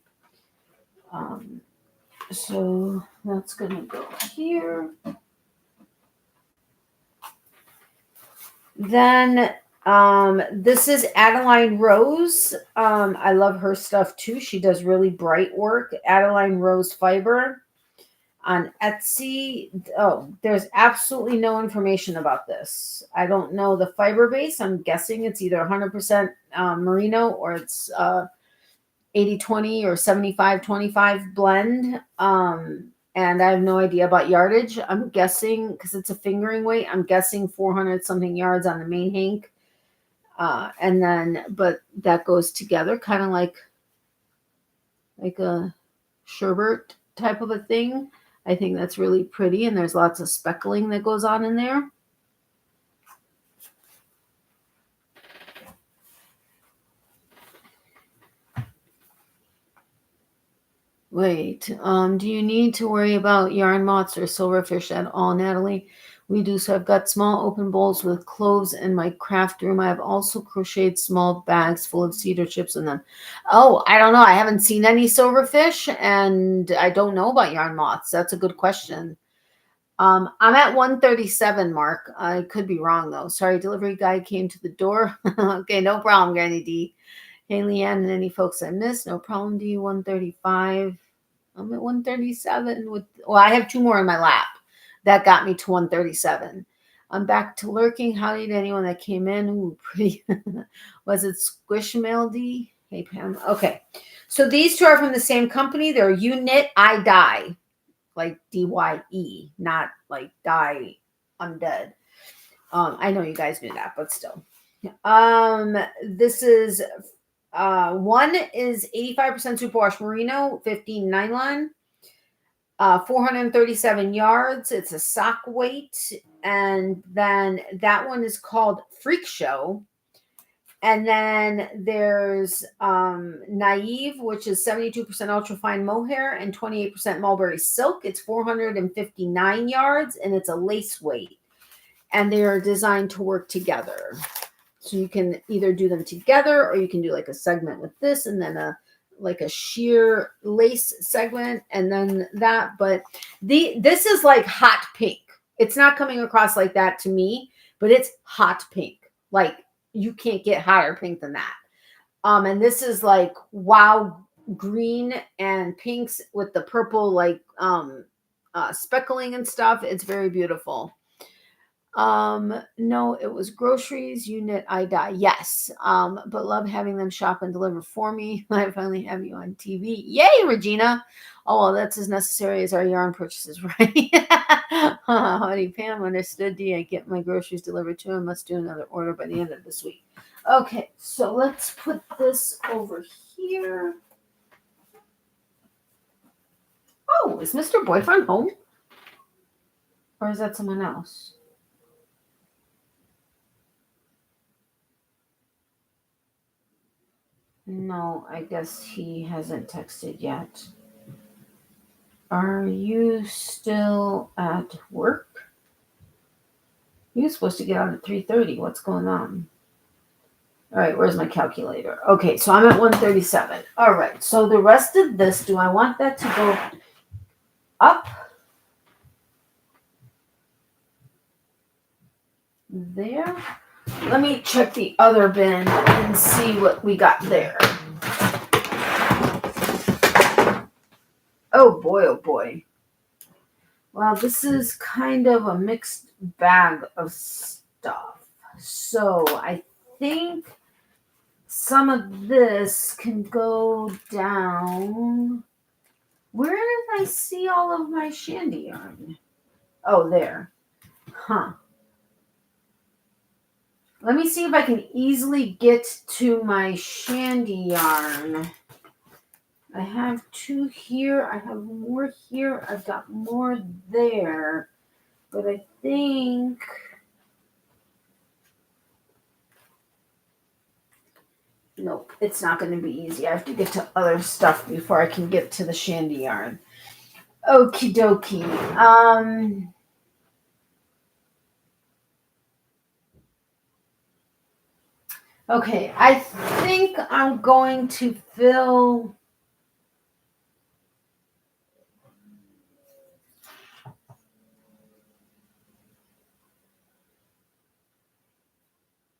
So that's going to go here. Then this is Adeline Rose. I love her stuff too. She does really bright work. Adeline Rose Fiber on Etsy. Oh, there's absolutely no information about this. I don't know the fiber base. I'm guessing it's either 100% merino or it's 80-20 or 75-25 blend. And I have no idea about yardage. I'm guessing, because it's a fingering weight, I'm guessing 400 something yards on the main hank. And then, but that goes together kind of like a sherbet type of a thing. I think that's really pretty. And there's lots of speckling that goes on in there. Wait, do you need to worry about yarn moths or silverfish at all, Natalie? We do. So I've got small open bowls with cloves in my craft room. I have also crocheted small bags full of cedar chips in them. Oh, I don't know. I haven't seen any silverfish, and I don't know about yarn moths. That's a good question. I'm at 137, Mark. I could be wrong, though. Sorry, delivery guy came to the door. Okay, no problem, Granny D. Hey, Leanne, and any folks I missed, no problem. D 135. I'm at 137 with. Well, I have two more in my lap. That got me to 137. I'm back to lurking. Howdy to anyone that came in. Ooh, pretty. Was it Squishmallow D? Hey, Pam. Okay, so these two are from the same company. They're You Knit, I Die, like DYE, not like die undead. I know you guys knew that, but still. This is. One is 85% superwash merino, 15 nylon, 437 yards. It's a sock weight. And then that one is called Freak Show. And then there's Naive, which is 72% ultrafine mohair and 28% mulberry silk. It's 459 yards and it's a lace weight. And they are designed to work together. So you can either do them together or you can do like a segment with this and then a sheer lace segment and then that. But this is like hot pink. It's not coming across like that to me, but it's hot pink. Like you can't get hotter pink than that. And this is like wow green and pinks with the purple like speckling and stuff. It's very beautiful. No, it was groceries, You Knit, I Die. Yes. But love having them shop and deliver for me. I finally have you on TV. Yay, Regina. Oh, well, that's as necessary as our yarn purchases, right? Honey, Pam, understood. D, I get my groceries delivered to him. Must do another order by the end of this week. Okay, so let's put this over here. Oh, is Mr. Boyfriend home? Or is that someone else? No, I guess he hasn't texted yet. Are you still at work? You're supposed to get out at 3:30. What's going on? All right, where's my calculator? Okay, so I'm at 137. All right, so the rest of this, do I want that to go up? There? Let me check the other bin and see what we got there. Oh boy, oh boy. Well, this is kind of a mixed bag of stuff. So I think some of this can go down. Where did I see all of my shandy yarn? Oh, there. Huh. Let me see if I can easily get to my shandy yarn. I have 2 here. I have more here. I've got more there. But I think... Nope, it's not going to be easy. I have to get to other stuff before I can get to the shandy yarn. Okie dokie. Okay, I think I'm going to fill...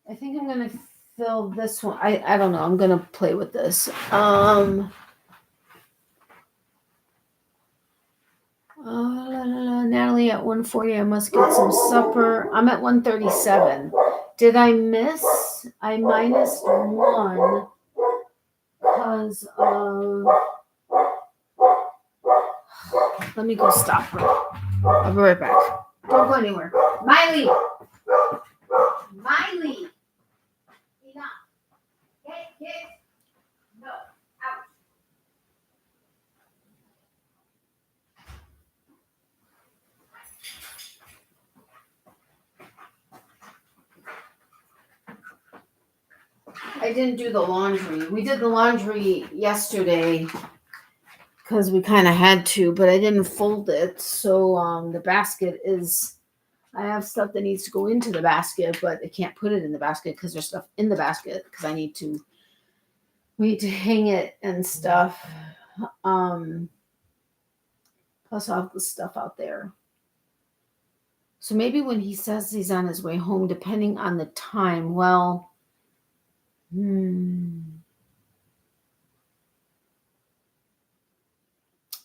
I think I'm going to fill this one. I don't know. I'm going to play with this. Natalie at 1:40. I must get some supper. I'm at 1:37. Did I miss? I minus 1 because of... Let me go stop her. I'll be right back. Don't go anywhere. Miley! Miley! Enough. Get. No. Out. I didn't do the laundry. We did the laundry yesterday because we kind of had to, but I didn't fold it. So the basket is... I have stuff that needs to go into the basket, but I can't put it in the basket because there's stuff in the basket because we need to hang it and stuff. Plus all the stuff out there. So maybe when he says he's on his way home, depending on the time, well,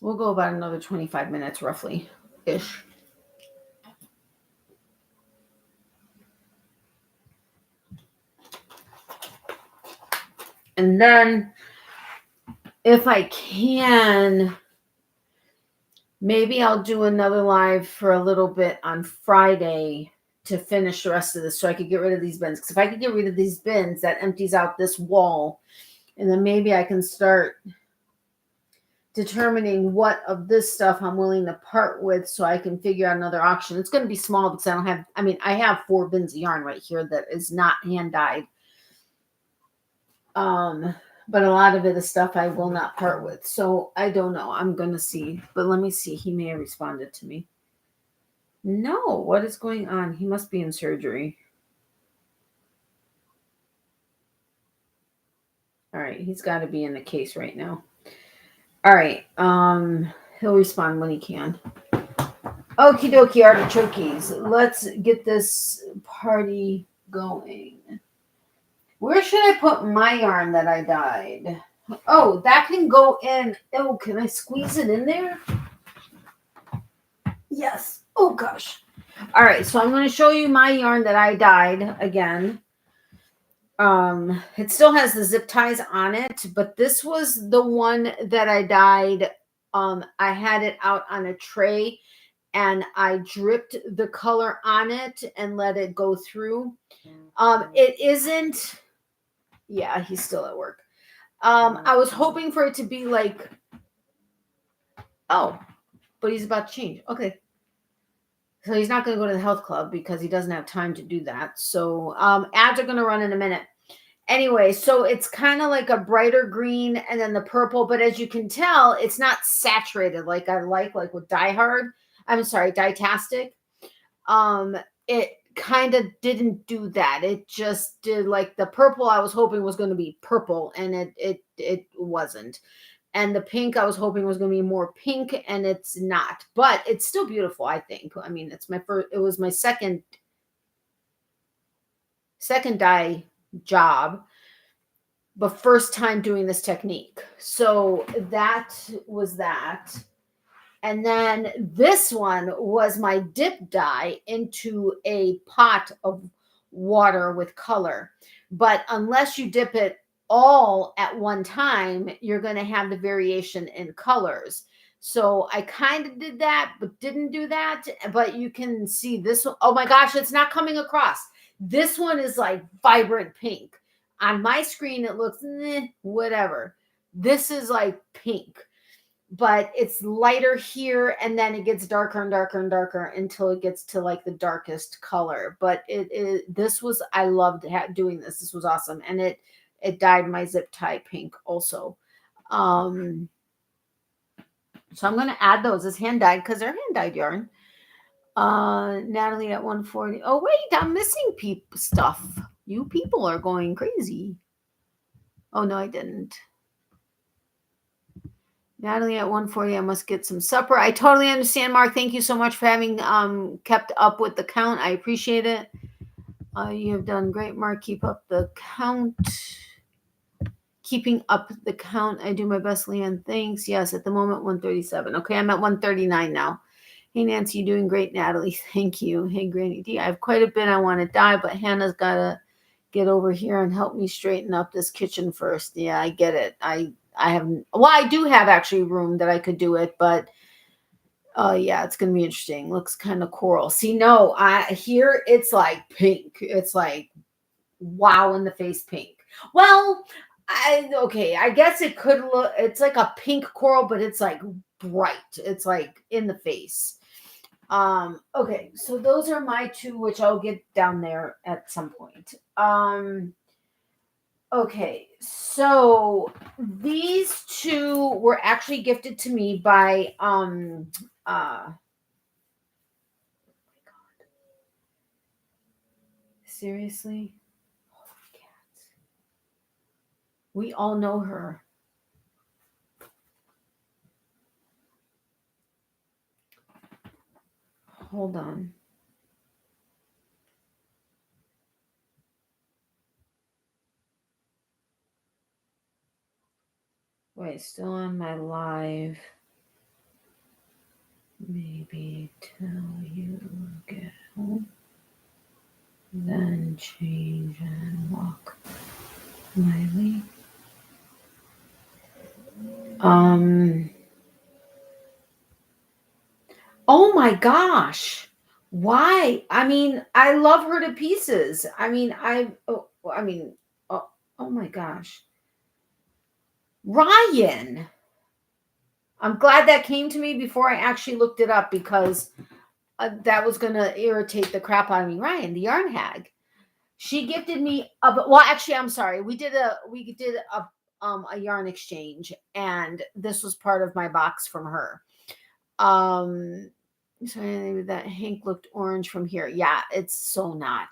we'll go about another 25 minutes roughly-ish. And then if I can, maybe I'll do another live for a little bit on Friday to finish the rest of this so I could get rid of these bins. Because if I could get rid of these bins, that empties out this wall. And then maybe I can start determining what of this stuff I'm willing to part with so I can figure out another auction. It's going to be small because I have 4 bins of yarn right here that is not hand dyed. But a lot of it is stuff I will not part with. So I don't know. I'm going to see. But let me see. He may have responded to me. No. What is going on? He must be in surgery. All right. He's got to be in the case right now. All right. He'll respond when he can. Okie dokie artichokes. Let's get this party going. Where should I put my yarn that I dyed? Oh, that can go in. Oh, can I squeeze it in there? Yes. Oh, gosh. All right, so I'm going to show you my yarn that I dyed again. It still has the zip ties on it, but this was the one that I dyed. I had it out on a tray, and I dripped the color on it and let it go through. It isn't... Yeah, he's still at work. I was hoping for it to be like... Oh, but he's about to change. Okay. So he's not going to go to the health club because he doesn't have time to do that. So ads are going to run in a minute. Anyway, so it's kind of like a brighter green and then the purple. But as you can tell, it's not saturated like I like with Dietastic. It kind of didn't do that. It just did like the purple I was hoping was going to be purple, and it wasn't. And the pink I was hoping was going to be more pink, and it's not. But it's still beautiful, I think. I mean, it's my first. It was my second dye job, but first time doing this technique. So that was that. And then this one was my dip dye into a pot of water with color. But unless you dip it all at one time, you're going to have the variation in colors. So I kind of did that, but didn't do that. But you can see this one. Oh my gosh, it's not coming across. This one is like vibrant pink. On my screen, it looks whatever. This is like pink, but it's lighter here, and then it gets darker and darker and darker until it gets to like the darkest color. But this was, I loved doing this. This was awesome. And it dyed my zip tie pink also. So I'm going to add those as hand dyed because they're hand dyed yarn. Natalie at 140. Oh, wait, I'm missing stuff. You people are going crazy. Oh, no, I didn't. Natalie at 140. I must get some supper. I totally understand, Mark. Thank you so much for having kept up with the count. I appreciate it. You have done great, Mark. Keep up the count. Keeping up the count. I do my best, Leanne. Thanks. Yes, at the moment, 137. Okay, I'm at 139 now. Hey, Nancy, you're doing great, Natalie. Thank you. Hey, Granny D. I have quite a bit I want to dye, but Hannah's got to get over here and help me straighten up this kitchen first. Yeah, I get it. I do have actually room that I could do it, but yeah, it's going to be interesting. Looks kind of coral. See, no, here it's like pink. It's like wow in the face pink. Well, okay, I guess it could look, it's like a pink coral, but it's like bright. It's like in the face. Okay, so those are my two, which I'll get down there at some point. Okay, so these two were actually gifted to me by oh my God. Seriously? Holy cats. We all know her. Hold on. Wait, still on my live. Maybe till you get home. Then change and walk. Miley. Oh my gosh. Why? I mean, I love her to pieces. I mean, oh my gosh. Ryan. I'm glad that came to me before I actually looked it up because that was going to irritate the crap out of me. Ryan, the yarn hag. She gifted me actually, I'm sorry. We did a yarn exchange, and this was part of my box from her. Sorry, that Hank looked orange from here. Yeah, it's so not.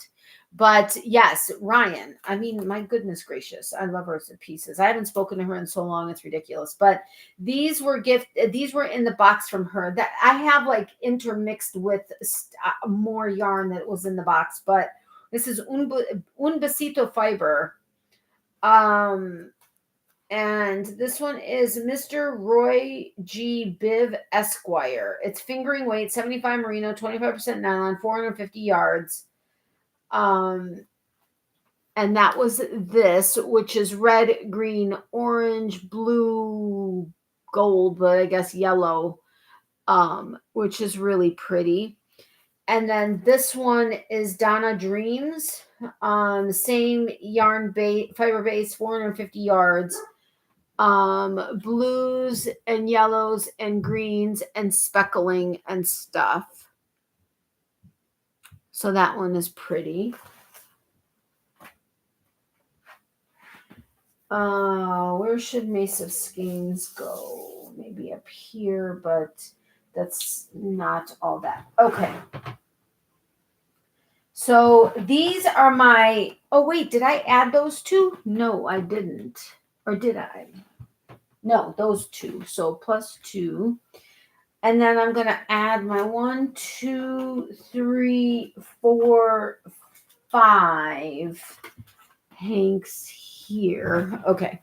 But yes, Ryan. I mean, my goodness gracious, I love her to pieces. I haven't spoken to her in so long; it's ridiculous. But these were in the box from her that I have like intermixed with more yarn that was in the box. But this is Un Besito fiber. And this one is Mr. Roy G. Biv Esquire. It's fingering weight, 75 merino, 25% nylon, 450 yards. And that was this, which is red, green, orange, blue, gold, but I guess yellow, which is really pretty. And then this one is Donna Dreams. Same yarn fiber base, 450 yards. Blues and yellows and greens and speckling and stuff. So that one is pretty. Where should Mace of Skeins go? Maybe up here, but that's not all that. Okay. So these are my, oh wait, did I add those two? No, I didn't. Or did I? No, those two. So +2. And then I'm going to add my 1, 2, 3, 4, 5 Hanks here. Okay.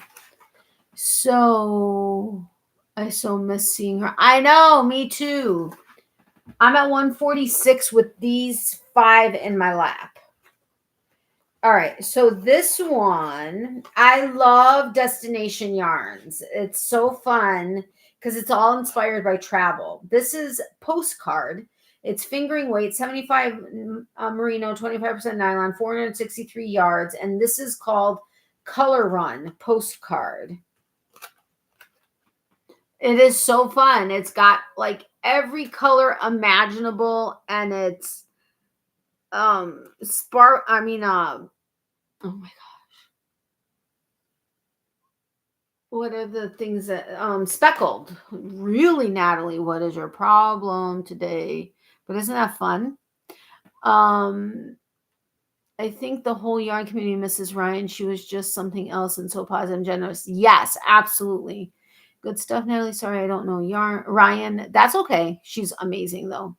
So I so miss seeing her. I know, me too. I'm at 146 with these 5 in my lap. All right, so this one, I love Destination Yarns. It's so fun because it's all inspired by travel. This is Postcard. It's fingering weight, 75 merino, 25% nylon, 463 yards. And this is called Color Run Postcard. It is so fun. It's got like every color imaginable, and it's spark. I mean, oh my god, what are the things that speckled? Really, Natalie, what is your problem today? But isn't that fun? I think the whole yarn community misses Ryan. She was just something else and so positive and generous. Yes, absolutely. Good stuff, Natalie. Sorry, I don't know yarn. Ryan, that's okay. She's amazing though.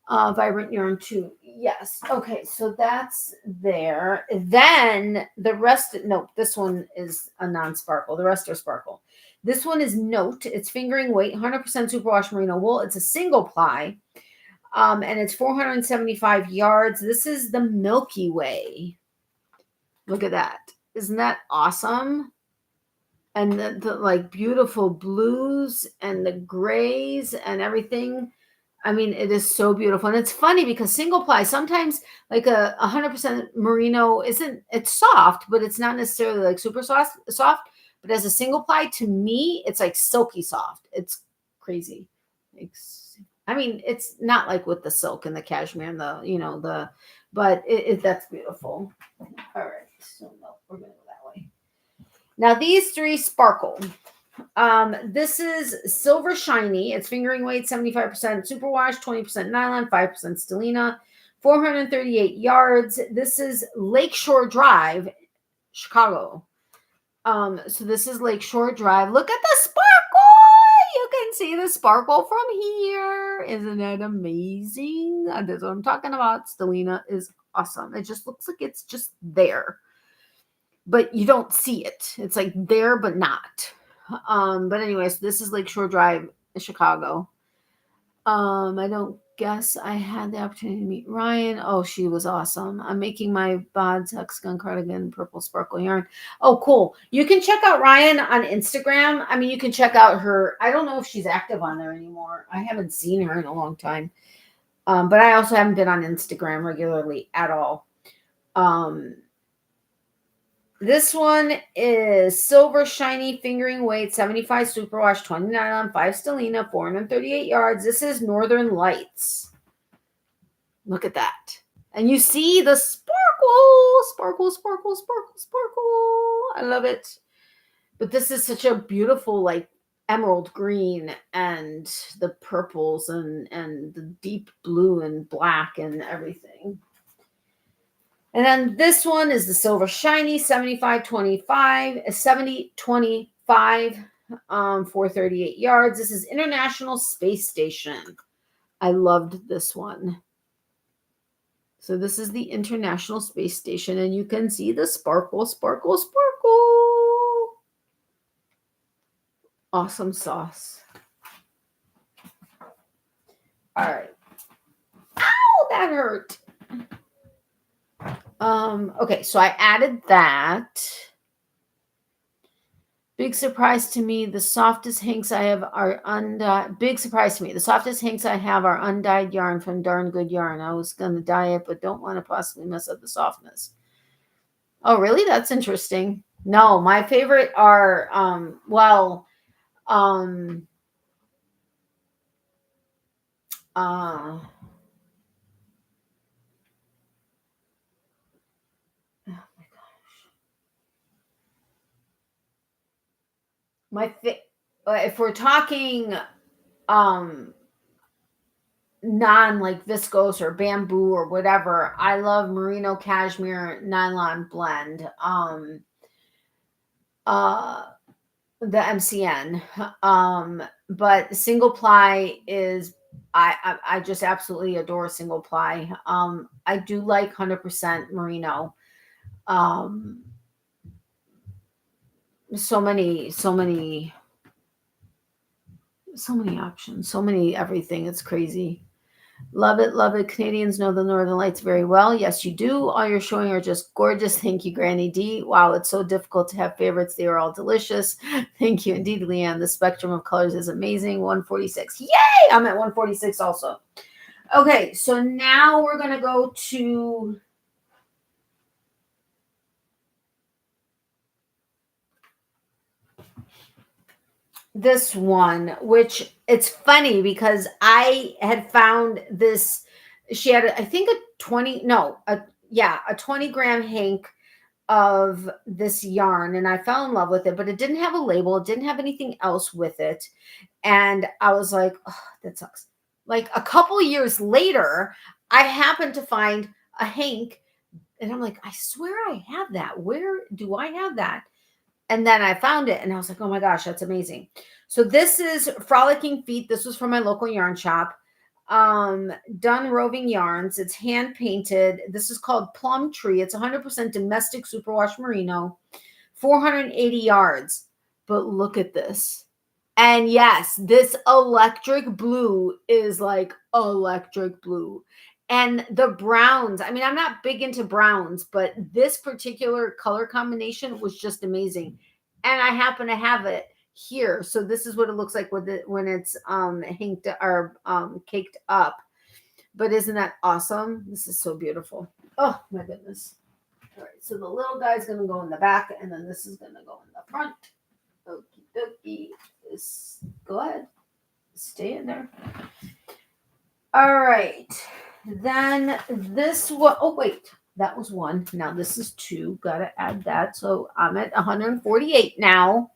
Vibrant yarn too. Yes. Okay, so that's there. Then the rest, no, this one is a non-sparkle. The rest are sparkle. This one is Note. It's fingering weight, 100% superwash merino wool. It's a single ply. And it's 475 yards. This is the Milky Way. Look at that. Isn't that awesome? And the like beautiful blues and the grays and everything. I mean, it is so beautiful. And it's funny because single ply, sometimes like a 100% merino it's soft, but it's not necessarily like super soft. But as a single ply, to me, it's like silky soft. It's crazy. I mean, it's not like with the silk and the cashmere and but that's beautiful. All right. So no, we're going to go that way. Now these three sparkle. This is Silver Shiny. It's fingering weight, 75% superwash, 20% nylon, 5% stellina, 438 yards. This is Lakeshore Drive, Chicago. So this is Lakeshore Drive. Look at the sparkle. You can see the sparkle from here. Isn't that amazing? That's what I'm talking about. Stellina is awesome. It just looks like it's just there, but you don't see it. It's like there, but not. But anyways, this is Lakeshore Drive in Chicago. I don't guess I had the opportunity to meet Ryan. Oh, she was awesome. I'm making my Bod's hexagon cardigan purple sparkle yarn. Oh, cool. You can check out Ryan on Instagram. I mean, you can check out her. I don't know if she's active on there anymore. I haven't seen her in a long time. But I also haven't been on Instagram regularly at all. This one is Silver Shiny fingering weight, 75 superwash, 29 on 5 stellina, 438 yards. This is Northern Lights. Look at that. And you see the sparkle, sparkle, sparkle, sparkle, sparkle. I love it. But this is such a beautiful, like, emerald green and the purples and the deep blue and black and everything. And then this one is the Silver Shiny 7525, 7025, 438 yards. This is International Space Station. I loved this one. So this is the International Space Station, and you can see the sparkle, sparkle, sparkle. Awesome sauce. All right. Ow, that hurt. Okay, so I added that. Big surprise to me, the softest hanks I have are undyed. Big surprise to me, the softest hanks I have are undyed yarn from Darn Good Yarn. I was going to dye it, but don't want to possibly mess up the softness. Oh, really? That's interesting. No, my favorite are, if we're talking non like viscose or bamboo or whatever, I love merino cashmere nylon blend, the MCN, but single ply is I just absolutely adore single ply. I do like 100% merino. So many options, so many everything. It's crazy. Love it, love it. Canadians know the Northern Lights very well. Yes, you do. All you're showing are just gorgeous. Thank you, Granny D. Wow, it's so difficult to have favorites. They are all delicious. Thank you indeed, Leanne. The spectrum of colors is amazing. 146. Yay! I'm at 146 also. Okay, so now we're going to go to... this one, which it's funny because I had found this. She had, I think, a 20-gram hank of this yarn, and I fell in love with it, but it didn't have a label. It didn't have anything else with it. And I was like, oh, that sucks. Like a couple years later, I happened to find a hank, and I'm like, I swear I have that. Where do I have that? And then I found it, and I was like, oh my gosh, that's amazing. So this is Frolicking Feet. This was from my local yarn shop. Done Roving Yarns. It's hand painted. This is called Plum Tree. It's 100% domestic superwash merino, 480 yards. But look at this. And yes, this electric blue is like electric blue. And the browns, I mean, I'm not big into browns, but this particular color combination was just amazing. And I happen to have it here. So this is what it looks like with it when it's hinked or caked up. But isn't that awesome? This is so beautiful. Oh my goodness. All right. So the little guy's going to go in the back, and then this is going to go in the front. Okie dokie. Go ahead. Stay in there. All right. Then this one. Oh, wait. That was one. Now this is two. Got to add that. So I'm at 148 now.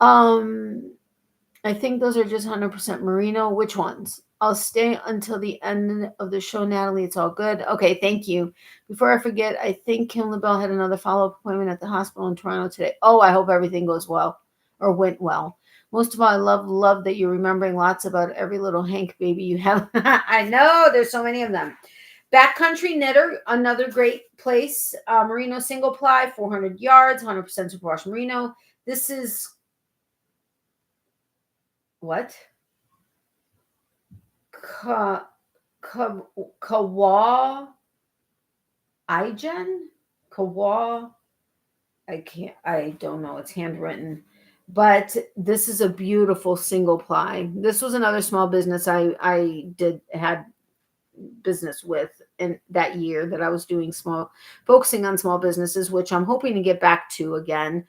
I think those are just 100% merino. Which ones? I'll stay until the end of the show, Natalie. It's all good. Okay, thank you. Before I forget, I think Kim LaBelle had another follow-up appointment at the hospital in Toronto today. Oh, I hope everything goes well or went well. Most of all, I love that you're remembering lots about every little Hank baby you have. I know, there's so many of them. Backcountry Knitter, another great place. Merino single ply, 400 yards, 100% superwash merino. This is what? Kawa Igen? Kawa? I don't know. It's handwritten. But this is a beautiful single ply. This was another small business I had business with in that year that I was doing focusing on small businesses, which I'm hoping to get back to again.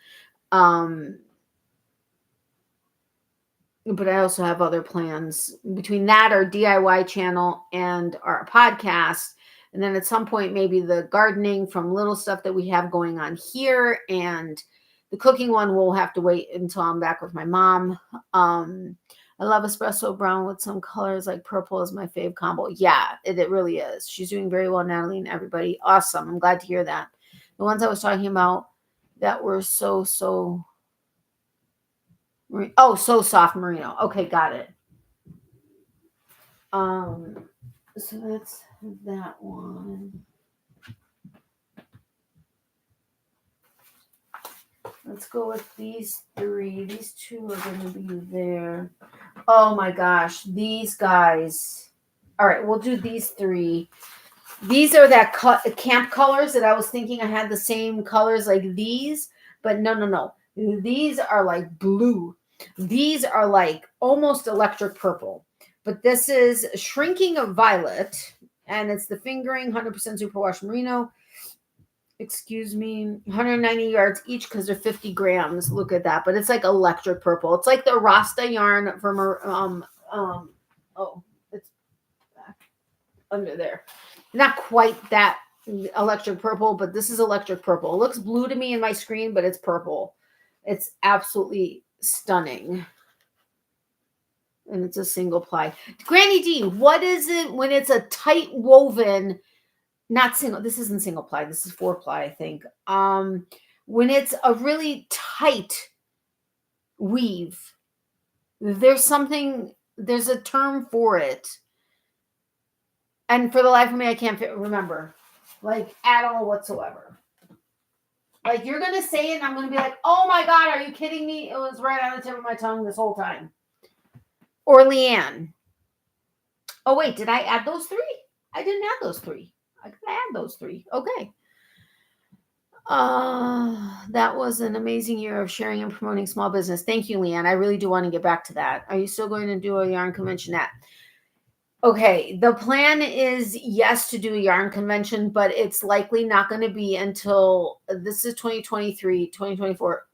But I also have other plans between that, our DIY channel, and our podcast. And then at some point, maybe the gardening from little stuff that we have going on here. And the cooking one will have to wait until I'm back with my mom. I love espresso brown with some colors, like purple is my fave combo. Yeah, it really is. She's doing very well, Natalie, and everybody. Awesome. I'm glad to hear that. The ones I was talking about that were so soft merino. Okay, got it. So that's that one. Let's go with these three. These two are going to be there. Oh my gosh, these guys. All right, we'll do these three. These are that camp colors that I was thinking I had the same colors like these, but no. These are like blue. These are like almost electric purple. But this is Shrinking of Violet, and it's the fingering 100% superwash merino. Excuse me, 190 yards each because they're 50 grams. Look at that. But it's like electric purple. It's like the Rasta yarn from it's back under there. Not quite that electric purple, but this is electric purple. It looks blue to me in my screen, but it's purple. It's absolutely stunning. And it's a single ply. Granny D, what is it when it's a tight woven? Not single. This isn't single ply. This is 4-ply, I think. When it's a really tight weave, there's a term for it. And for the life of me, I can't remember, like, at all whatsoever. Like, you're going to say it, and I'm going to be like, oh my God, are you kidding me? It was right on the tip of my tongue this whole time. Or Leanne. Oh, wait, did I add those three? I didn't add those three. I could add those three. Okay. That was an amazing year of sharing and promoting small business. Thank you, Leanne. I really do want to get back to that. Are you still going to do a yarn convention? Okay, the plan is, yes, to do a yarn convention, but it's likely not going to be until, this is 2023, 2024.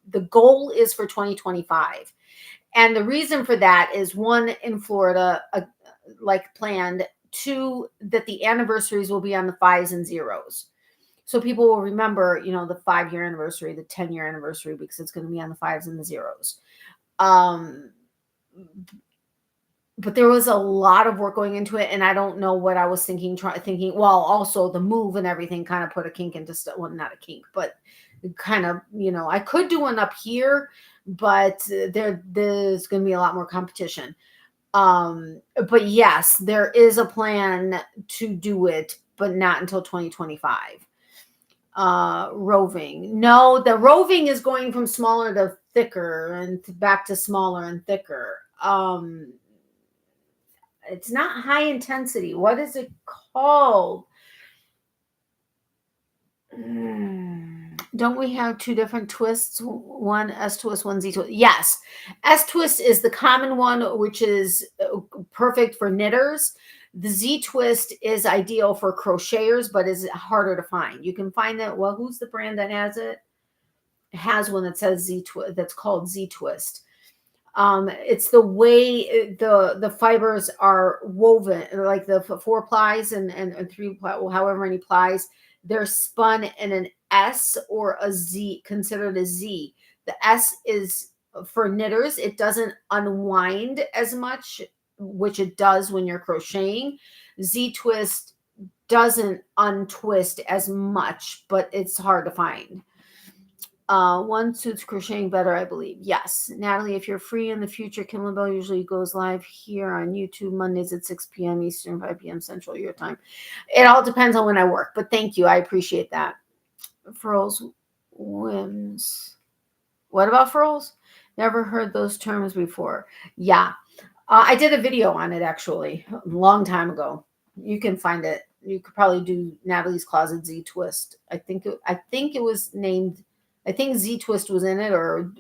the goal is for 2025. And the reason for that is, one, in Florida, like planned, two, that the anniversaries will be on the 5s and 0s. So people will remember, the 5-year anniversary, the 10-year anniversary, because it's going to be on the 5s and the 0s. But there was a lot of work going into it, and I don't know what I was thinking. Well, also the move and everything kind of put a kink into stuff. Well, not a kink, but kind of, I could do one up here, but there's going to be a lot more competition. But yes, there is a plan to do it, but not until 2025. Roving. No, the roving is going from smaller to thicker and back to smaller and thicker. It's not high intensity. What is it called? Don't we have two different twists? One S twist, one Z twist. Yes. S twist is the common one, which is perfect for knitters. The Z twist is ideal for crocheters, but is harder to find. You can find that. Well, who's the brand that has it? It has one that says Z twist, that's called Z twist. It's the way the fibers are woven, like the 4 plies and 3 ply, however many plies, they're spun in an S or a Z, considered a Z. The S is for knitters. It doesn't unwind as much, which it does when you're crocheting. Z twist doesn't untwist as much, but it's hard to find. One suits crocheting better, I believe. Yes. Natalie, if you're free in the future, Kim LaBelle usually goes live here on YouTube Mondays at 6 p.m. Eastern, 5 p.m. Central your time. It all depends on when I work, but thank you. I appreciate that. Furls, whims. What about furls? Never heard those terms before. Yeah. I did a video on it, actually, a long time ago. You can find it. You could probably do Natalie's Closet Z Twist. I think it was named, I think Z Twist was in it, or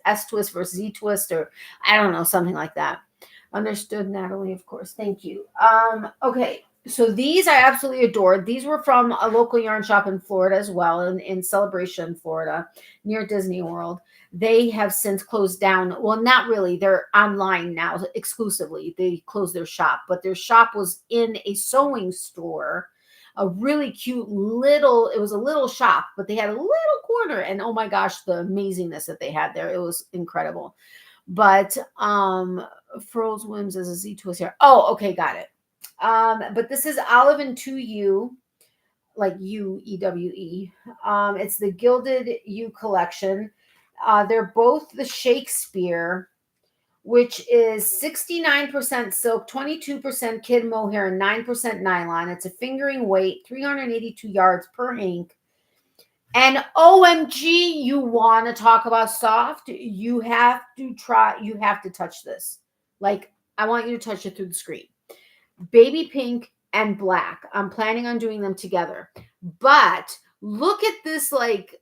S Twist versus Z Twist, or I don't know, something like that. Understood, Natalie, of course. Thank you. Okay, so these I absolutely adored. These were from a local yarn shop in Florida as well, in Celebration, Florida, near Disney World. They have since closed down. Well, not really. They're online now exclusively. They closed their shop, but their shop was in a sewing store, a really cute little, it was a little shop, but they had a little corner, and oh my gosh, the amazingness that they had there. It was incredible. But Furls Whims is a Z twist here. Oh, okay, got it. But this is Olive and 2U, like U-E-W-E. It's the Gilded U collection. They're both the Shakespeare, which is 69% silk, 22% kid mohair, and 9% nylon. It's a fingering weight, 382 yards per hank. And OMG, you want to talk about soft? You have to touch this. Like, I want you to touch it through the screen. Baby pink and black. I'm planning on doing them together. But look at this, like,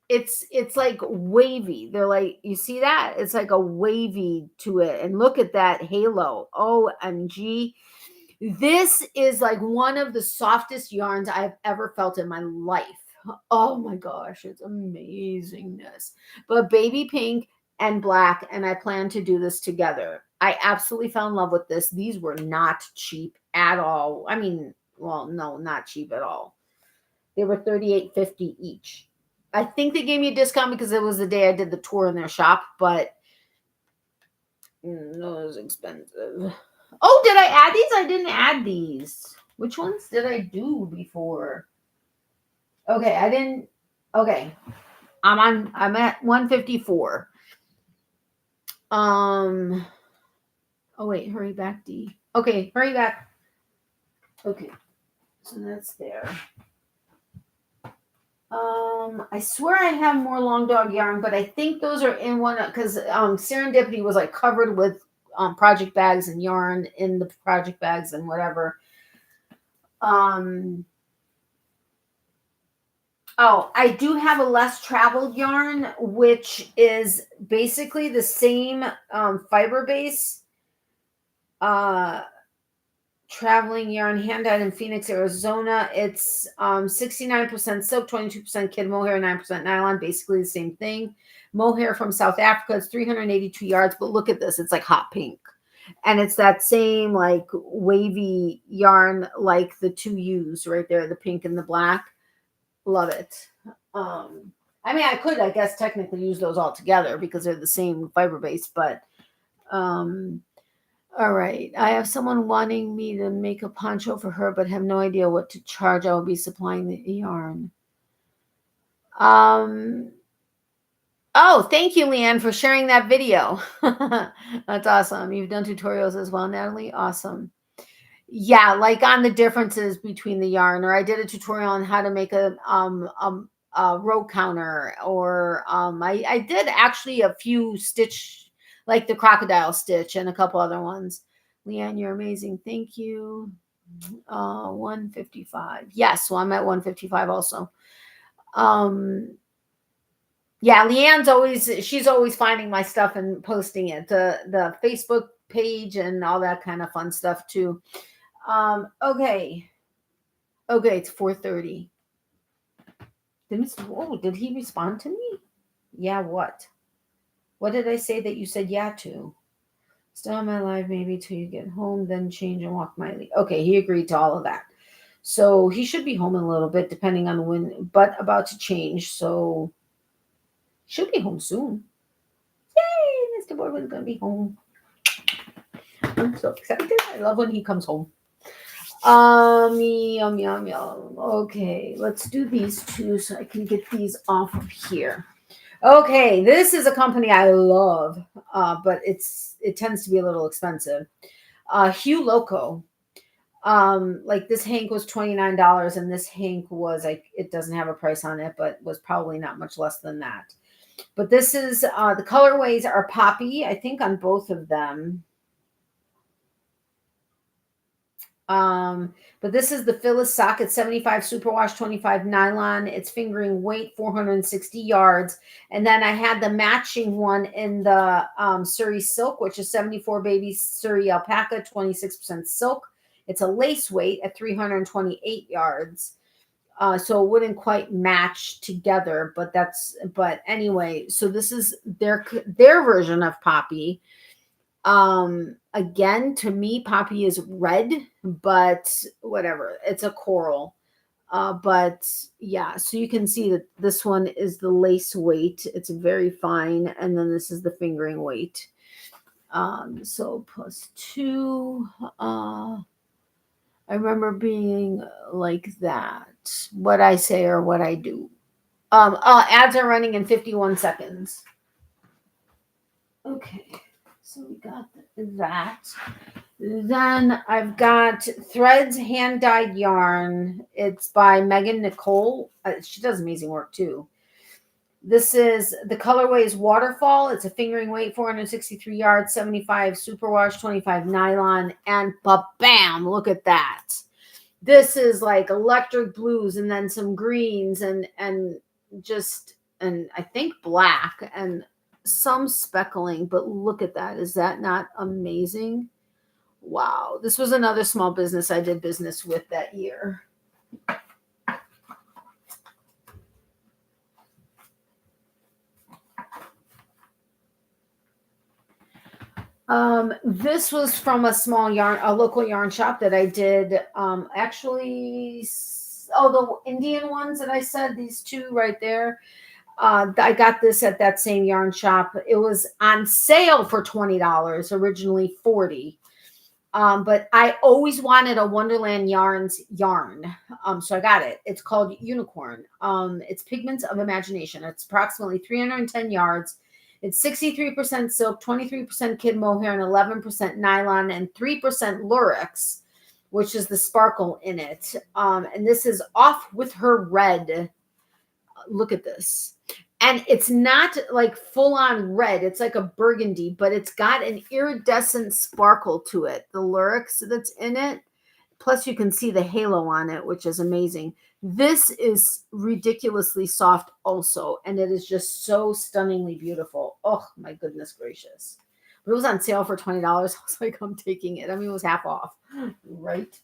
it's like wavy. They're like, you see that? It's like a wavy to it. And look at that halo. OMG. This is like one of the softest yarns I've ever felt in my life. Oh my gosh, it's amazingness. But baby pink and black, and I plan to do this together. I absolutely fell in love with this. These were not cheap at all. I mean, well, no, not cheap at all. They were $38.50 each. I think they gave me a discount because it was the day I did the tour in their shop, but it was expensive. Oh, did I add these? I didn't add these. Which ones did I do before? Okay, I didn't. Okay. I'm at 154. Oh wait, hurry back, D. Okay, hurry back. Okay. So that's there. I swear I have more long dog yarn, but I think those are in one, because Serendipity was like covered with project bags and yarn in the project bags and whatever. Oh, I do have a less traveled yarn, which is basically the same fiber base. Traveling yarn, hand dyed in Phoenix, Arizona. It's 69% silk, 22% kid mohair, 9% nylon. Basically the same thing. Mohair from South Africa. It's 382 yards, but look at this. It's like hot pink. And it's that same like wavy yarn like the two U's right there, the pink and the black. Love it. I mean, I could, I guess, technically use those all together because they're the same fiber base, but all right. I have someone wanting me to make a poncho for her, but have no idea what to charge. I will be supplying the yarn. Oh, thank you, Leanne, for sharing that video. That's awesome. You've done tutorials as well, Natalie. Awesome. Yeah, like on the differences between the yarn, or I did a tutorial on how to make a row counter, or I did actually a few stitch, like the crocodile stitch and a couple other ones. Leanne, you're amazing. Thank you. 155. Yes, well, I'm at 155 also. Yeah, Leanne's she's always finding my stuff and posting it. The Facebook page and all that kind of fun stuff too. Okay, it's 4:30. Did he respond to me? Yeah, what? What did I say that you said yeah to? Still on my live maybe till you get home, then change and walk Miley. Okay, he agreed to all of that. So he should be home in a little bit, depending on when, but about to change. So should be home soon. Yay, Mr. Boardman's going to be home. I'm so excited. I love when he comes home. Yum, yum, yum. Okay, let's do these two so I can get these off of here. Okay, this is a company I love, but it tends to be a little expensive. Hugh Loco. Like this hank was $29, and this hank was like, it doesn't have a price on it, but was probably not much less than that. But this is the colorways are poppy, I think, on both of them. But this is the Phyllis sock. It's 75 superwash, 25 nylon. It's fingering weight, 460 yards. And then I had the matching one in the Surrey silk, which is 74 baby Surrey alpaca, 26% silk. It's a lace weight at 328 yards. So it wouldn't quite match together, but anyway, so this is their version of poppy. Again, to me, poppy is red, but whatever, it's a coral. But yeah, so you can see that this one is the lace weight. It's very fine. And then this is the fingering weight. So +2, I remember being like that. What I say or what I do. Ads are running in 51 seconds. Okay. So we got that. Then I've got Threads Hand Dyed Yarn. It's by Megan Nicole. She does amazing work too. This is the colorway is Waterfall. It's a fingering weight, 463 yards, 75 superwash, 25 nylon, and bam! Look at that. This is like electric blues, and then some greens, and I think black and some speckling, but look at that. Is that not amazing? Wow. This was another small business I did business with that year. This was from a local yarn shop that I did. Actually, the Indian ones that I said, these two right there. I got this at that same yarn shop. It was on sale for $20, originally $40. But I always wanted a Wonderland Yarns yarn. So I got it. It's called Unicorn. It's Pigments of Imagination. It's approximately 310 yards. It's 63% silk, 23% kid mohair, and 11% nylon, and 3% lurex, which is the sparkle in it. And this is Off With Her Red. Look at this. And it's not like full on red. It's like a burgundy, but it's got an iridescent sparkle to it. The lurex that's in it. Plus you can see the halo on it, which is amazing. This is ridiculously soft also. And it is just so stunningly beautiful. Oh my goodness gracious. But it was on sale for $20. I was like, I'm taking it. I mean, it was half off, right?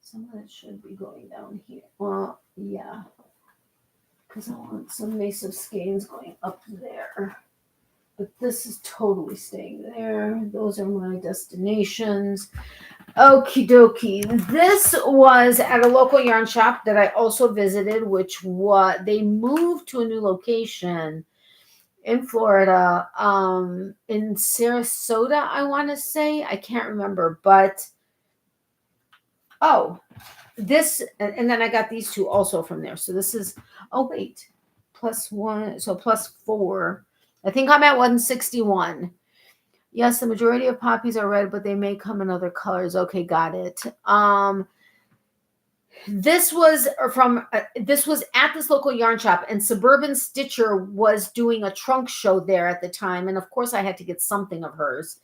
Some of it should be going down here. Well, yeah, because I want some Mesa skeins going up there. But this is totally staying there. Those are my destinations. Okie dokie. This was at a local yarn shop that I also visited, which they moved to a new location in Florida, in Sarasota, I want to say. I can't remember, but this, and then I got these two also from there. So this is, +1, so +4. I think I'm at 161. Yes, the majority of poppies are red, but they may come in other colors. Okay, got it. This was at this local yarn shop, and Suburban Stitcher was doing a trunk show there at the time, and of course I had to get something of hers.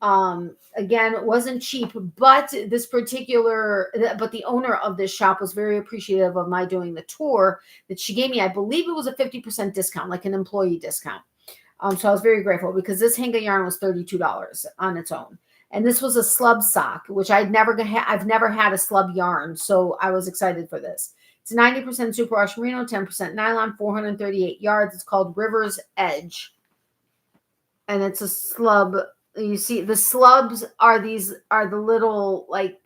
Again, it wasn't cheap, but the owner of this shop was very appreciative of my doing the tour that she gave me. I believe it was a 50% discount, like an employee discount. So I was very grateful because this hanga yarn was $32 on its own. And this was a slub sock, which I've never had a slub yarn. So I was excited for this. It's 90% superwash merino, 10% nylon, 438 yards. It's called River's Edge. And it's a slub. You see, the slubs are the little, like,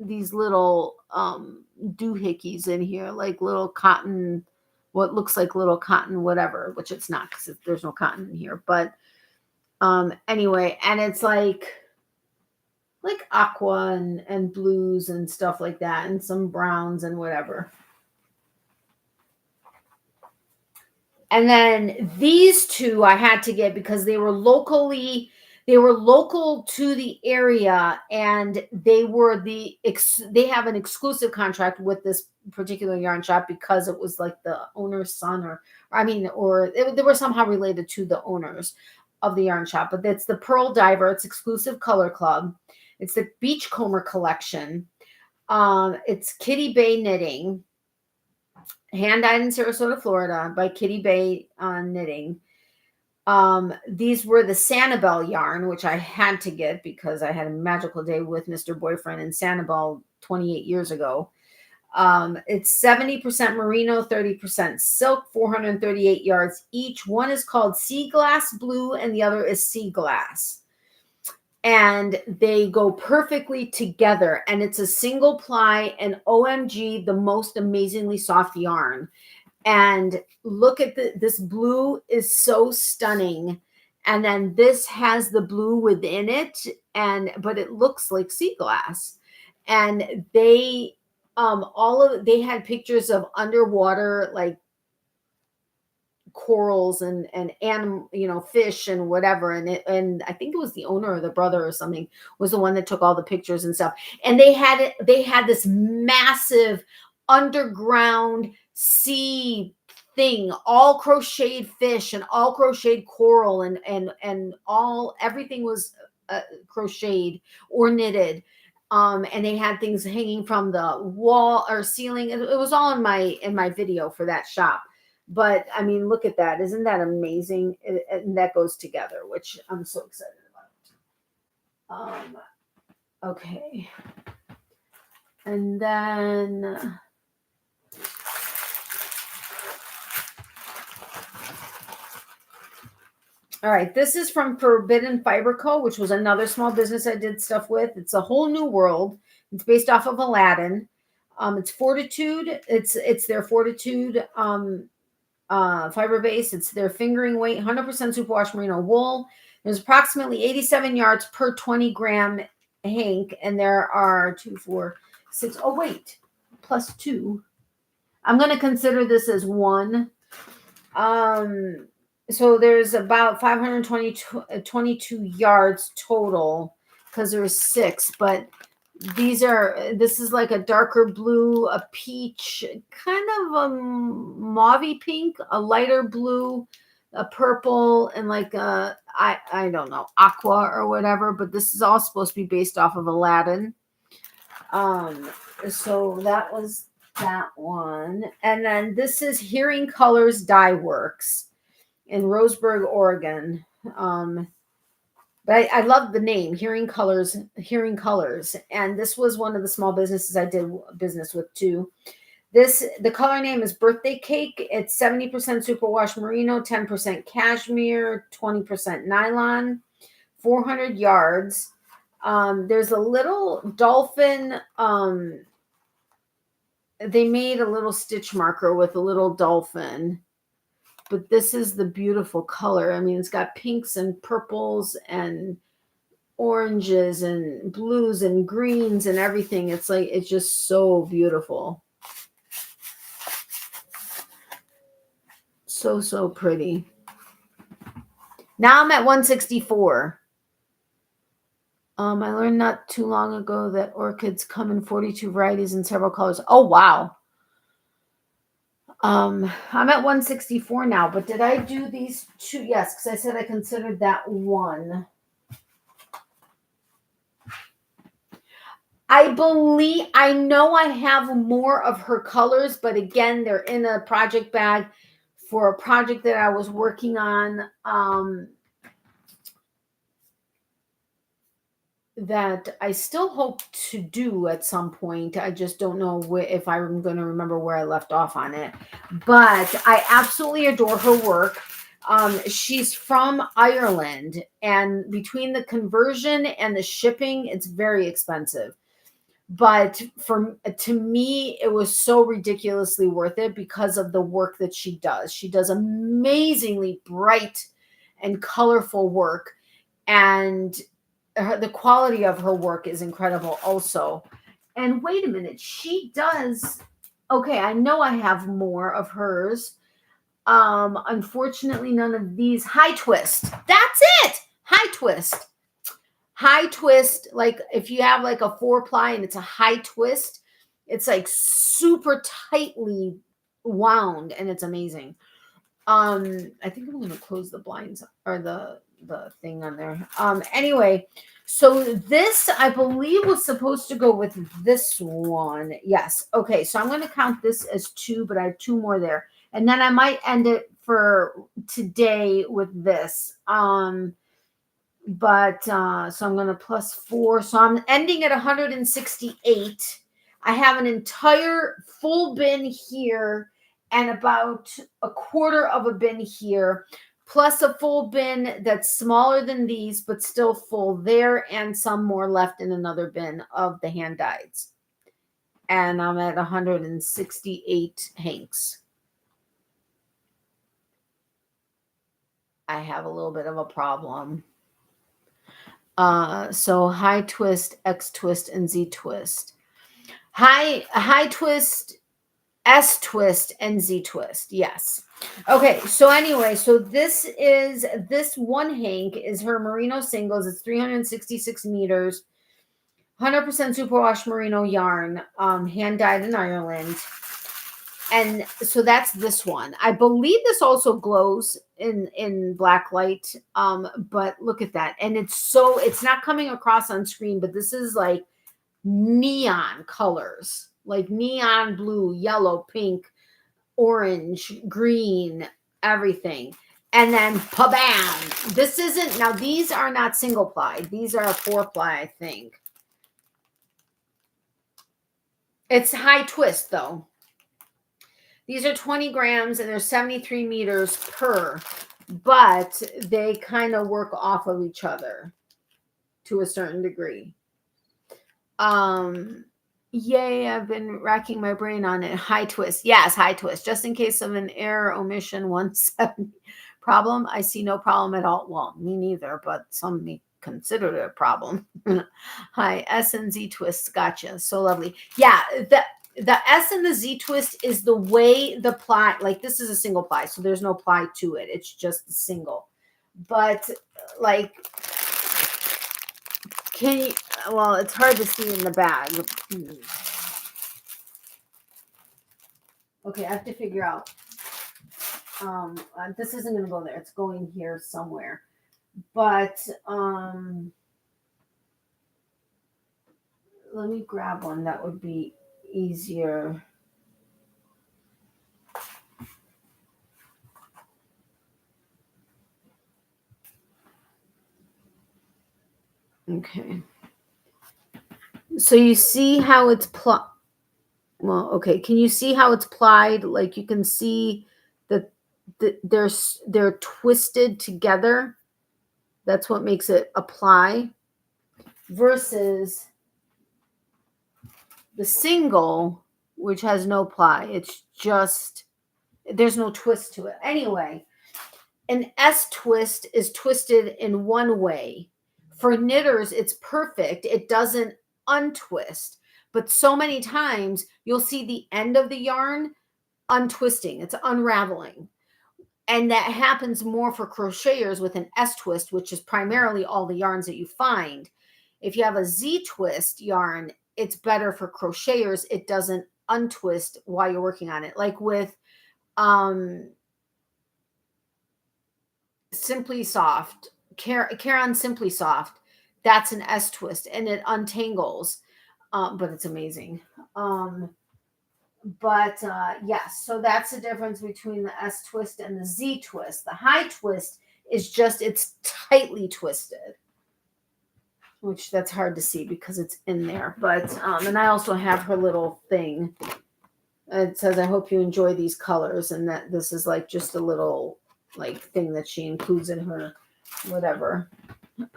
these little doohickeys in here, like little cotton, what looks like little cotton, whatever, which it's not because there's no cotton in here. But anyway, and it's like aqua and blues and stuff like that, and some browns and whatever. And then these two I had to get because they were local to the area, and they have an exclusive contract with this particular yarn shop because it was like the owner's son, they were somehow related to the owners of the yarn shop. But it's the Purl Diver. It's exclusive color club. It's the Beachcomber collection. It's Kitty Bay Knitting, hand dyed in Sarasota, Florida by Kitty Bay Knitting. These were the Sanibel yarn, which I had to get because I had a magical day with Mr. Boyfriend in Sanibel 28 years ago. It's 70% merino, 30% silk, 438 yards each. One is called Sea Glass Blue and the other is Sea Glass. And they go perfectly together. And it's a single ply, and OMG, the most amazingly soft yarn. And look at this blue is so stunning. And then this has the blue within it, but it looks like sea glass. And they had pictures of underwater, like corals and fish and whatever. And I think it was the owner or the brother or something was the one that took all the pictures and stuff. And they had this massive underground sea thing, all crocheted fish and all crocheted coral and everything was crocheted or knitted. And they had things hanging from the wall or ceiling. It was all in my video for that shop. But I mean, look at that. Isn't that amazing? And that goes together, which I'm so excited about. Okay. And then all right, this is from Forbidden Fiber Co., which was another small business I did stuff with. It's a whole new world. It's based off of Aladdin. It's Fortitude. It's their Fortitude fiber base. It's their fingering weight, 100% superwash merino wool. There's approximately 87 yards per 20 gram hank, and there are 2, 4, 6. Oh wait, plus 2. I'm going to consider this as 1. So there's about 522 yards total because there's 6, but this is like a darker blue, a peach, kind of a mauvey pink, a lighter blue, a purple, and like I don't know, aqua or whatever, but this is all supposed to be based off of Aladdin. So that was that one. And then this is Hearing Colors Dye Works in Roseburg, Oregon. But I love the name, Hearing Colors. And this was one of the small businesses I did business with too. The color name is Birthday Cake. It's 70% superwash merino, 10% cashmere, 20% nylon, 400 yards. There's a little dolphin. They made a little stitch marker with a little dolphin. But this is the beautiful color. I mean, it's got pinks and purples and oranges and blues and greens and everything. It's like, it's just so beautiful. So pretty. Now I'm at 164. I learned not too long ago that orchids come in 42 varieties in several colors. Oh, wow. I'm at 164 now, but did I do these two? Yes, because I said I considered that one. I know I have more of her colors, but again, they're in a project bag for a project that I was working on. That I still hope to do at some point. I just don't know if I'm going to remember where I left off on it. But I absolutely adore her work. She's from Ireland, and between the conversion and the shipping, it's very expensive. But to me, it was so ridiculously worth it because of the work that she does. She does amazingly bright and colorful work, and the quality of her work is incredible also. And wait a minute, she does. Okay, I know I have more of hers. Unfortunately, none of these. High twist. That's it. High twist. High twist. Like if you have like a 4-ply and it's a high twist, it's like super tightly wound and it's amazing. I think I'm gonna close the blinds or the thing on there. Anyway, so this I believe was supposed to go with this one. Yes. Okay, so I'm going to count this as 2, but I have 2 more there, and then I might end it for today with this. But so I'm going to plus 4, so I'm ending at 168. I have an entire full bin here and about a quarter of a bin here, plus a full bin that's smaller than these, but still full there, and some more left in another bin of the hand dyes. And I'm at 168 hanks. I have a little bit of a problem. So high twist, X twist, and Z twist. High twist, S twist, and Z twist. Yes. Okay. So anyway, so this one hank is her merino singles. It's 366 meters, 100% superwash merino yarn, hand dyed in Ireland. And so that's this one. I believe this also glows in black light. But look at that. And it's not coming across on screen, but this is like neon colors, like neon blue, yellow, pink, orange, green, everything. And then pa-bam. Now these are not single ply. These are a 4-ply, I think. It's high twist though. These are 20 grams and they're 73 meters per, but they kind of work off of each other to a certain degree. Yay, I've been racking my brain on it. High twist. Yes, high twist. Just in case of an error, omission, 170 problem. I see no problem at all. Well, me neither, but some may consider it a problem. Hi, S and Z twists. Gotcha. So lovely. Yeah, the S and the Z twist is the way the ply, like this is a single ply, so there's no ply to it. It's just the single. But like, well, it's hard to see in the bag. Okay, I have to figure out. This isn't going to go there. It's going here somewhere. But let me grab one that would be easier. Okay. So you see how it's well, okay. Can you see how it's plied? Like you can see that they're twisted together. That's what makes it apply. Versus the single, which has no ply. It's just, there's no twist to it. Anyway, an S twist is twisted in one way. For knitters, it's perfect. It doesn't untwist. But so many times you'll see the end of the yarn untwisting, it's unraveling. And that happens more for crocheters with an S twist, which is primarily all the yarns that you find. If you have a Z twist yarn, it's better for crocheters. It doesn't untwist while you're working on it. Like with Simply Soft, Caron Simply Soft, that's an S twist and it untangles, but it's amazing. Yes, so that's the difference between the S twist and the Z twist. The high twist is just, it's tightly twisted, which that's hard to see because it's in there. But and I also have her little thing. It says, I hope you enjoy these colors, and that this is like just a little like thing that she includes in her whatever.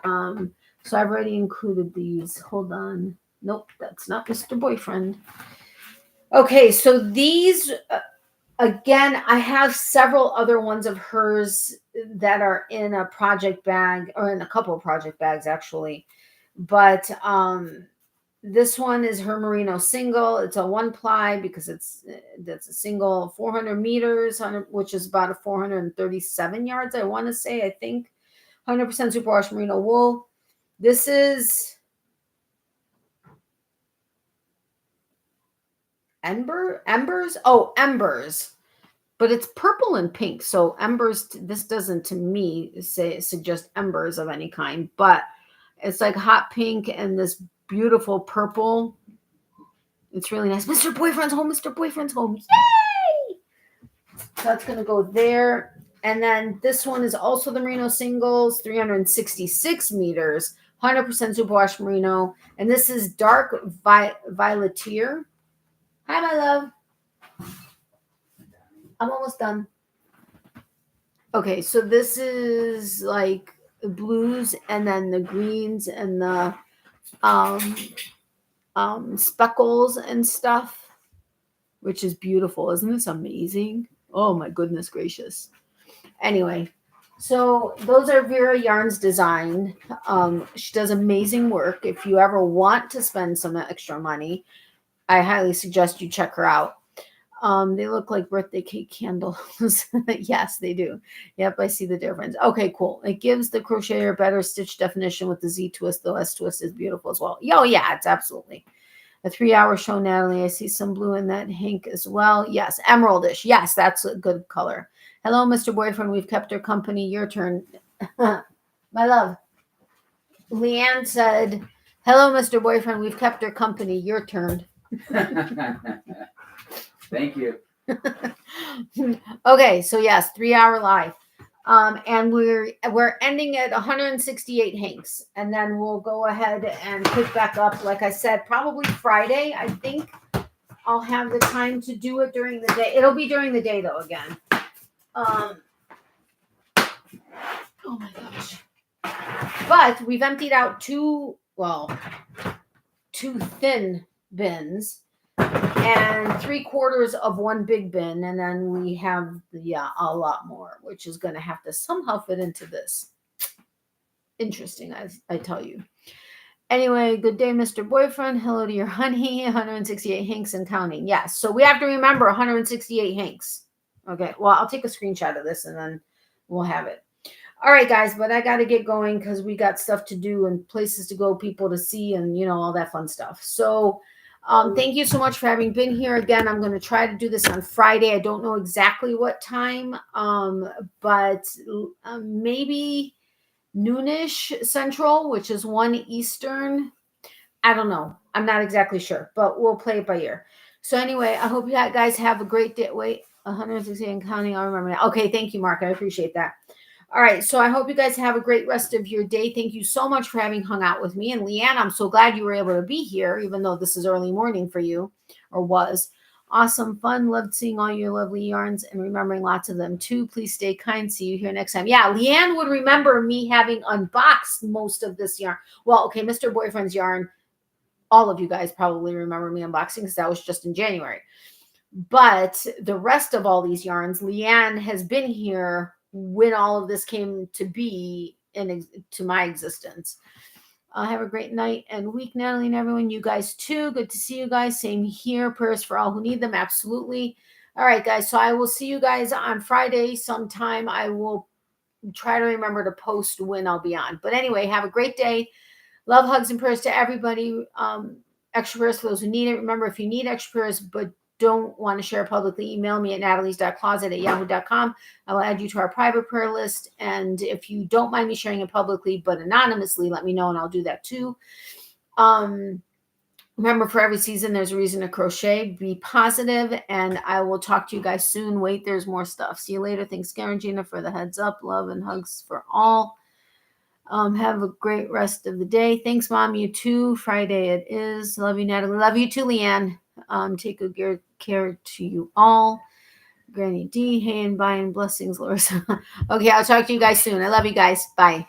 So I've already included these. Hold on. Nope, that's not Mr. Boyfriend. Okay, so these again, I have several other ones of hers that are in a project bag, or in a couple of project bags actually. But this one is her merino single. It's a 1-ply because that's a single, 400 meters, which is about a 437 yards, I want to say, I think. 100% superwash merino wool. This is Embers? Oh, Embers. But it's purple and pink. So Embers, this doesn't to me suggest embers of any kind, but it's like hot pink and this beautiful purple. It's really nice. Mr. Boyfriend's home. Mr. Boyfriend's home. Yay! So that's going to go there. And then this one is also the merino singles, 366 meters, 100% superwash merino. And this is dark violetier. Hi, my love. I'm almost done. Okay, so this is like the blues and then the greens and the speckles and stuff, which is beautiful. Isn't this amazing? Oh my goodness gracious. Anyway, so those are Vera Yarn's design. She does amazing work. If you ever want to spend some extra money, I highly suggest you check her out. They look like birthday cake candles. Yes, they do. Yep, I see the difference. Okay, cool. It gives the crocheter better stitch definition with the Z twist. The S twist is beautiful as well. Oh, yeah, it's absolutely. A 3-hour show, Natalie. I see some blue in that hank as well. Yes, emeraldish. Yes, that's a good color. Hello, Mr. Boyfriend. We've kept her company. Your turn. My love. Leanne said, hello, Mr. Boyfriend. We've kept her company. Your turn. Thank you. Okay, so yes, 3-hour live. And we're ending at 168 hanks, and then we'll go ahead and pick back up. Like I said, probably Friday. I think I'll have the time to do it during the day. It'll be during the day though again. Oh my gosh. But we've emptied out two thin bins and 3/4 of one big bin, and then we have a lot more, which is going to have to somehow fit into this. Interesting, I tell you. Anyway, good day, Mr. Boyfriend. Hello to your honey. 168 hanks and counting. Yes, so we have to remember 168 hanks. Okay, well, I'll take a screenshot of this and then we'll have it. All right, guys, but I got to get going because we got stuff to do and places to go, people to see, and all that fun stuff. So thank you so much for having been here again. I'm going to try to do this on Friday. I don't know exactly what time, but maybe noonish Central, which is 1 Eastern. I don't know. I'm not exactly sure, but we'll play it by ear. So anyway, I hope you guys have a great day. Wait, 168 and counting. I'll remember now. Okay, thank you, Mark. I appreciate that. All right. So I hope you guys have a great rest of your day. Thank you so much for having hung out with me. And Leanne, I'm so glad you were able to be here, even though this is early morning for you, or was. Awesome, fun. Loved seeing all your lovely yarns and remembering lots of them too. Please stay kind. See you here next time. Yeah, Leanne would remember me having unboxed most of this yarn. Well, okay, Mr. Boyfriend's yarn. All of you guys probably remember me unboxing because that was just in January. But the rest of all these yarns, Leanne has been here when all of this came to be to my existence. Have a great night and week, Natalie, and everyone. You guys too. Good to see you guys. Same here. Prayers for all who need them. Absolutely. All right, guys. So I will see you guys on Friday sometime. I will try to remember to post when I'll be on. But anyway, have a great day. Love, hugs, and prayers to everybody. Extra prayers for those who need it. Remember, if you need extra prayers but don't want to share publicly, email me at natalies.closet@yahoo.com. I will add you to our private prayer list. And if you don't mind me sharing it publicly but anonymously, let me know and I'll do that too. Remember, for every season, there's a reason to crochet. Be positive, and I will talk to you guys soon. Wait, there's more stuff. See you later. Thanks, Karen Gina, for the heads up. Love and hugs for all. Have a great rest of the day. Thanks, Mom. You too. Friday it is. Love you, Natalie. Love you too, Leanne. Take good care to you all. Granny D, hey and bye and blessings, Larissa. Okay, I'll talk to you guys soon. I love you guys. Bye.